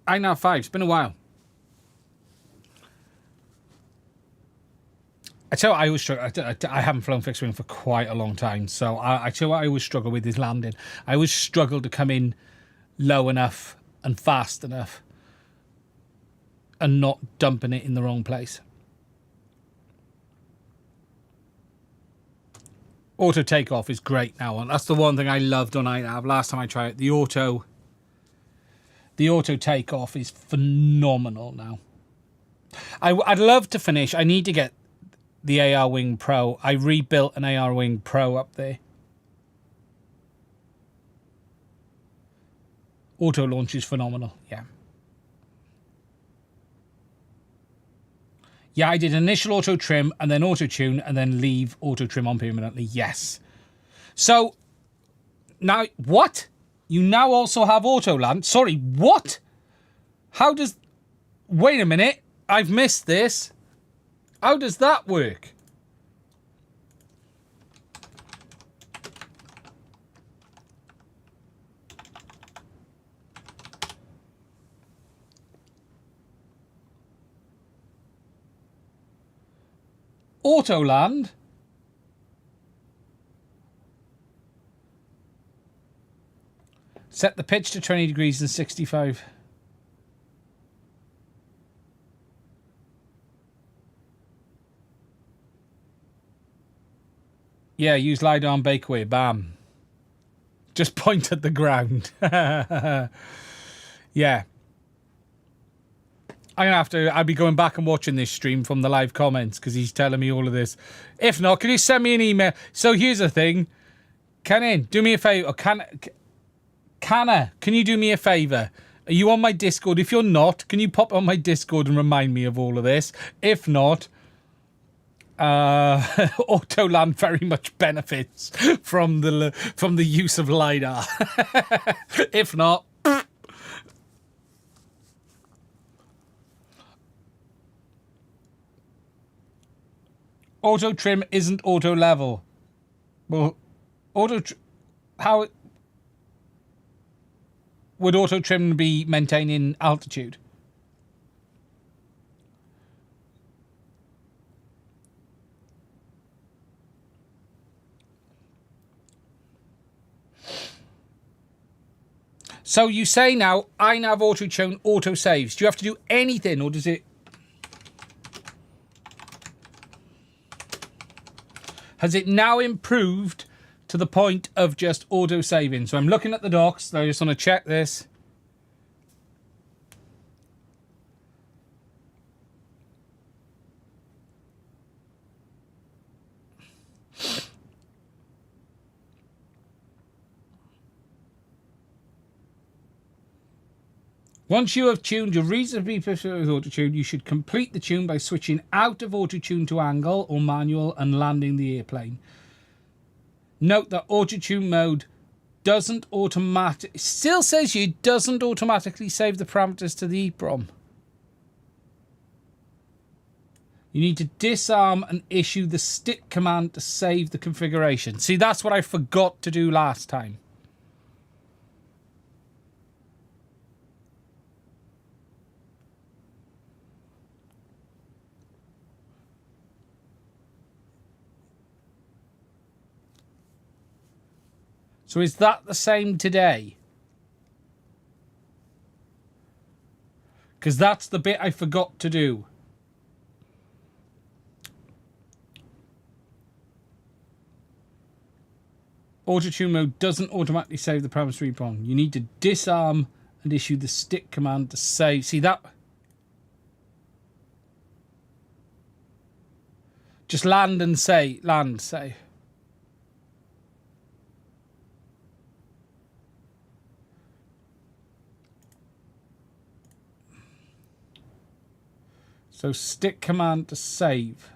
INAV 5, it's been a while. I tell you what I always struggle. I haven't flown fixed wing for quite a long time, so I tell you what I always struggle with is landing. I always struggle to come in low enough and fast enough and not dumping it in the wrong place. Auto takeoff is great now, and that's the one thing I loved on INAV last time I tried it. The auto takeoff is phenomenal now. I'd love to finish. I need to get the AR Wing Pro. I rebuilt an AR Wing Pro up there. Auto launch is phenomenal, yeah. Yeah, I did initial auto trim and then auto tune and then leave auto trim on permanently, yes. So, now, what? You now also have auto land? Sorry, what? How does... Wait a minute, I've missed this. How does that work? Auto land? Set the pitch to 20 degrees and 65. Yeah, use LiDAR and bakeaway. Bam. Just point at the ground. Yeah. I'm going to have to... I'll be going back and watching this stream from the live comments because he's telling me all of this. If not, can you send me an email? So here's the thing. Canon, do me a favour. Canna, can you do me a favour? Are you on my Discord? If you're not, can you pop on my Discord and remind me of all of this? If not... Autoland very much benefits from the use of LiDAR. If not, auto trim isn't auto level. Well, how would auto trim be maintaining altitude? So you say now, INAV auto tune auto saves. Do you have to do anything, or does it? Has it now improved to the point of just auto saving? So I'm looking at the docs. So I just want to check this. Once you have tuned your reasonably proficient with auto-tune, you should complete the tune by switching out of auto-tune to angle or manual and landing the airplane. Note that auto-tune mode doesn't automatically... Still says you doesn't automatically save the parameters to the EEPROM. You need to disarm and issue the stick command to save the configuration. See, that's what I forgot to do last time. So is that the same today? Because that's the bit I forgot to do. Auto-tune mode doesn't automatically save the parameters reprong. You need to disarm and issue the stick command to save. See that? Just land and say, land, say. So stick command to save.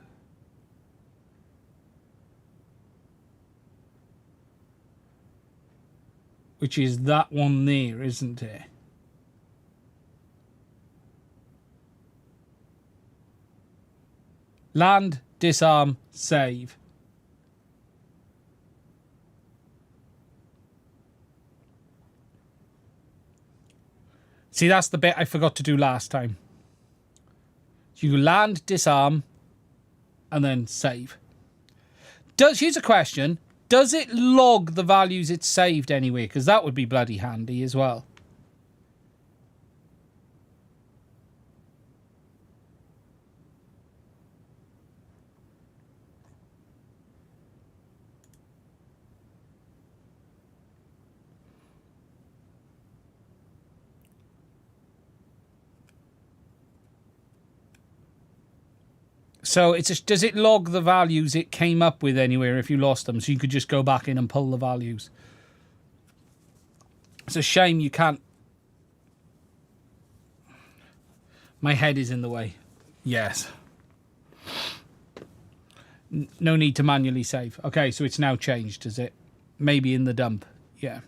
Which is that one there, isn't it? Land, disarm, save. See, that's the bit I forgot to do last time. You land, disarm, and then save. Here's a question. Does it log the values it's saved anyway? Because that would be bloody handy as well. So does it log the values it came up with anywhere if you lost them? So you could just go back in and pull the values. It's a shame you can't. My head is in the way. Yes. No need to manually save. Okay, so it's now changed, is it? Maybe in the dump. Yeah.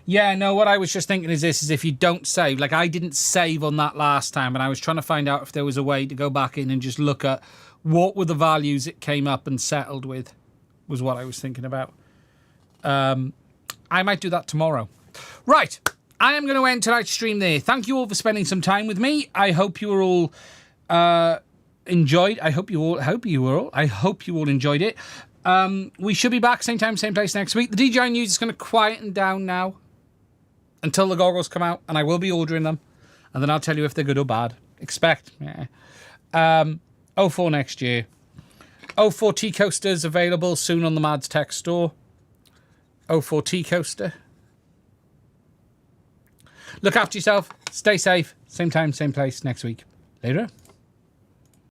Yeah, no, what I was just thinking is this, is if you don't save, like I didn't save on that last time, and I was trying to find out if there was a way to go back in and just look at what were the values it came up and settled with, was what I was thinking about. I might do that tomorrow. Right, I am going to end tonight's stream there. Thank you all for spending some time with me. I hope you were all enjoyed. I hope you all enjoyed it. We should be back same time, same place next week. The DJI news is going to quieten down now until the goggles come out, and I will be ordering them, and then I'll tell you if they're good or bad. Expect. Yeah. 04 next year. 04 T coasters available soon on the Mads Tech store. 04 T coaster. Look after yourself. Stay safe. Same time, same place next week. Later.